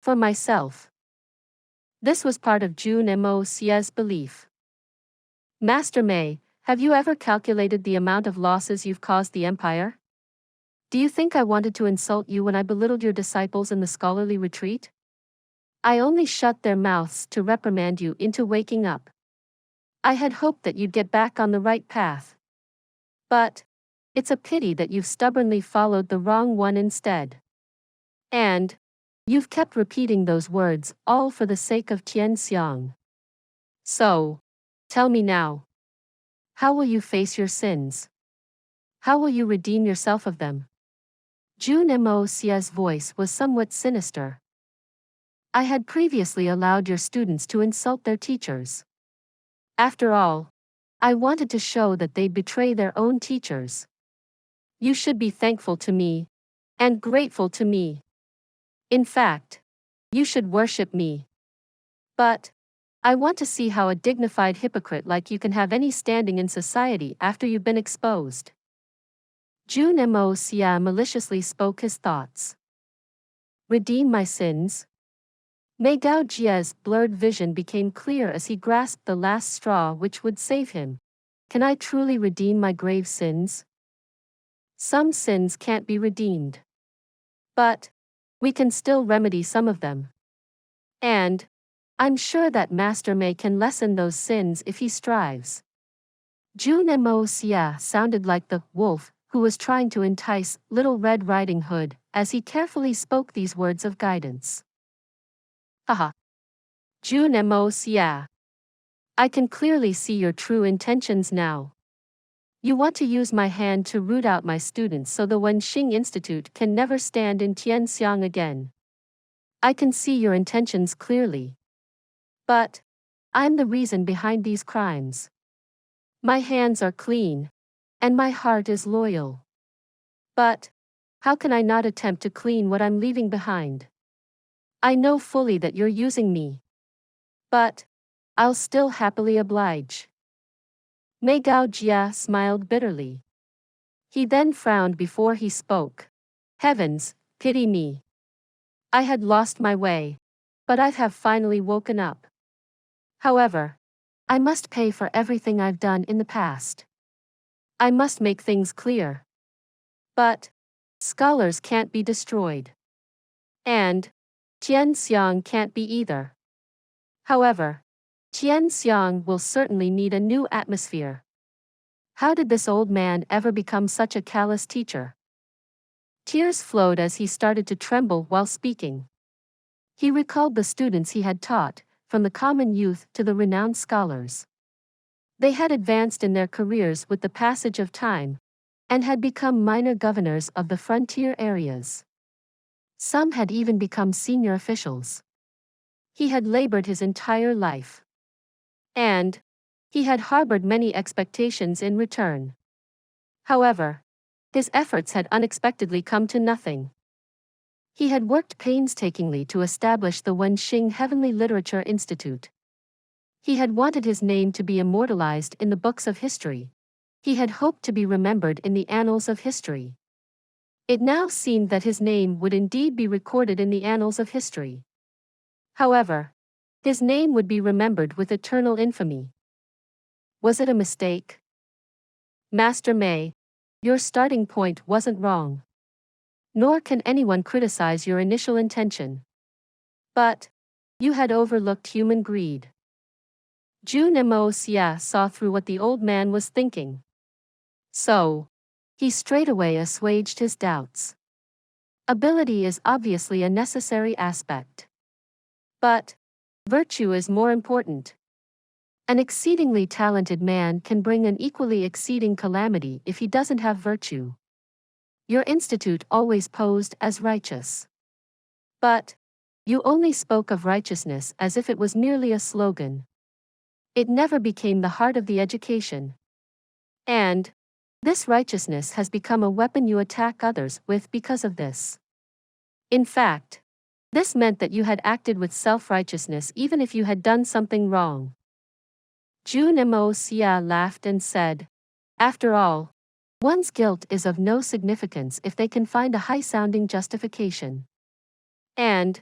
for myself. This was part of Jun Moxie's belief. Master Mei, have you ever calculated the amount of losses you've caused the empire? Do you think I wanted to insult you when I belittled your disciples in the scholarly retreat? I only shut their mouths to reprimand you into waking up. I had hoped that you'd get back on the right path. But it's a pity that you've stubbornly followed the wrong one instead. And you've kept repeating those words, all for the sake of Xiang. So, tell me now. How will you face your sins? How will you redeem yourself of them? Jun Moxie's voice was somewhat sinister. I had previously allowed your students to insult their teachers. After all, I wanted to show that they'd betray their own teachers. You should be thankful to me, and grateful to me. In fact, you should worship me. But I want to see how a dignified hypocrite like you can have any standing in society after you've been exposed. Jun Moxie maliciously spoke his thoughts. Redeem my sins? Mei Gao Jia's blurred vision became clear as he grasped the last straw which would save him. Can I truly redeem my grave sins? Some sins can't be redeemed. But we can still remedy some of them. And I'm sure that Master Mei can lessen those sins if he strives. Jun Moxie sounded like the wolf who was trying to entice Little Red Riding Hood as he carefully spoke these words of guidance. Haha. Jun Moxie. I can clearly see your true intentions now. You want to use my hand to root out my students so the Wenxing Institute can never stand in Tian Xiang again. I can see your intentions clearly. But I'm the reason behind these crimes. My hands are clean, and my heart is loyal. But how can I not attempt to clean what I'm leaving behind? I know fully that you're using me. But I'll still happily oblige. Mei Gao Jia smiled bitterly. He then frowned before he spoke. Heavens, pity me. I had lost my way, but I have finally woken up. However, I must pay for everything I've done in the past. I must make things clear. But scholars can't be destroyed. And Tian Xiang can't be either. However, Tian Xiang will certainly need a new atmosphere. How did this old man ever become such a callous teacher? Tears flowed as he started to tremble while speaking. He recalled the students he had taught, from the common youth to the renowned scholars. They had advanced in their careers with the passage of time, and had become minor governors of the frontier areas. Some had even become senior officials. He had labored his entire life. And he had harbored many expectations in return. However, his efforts had unexpectedly come to nothing. He had worked painstakingly to establish the Wenxing Heavenly Literature Institute. He had wanted his name to be immortalized in the books of history. He had hoped to be remembered in the annals of history. It now seemed that his name would indeed be recorded in the annals of history. However, his name would be remembered with eternal infamy. Was it a mistake? Master Mei, your starting point wasn't wrong. Nor can anyone criticize your initial intention. But you had overlooked human greed. Jun Moxie saw through what the old man was thinking. So he straightway assuaged his doubts. Ability is obviously a necessary aspect. But virtue is more important. An exceedingly talented man can bring an equally exceeding calamity if he doesn't have virtue. Your institute always posed as righteous. But you only spoke of righteousness as if it was merely a slogan. It never became the heart of the education. And this righteousness has become a weapon you attack others with because of this. In fact, this meant that you had acted with self-righteousness even if you had done something wrong. Jun Moxie laughed and said, after all, one's guilt is of no significance if they can find a high-sounding justification. And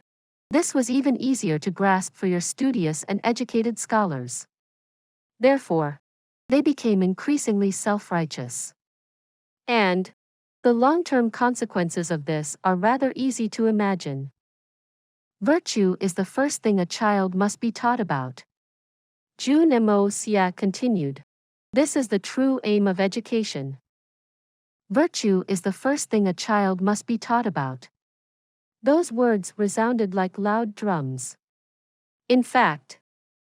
this was even easier to grasp for your studious and educated scholars. Therefore, they became increasingly self-righteous. And the long-term consequences of this are rather easy to imagine. Virtue is the first thing a child must be taught about. Jun Moxie continued. This is the true aim of education. Virtue is the first thing a child must be taught about. Those words resounded like loud drums. In fact,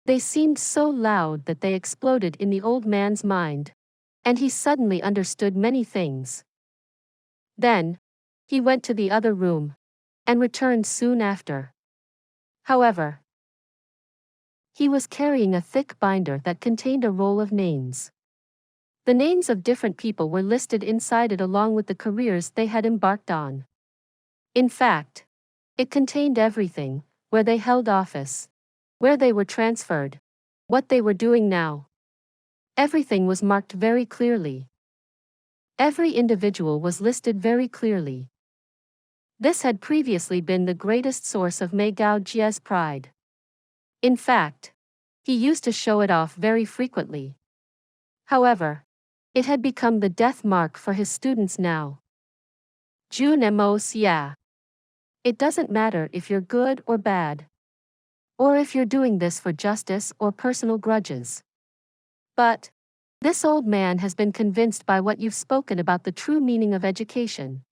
they seemed so loud that they exploded in the old man's mind, and he suddenly understood many things. Then, he went to the other room, and returned soon after. However, he was carrying a thick binder that contained a roll of names. The names of different people were listed inside it along with the careers they had embarked on. In fact, it contained everything: where they held office, where they were transferred, what they were doing now. Everything was marked very clearly. Every individual was listed very clearly. This had previously been the greatest source of Mei Gao Jie's pride. In fact, he used to show it off very frequently. However, it had become the death mark for his students now. Jun Moxie. It doesn't matter if you're good or bad. or if you're doing this for justice or personal grudges. But this old man has been convinced by what you've spoken about the true meaning of education.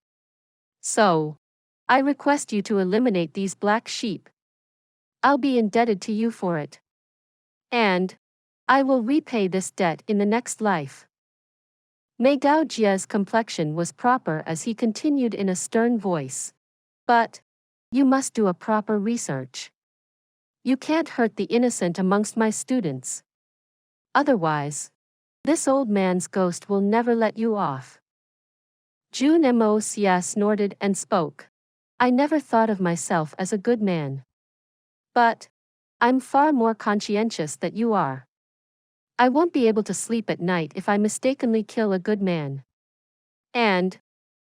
So, I request you to eliminate these black sheep. I'll be indebted to you for it. And I will repay this debt in the next life. Mei Gao Jie's complexion was proper as he continued in a stern voice. But you must do a proper research. You can't hurt the innocent amongst my students. Otherwise, this old man's ghost will never let you off. Jun Moxie snorted and spoke. I never thought of myself as a good man. But I'm far more conscientious than you are. I won't be able to sleep at night if I mistakenly kill a good man. And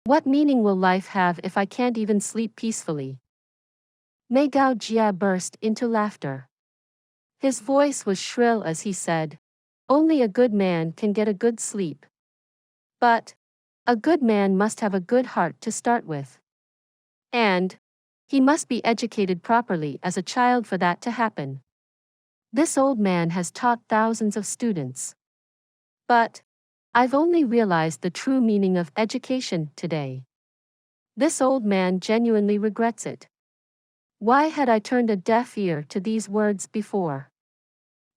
what meaning will life have if I can't even sleep peacefully? Mei Gao Jie burst into laughter. His voice was shrill as he said, only a good man can get a good sleep. But a good man must have a good heart to start with. And he must be educated properly as a child for that to happen. This old man has taught thousands of students. But I've only realized the true meaning of education today. This old man genuinely regrets it. Why had I turned a deaf ear to these words before?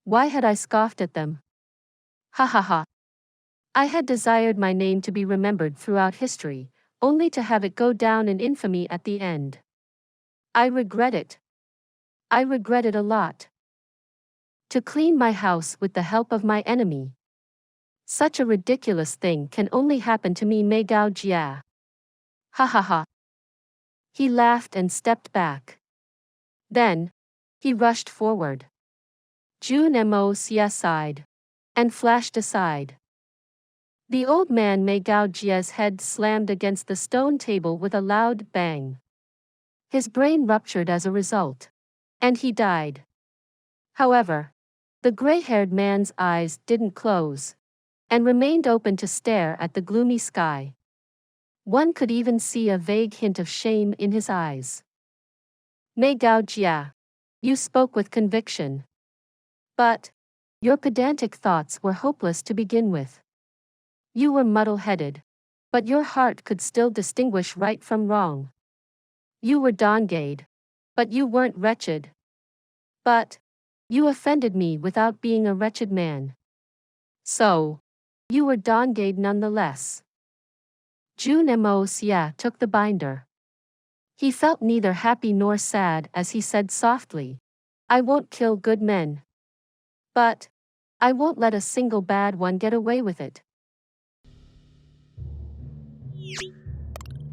Why had I scoffed at them? Ha ha ha. I had desired my name to be remembered throughout history, only to have it go down in infamy at the end. I regret it. I regret it a lot. To clean my house with the help of my enemy. Such a ridiculous thing can only happen to me, Mei Gao Jie. Ha ha ha. He laughed and stepped back. Then, he rushed forward. Jun Moxie sighed and flashed aside. The old man Mei Gao Jie's head slammed against the stone table with a loud bang. His brain ruptured as a result, and he died. However, the gray-haired man's eyes didn't close, and remained open to stare at the gloomy sky. One could even see a vague hint of shame in his eyes. Mei Gao Jie, you spoke with conviction. But your pedantic thoughts were hopeless to begin with. You were muddle-headed, but your heart could still distinguish right from wrong. You were donghua, but you weren't wretched. But you offended me without being a wretched man. So, you were donghua nonetheless. Jun Moxie took the binder. He felt neither happy nor sad as he said softly, I won't kill good men. But I won't let a single bad one get away with it.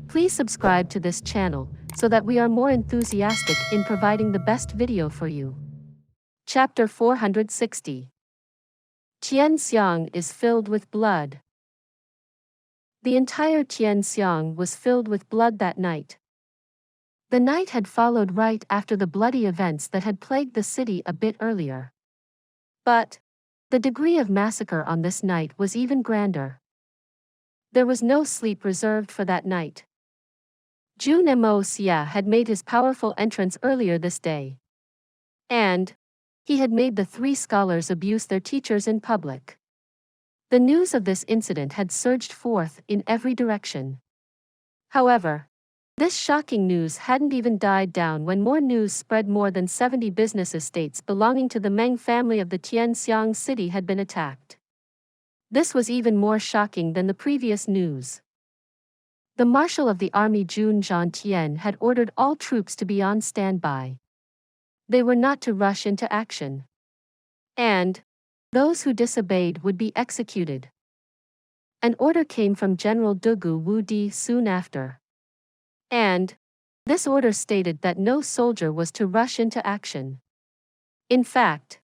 Please subscribe to this channel so that we are more enthusiastic in providing the best video for you. Chapter 460. Xiang is filled with blood. The entire Xiang was filled with blood that night. The night had followed right after the bloody events that had plagued the city a bit earlier. But the degree of massacre on this night was even grander. There was no sleep reserved for that night. Jun Moxie had made his powerful entrance earlier this day. And he had made the three scholars abuse their teachers in public. The news of this incident had surged forth in every direction. However, this shocking news hadn't even died down when more news spread. More than 70 business estates belonging to the Meng family of the Xiang city had been attacked. This was even more shocking than the previous news. The marshal of the army Jun Xie had ordered all troops to be on standby. They were not to rush into action. And those who disobeyed would be executed. An order came from General Dugu Wu Di soon after. And this order stated that no soldier was to rush into action. In fact,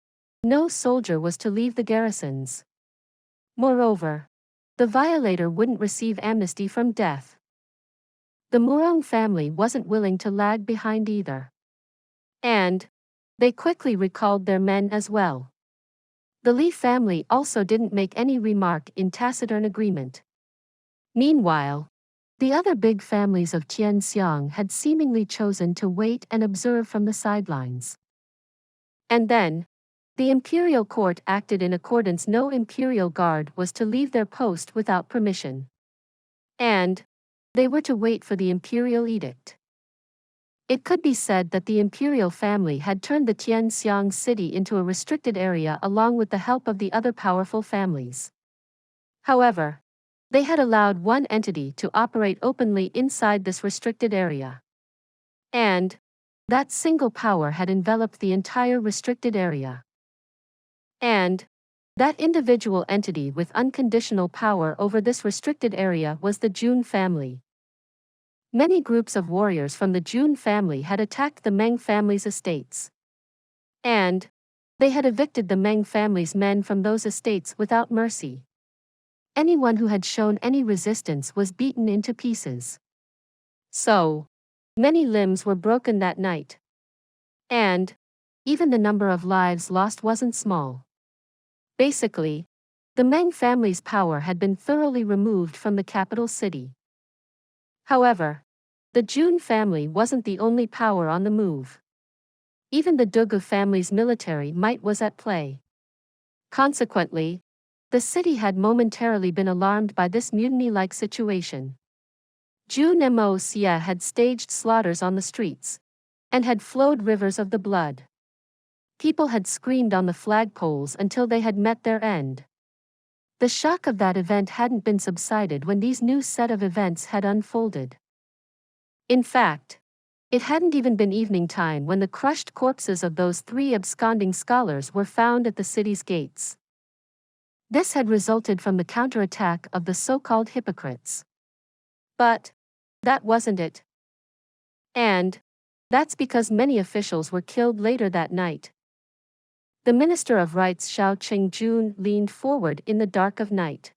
no soldier was to leave the garrisons. Moreover, the violator wouldn't receive amnesty from death. The Murong family wasn't willing to lag behind either. And they quickly recalled their men as well. The Li family also didn't make any remark in taciturn agreement. Meanwhile, the other big families of Xiang had seemingly chosen to wait and observe from the sidelines. And then, the imperial court acted in accordance. No imperial guard was to leave their post without permission. And they were to wait for the imperial edict. It could be said that the imperial family had turned the Tian Xiang city into a restricted area along with the help of the other powerful families. However, they had allowed one entity to operate openly inside this restricted area. And that single power had enveloped the entire restricted area. And that individual entity with unconditional power over this restricted area was the Jun family. Many groups of warriors from the Jun family had attacked the Meng family's estates. And they had evicted the Meng family's men from those estates without mercy. Anyone who had shown any resistance was beaten into pieces. So many limbs were broken that night. And even the number of lives lost wasn't small. Basically, the Meng family's power had been thoroughly removed from the capital city. However, the Jun family wasn't the only power on the move. Even the Donghua family's military might was at play. Consequently, the city had momentarily been alarmed by this mutiny-like situation. Jun Moxie had staged slaughters on the streets, and had flowed rivers of the blood. People had screamed on the flagpoles until they had met their end. The shock of that event hadn't been subsided when these new set of events had unfolded. In fact, it hadn't even been evening time when the crushed corpses of those 3 absconding scholars were found at the city's gates. This had resulted from the counterattack of the so-called hypocrites. But that wasn't it. And that's because many officials were killed later that night. The Minister of Rights Xiao Qingjun leaned forward in the dark of night.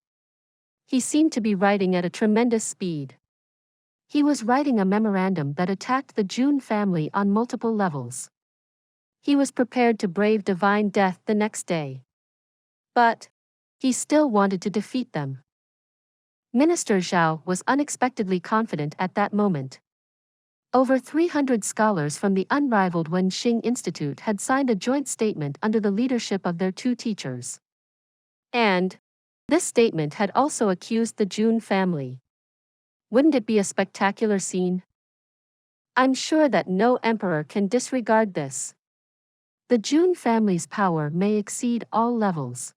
He seemed to be writing at a tremendous speed. He was writing a memorandum that attacked the Jun family on multiple levels. He was prepared to brave divine death the next day. But he still wanted to defeat them. Minister Zhao was unexpectedly confident at that moment. Over 300 scholars from the unrivaled Wenxing Institute had signed a joint statement under the leadership of their 2 teachers. And this statement had also accused the Jun family. Wouldn't it be a spectacular scene? I'm sure that no emperor can disregard this. The Jun family's power may exceed all levels.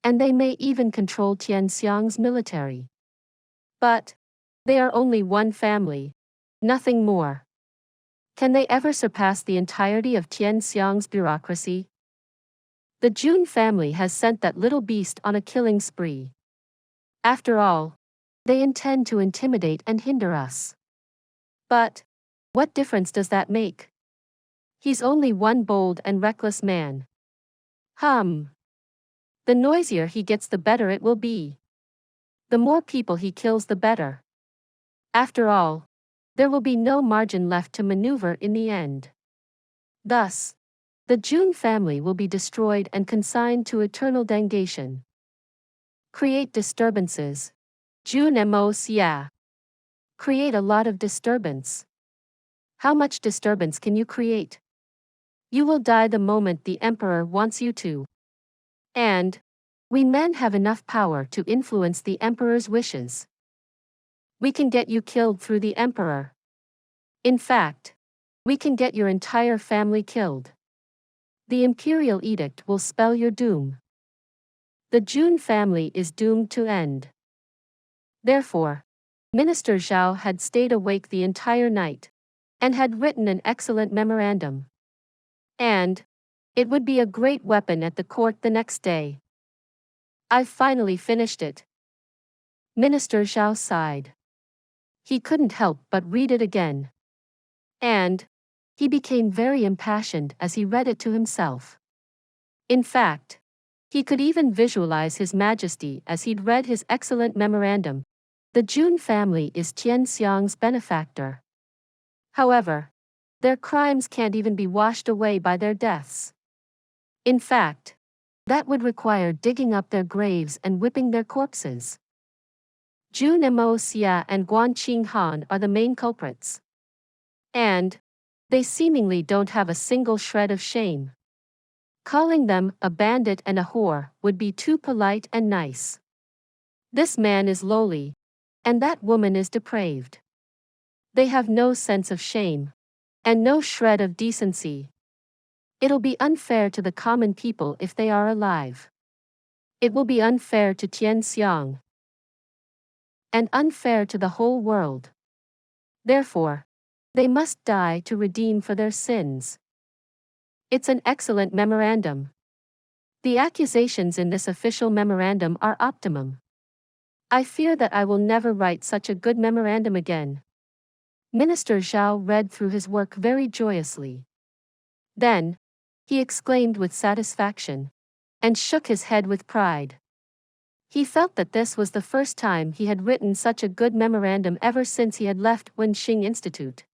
And they may even control Tian Xiang's military. But they are only one family, nothing more. Can they ever surpass the entirety of Tian Xiang's bureaucracy? The Jun family has sent that little beast on a killing spree. After all, they intend to intimidate and hinder us. But what difference does that make? He's only one bold and reckless man. The noisier he gets, the better it will be. The more people he kills, the better. After all, there will be no margin left to maneuver in the end. Thus, the Jun family will be destroyed and consigned to eternal damnation. Create disturbances. Jun Moxie. Create a lot of disturbance. How much disturbance can you create? You will die the moment the emperor wants you to. And we men have enough power to influence the emperor's wishes. We can get you killed through the emperor. In fact, we can get your entire family killed. The imperial edict will spell your doom. The Jun family is doomed to end. Therefore, Minister Zhao had stayed awake the entire night, and had written an excellent memorandum. And it would be a great weapon at the court the next day. I've finally finished it. Minister Zhao sighed. He couldn't help but read it again. And he became very impassioned as he read it to himself. In fact, he could even visualize His Majesty as he'd read his excellent memorandum. The Jun family is Tian Xiang's benefactor. However, their crimes can't even be washed away by their deaths. In fact, that would require digging up their graves and whipping their corpses. Jun Moxie and Guan Qinghan are the main culprits. And They seemingly don't have a single shred of shame. Calling them a bandit and a whore would be too polite and nice. This man is lowly, and that woman is depraved. They have no sense of shame, and no shred of decency. It'll be unfair to the common people if they are alive. It will be unfair to Tian Xiang, and unfair to the whole world. Therefore, they must die to redeem for their sins. It's an excellent memorandum. The accusations in this official memorandum are optimum. I fear that I will never write such a good memorandum again. Minister Zhao read through his work very joyously. Then, he exclaimed with satisfaction, and shook his head with pride. He felt that this was the first time he had written such a good memorandum ever since he had left Wenxing Institute.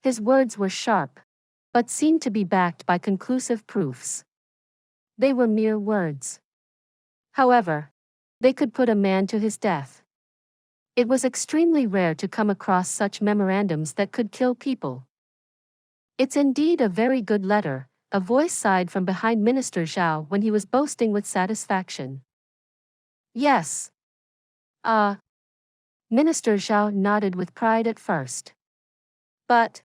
His words were sharp, but seemed to be backed by conclusive proofs. They were mere words. However, they could put a man to his death. It was extremely rare to come across such memorandums that could kill people. It's indeed a very good letter, a voice sighed from behind Minister Zhao when he was boasting with satisfaction. Yes. Minister Zhao nodded with pride at first. But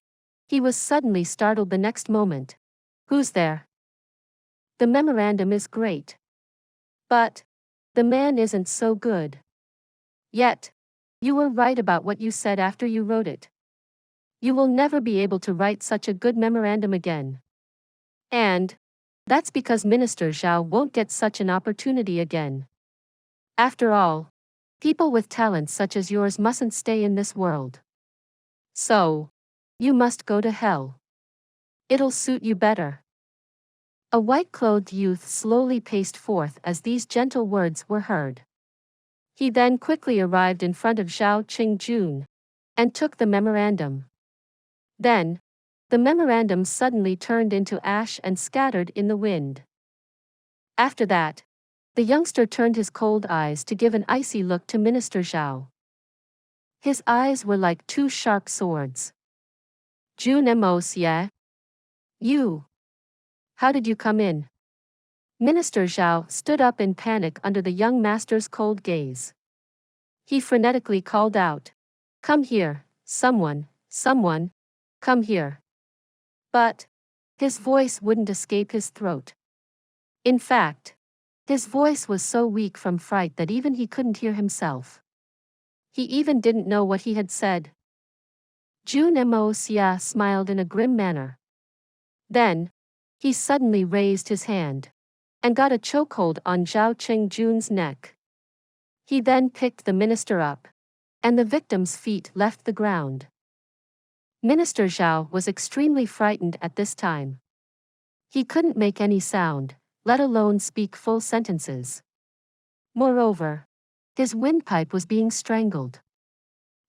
he was suddenly startled the next moment. Who's there? The memorandum is great. But the man isn't so good. Yet, you were right about what you said after you wrote it. You will never be able to write such a good memorandum again. And that's because Minister Zhao won't get such an opportunity again. After all, people with talents such as yours mustn't stay in this world. So, you must go to hell. It'll suit you better. A white-clothed youth slowly paced forth as these gentle words were heard. He then quickly arrived in front of Zhao Qingjun and took the memorandum. Then, the memorandum suddenly turned into ash and scattered in the wind. After that, the youngster turned his cold eyes to give an icy look to Minister Zhao. His eyes were like two sharp swords. Jun Moxie? You? How did you come in? Minister Zhao stood up in panic under the young master's cold gaze. He frenetically called out, "Come here, someone, come here." But his voice wouldn't escape his throat. In fact, his voice was so weak from fright that even he couldn't hear himself. He even didn't know what he had said. Jun Moxie smiled in a grim manner. Then, he suddenly raised his hand and got a chokehold on Zhao Qingjun's neck. He then picked the minister up, and the victim's feet left the ground. Minister Zhao was extremely frightened at this time. He couldn't make any sound, let alone speak full sentences. Moreover, his windpipe was being strangled.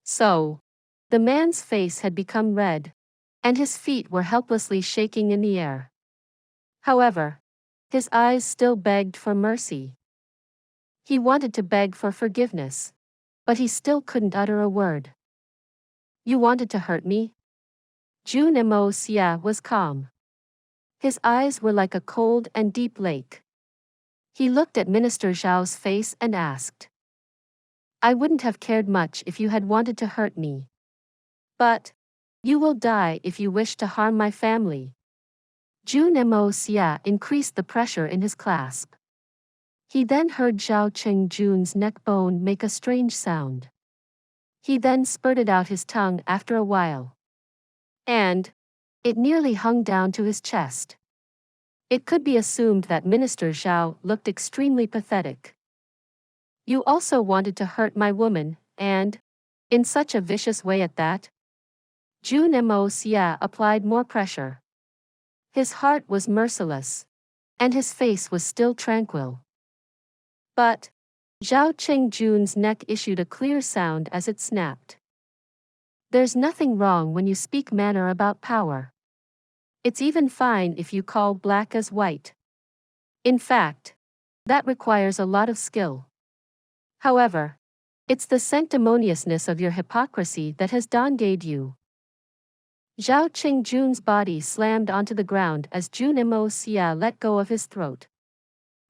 So, the man's face had become red, and his feet were helplessly shaking in the air. However, his eyes still begged for mercy. He wanted to beg for forgiveness, but he still couldn't utter a word. You wanted to hurt me? Jun Moxie was calm. His eyes were like a cold and deep lake. He looked at Minister Zhao's face and asked, "I wouldn't have cared much if you had wanted to hurt me. But you will die if you wish to harm my family." Jun Moxie increased the pressure in his clasp. He then heard Zhao Qingjun's neck bone make a strange sound. He then spurted out his tongue after a while. And it nearly hung down to his chest. It could be assumed that Minister Zhao looked extremely pathetic. You also wanted to hurt my woman, and in such a vicious way at that? Jun Moxie applied more pressure. His heart was merciless, and his face was still tranquil. But Zhao Qingjun's neck issued a clear sound as it snapped. There's nothing wrong when you speak manner about power. It's even fine if you call black as white. In fact, that requires a lot of skill. However, it's the sanctimoniousness of your hypocrisy that has downgraded you. Zhao Qingjun's body slammed onto the ground as Jun Moxie let go of his throat.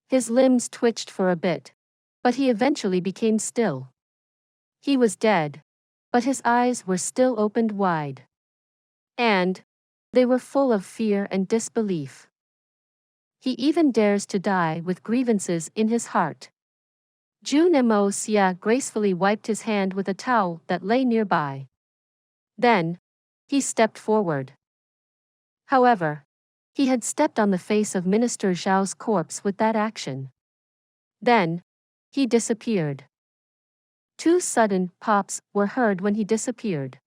His limbs twitched for a bit, but he eventually became still. He was dead, but his eyes were still opened wide. And they were full of fear and disbelief. He even dares to die with grievances in his heart. Jun Moxie gracefully wiped his hand with a towel that lay nearby. Then, he stepped forward. However, he had stepped on the face of Minister Zhao's corpse with that action. Then, he disappeared. Two sudden pops were heard when he disappeared.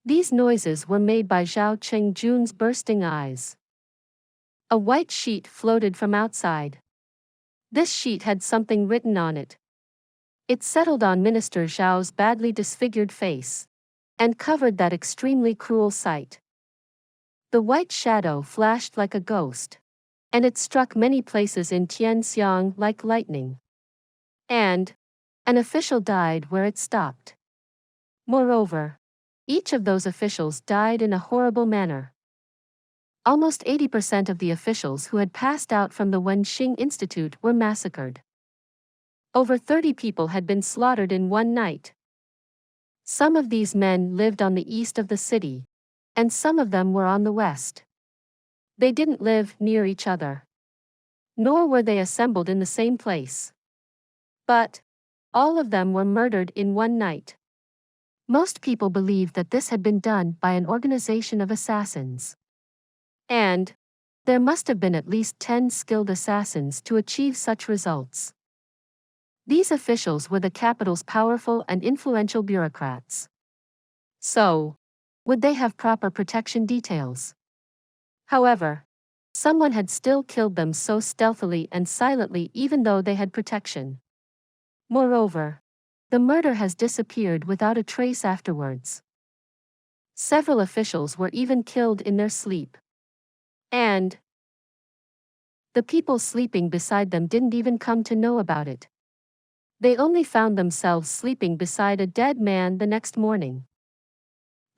These noises were made by Zhao Qingjun's bursting eyes. A white sheet floated from outside. This sheet had something written on it. It settled on Minister Zhao's badly disfigured face and covered that extremely cruel sight. The white shadow flashed like a ghost, and it struck many places in Xiang like lightning. And an official died where it stopped. Moreover, each of those officials died in a horrible manner. Almost 80% of the officials who had passed out from the Wenxing Institute were massacred. Over 30 people had been slaughtered in one night. Some of these men lived on the east of the city, and some of them were on the west. They didn't live near each other, nor were they assembled in the same place. But all of them were murdered in one night. Most people believed that this had been done by an organization of assassins. And there must have been at least 10 skilled assassins to achieve such results. These officials were the capital's powerful and influential bureaucrats. So, would they have proper protection details? However, someone had still killed them so stealthily and silently even though they had protection. Moreover, the murder has disappeared without a trace afterwards. Several officials were even killed in their sleep. And the people sleeping beside them didn't even come to know about it. They only found themselves sleeping beside a dead man the next morning.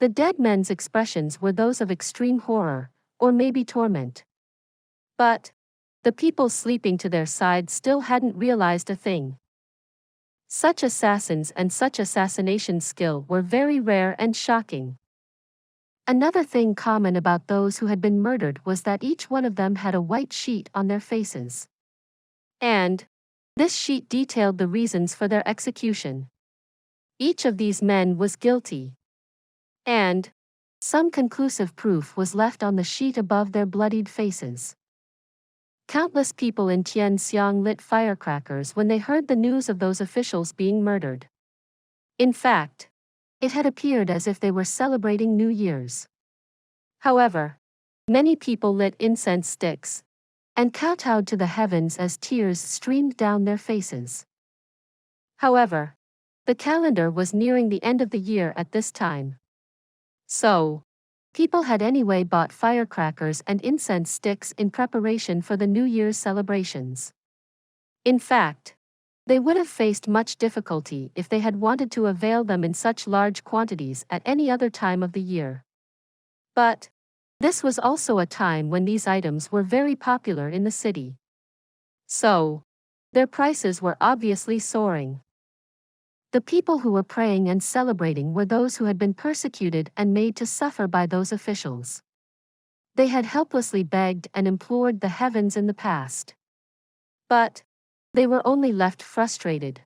The dead men's expressions were those of extreme horror, or maybe torment. But the people sleeping to their side still hadn't realized a thing. Such assassins and such assassination skill were very rare and shocking. Another thing common about those who had been murdered was that each one of them had a white sheet on their faces. And this sheet detailed the reasons for their execution. Each of these men was guilty. And some conclusive proof was left on the sheet above their bloodied faces. Countless people in Xiang lit firecrackers when they heard the news of those officials being murdered. In fact, it had appeared as if they were celebrating New Year's. However, many people lit incense sticks and kowtowed to the heavens as tears streamed down their faces. However, the calendar was nearing the end of the year at this time. So, people had anyway bought firecrackers and incense sticks in preparation for the New Year's celebrations. In fact, they would have faced much difficulty if they had wanted to avail them in such large quantities at any other time of the year. But this was also a time when these items were very popular in the city. So, their prices were obviously soaring. The people who were praying and celebrating were those who had been persecuted and made to suffer by those officials. They had helplessly begged and implored the heavens in the past. But they were only left frustrated.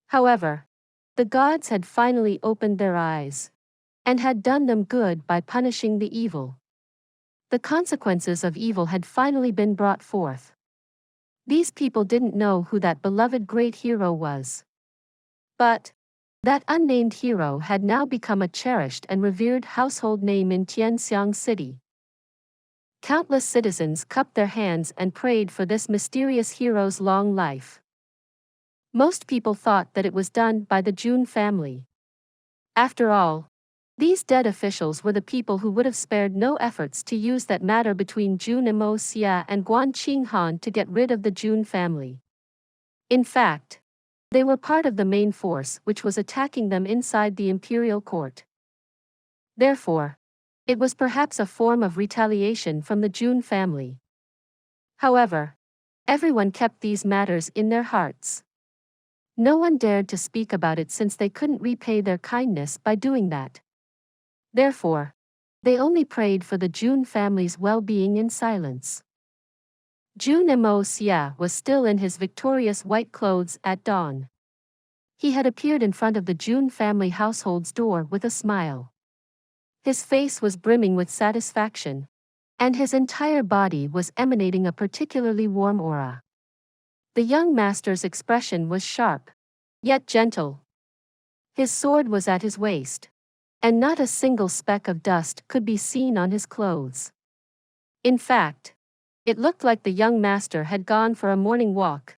However, the gods had finally opened their eyes and had done them good by punishing the evil. The consequences of evil had finally been brought forth. These people didn't know who that beloved great hero was. But that unnamed hero had now become a cherished and revered household name in Xiang City. Countless citizens cupped their hands and prayed for this mysterious hero's long life. Most people thought that it was done by the Jun family. After all, these dead officials were the people who would have spared no efforts to use that matter between Jun Moxie and Guan Qinghan to get rid of the Jun family. In fact, they were part of the main force which was attacking them inside the imperial court. Therefore, It was perhaps a form of retaliation from the Jun family. However, everyone kept these matters in their hearts. No one dared to speak about it since they couldn't repay their kindness by doing that. Therefore, they only prayed for the Jun family's well-being in silence. Jun Moxie was still in his victorious white clothes at dawn. He had appeared in front of the Jun family household's door with a smile. His face was brimming with satisfaction, and his entire body was emanating a particularly warm aura. The young master's expression was sharp, yet gentle. His sword was at his waist, and not a single speck of dust could be seen on his clothes. In fact, it looked like the young master had gone for a morning walk,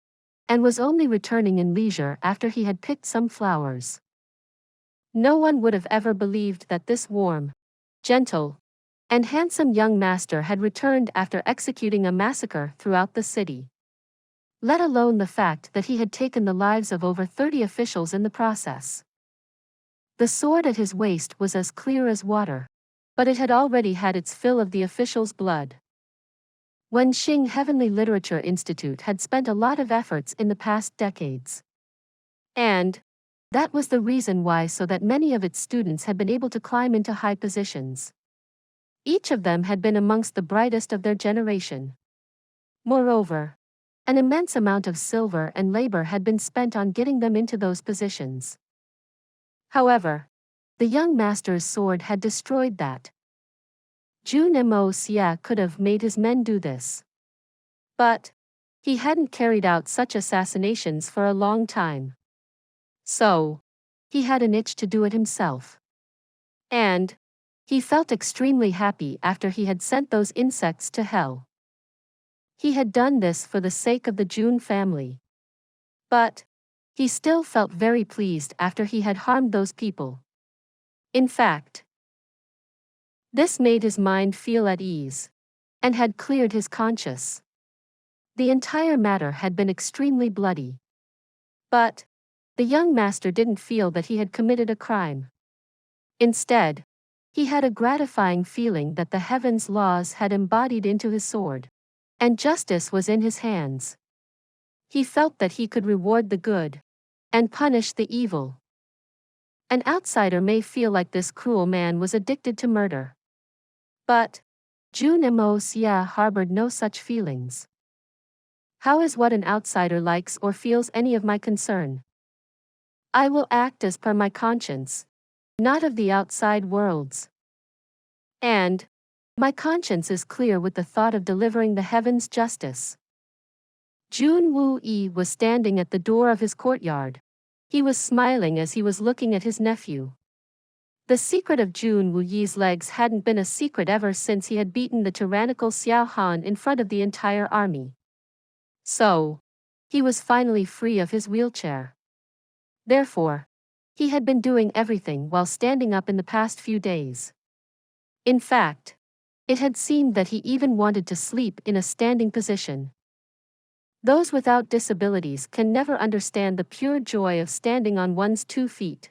and was only returning in leisure after he had picked some flowers. No one would have ever believed that this warm, gentle, and handsome young master had returned after executing a massacre throughout the city. Let alone the fact that he had taken the lives of over 30 officials in the process. The sword at his waist was as clear as water, but it had already had its fill of the officials' blood. Wenxing Heavenly Literature Institute had spent a lot of efforts in the past decades. And that was the reason why, so that many of its students had been able to climb into high positions. Each of them had been amongst the brightest of their generation. Moreover, an immense amount of silver and labor had been spent on getting them into those positions. However, the young master's sword had destroyed that. Jun Moxie could have made his men do this. But he hadn't carried out such assassinations for a long time. So, he had an itch to do it himself. And he felt extremely happy after he had sent those insects to hell. He had done this for the sake of the Jun family. But he still felt very pleased after he had harmed those people. In fact, this made his mind feel at ease, and had cleared his conscience. The entire matter had been extremely bloody. But the young master didn't feel that he had committed a crime. Instead, he had a gratifying feeling that the heavens' laws had embodied into his sword, and justice was in his hands. He felt that he could reward the good, and punish the evil. An outsider may feel like this cruel man was addicted to murder. But Jun Moxie harbored no such feelings. How is what an outsider likes or feels any of my concern? I will act as per my conscience, not of the outside world's. And my conscience is clear with the thought of delivering the heavens' justice. Jun Xie was standing at the door of his courtyard. He was smiling as he was looking at his nephew. The secret of Jun Xie's legs hadn't been a secret ever since he had beaten the tyrannical Xiao Han in front of the entire army. So, he was finally free of his wheelchair. Therefore, he had been doing everything while standing up in the past few days. In fact, it had seemed that he even wanted to sleep in a standing position. Those without disabilities can never understand the pure joy of standing on one's 2 feet.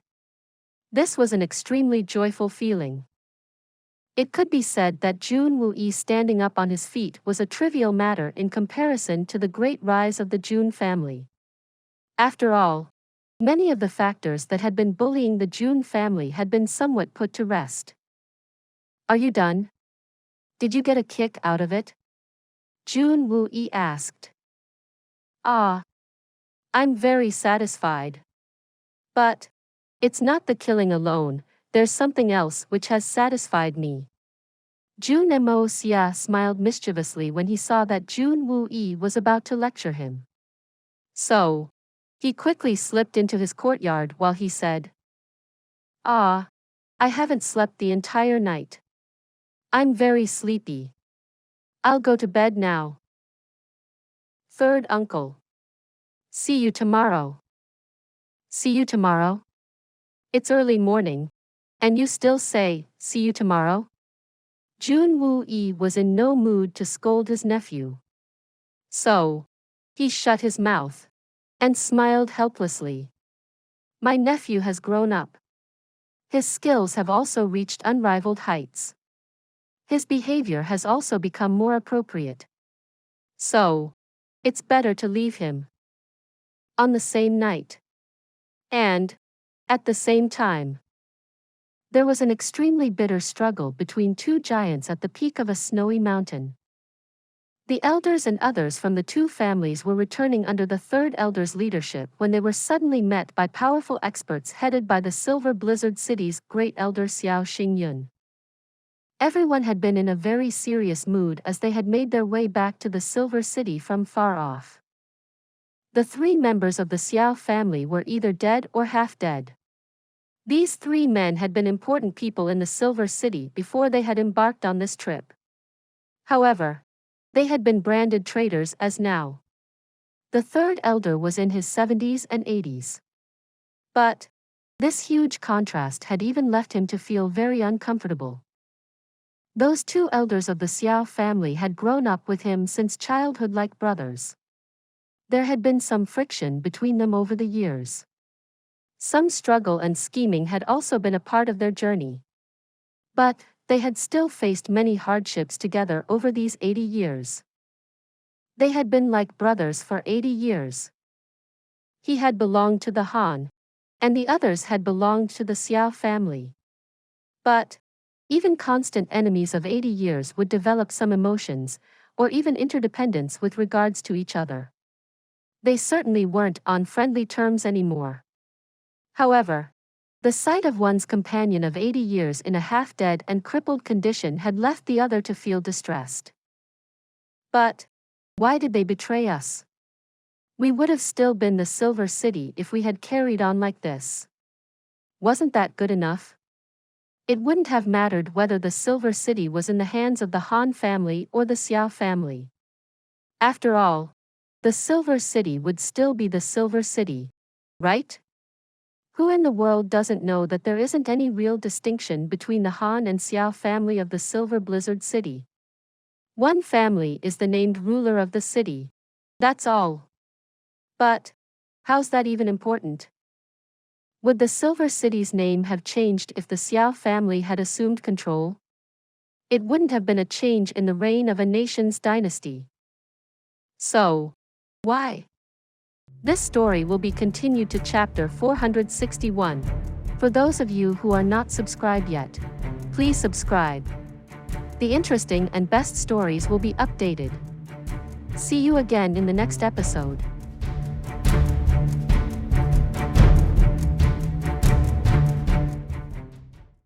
This was an extremely joyful feeling. It could be said that Jun Xie standing up on his feet was a trivial matter in comparison to the great rise of the Jun family. After all, many of the factors that had been bullying the Jun family had been somewhat put to rest. Are you done? Did you get a kick out of it? Jun Xie asked. Ah, I'm very satisfied. But it's not the killing alone, there's something else which has satisfied me. Jun Moxie smiled mischievously when he saw that Jun Xie was about to lecture him. So, he quickly slipped into his courtyard while he said, Ah, I haven't slept the entire night. I'm very sleepy. I'll go to bed now. Third uncle. See you tomorrow. See you tomorrow? It's early morning, and you still say, see you tomorrow? Jun Xie was in no mood to scold his nephew. So, he shut his mouth and smiled helplessly. My nephew has grown up. His skills have also reached unrivaled heights. his behavior has also become more appropriate. So, it's better to leave him. On the same night. And, at the same time, there was an extremely bitter struggle between two giants at the peak of a snowy mountain. The elders and others from the two families were returning under the third elder's leadership when they were suddenly met by powerful experts headed by the Silver Blizzard City's great elder Xiao Xingyun. Everyone had been in a very serious mood as they had made their way back to the Silver City from far off. The three members of the Xiao family were either dead or half dead. These three men had been important people in the Silver City before they had embarked on this trip. However, they had been branded traitors as now. The third elder was in his 70s and 80s. But this huge contrast had even left him to feel very uncomfortable. Those two elders of the Xiao family had grown up with him since childhood like brothers. There had been some friction between them over the years. Some struggle and scheming had also been a part of their journey. But they had still faced many hardships together over these 80 years. They had been like brothers for 80 years. He had belonged to the Han, and the others had belonged to the Xiao family. But even constant enemies of 80 years would develop some emotions, or even interdependence with regards to each other. They certainly weren't on friendly terms anymore. However, the sight of one's companion of 80 years in a half-dead and crippled condition had left the other to feel distressed. But why did they betray us? We would have still been the Silver City if we had carried on like this. Wasn't that good enough? It wouldn't have mattered whether the Silver City was in the hands of the Han family or the Xiao family. After all, the Silver City would still be the Silver City, right? Who in the world doesn't know that there isn't any real distinction between the Han and Xiao family of the Silver Blizzard City? One family is the named ruler of the city. That's all. But how's that even important? Would the Silver City's name have changed if the Xiao family had assumed control? It wouldn't have been a change in the reign of a nation's dynasty. So, why? This story will be continued to chapter 461. For those of you who are not subscribed yet, please subscribe. The interesting and best stories will be updated. See you again in the next episode.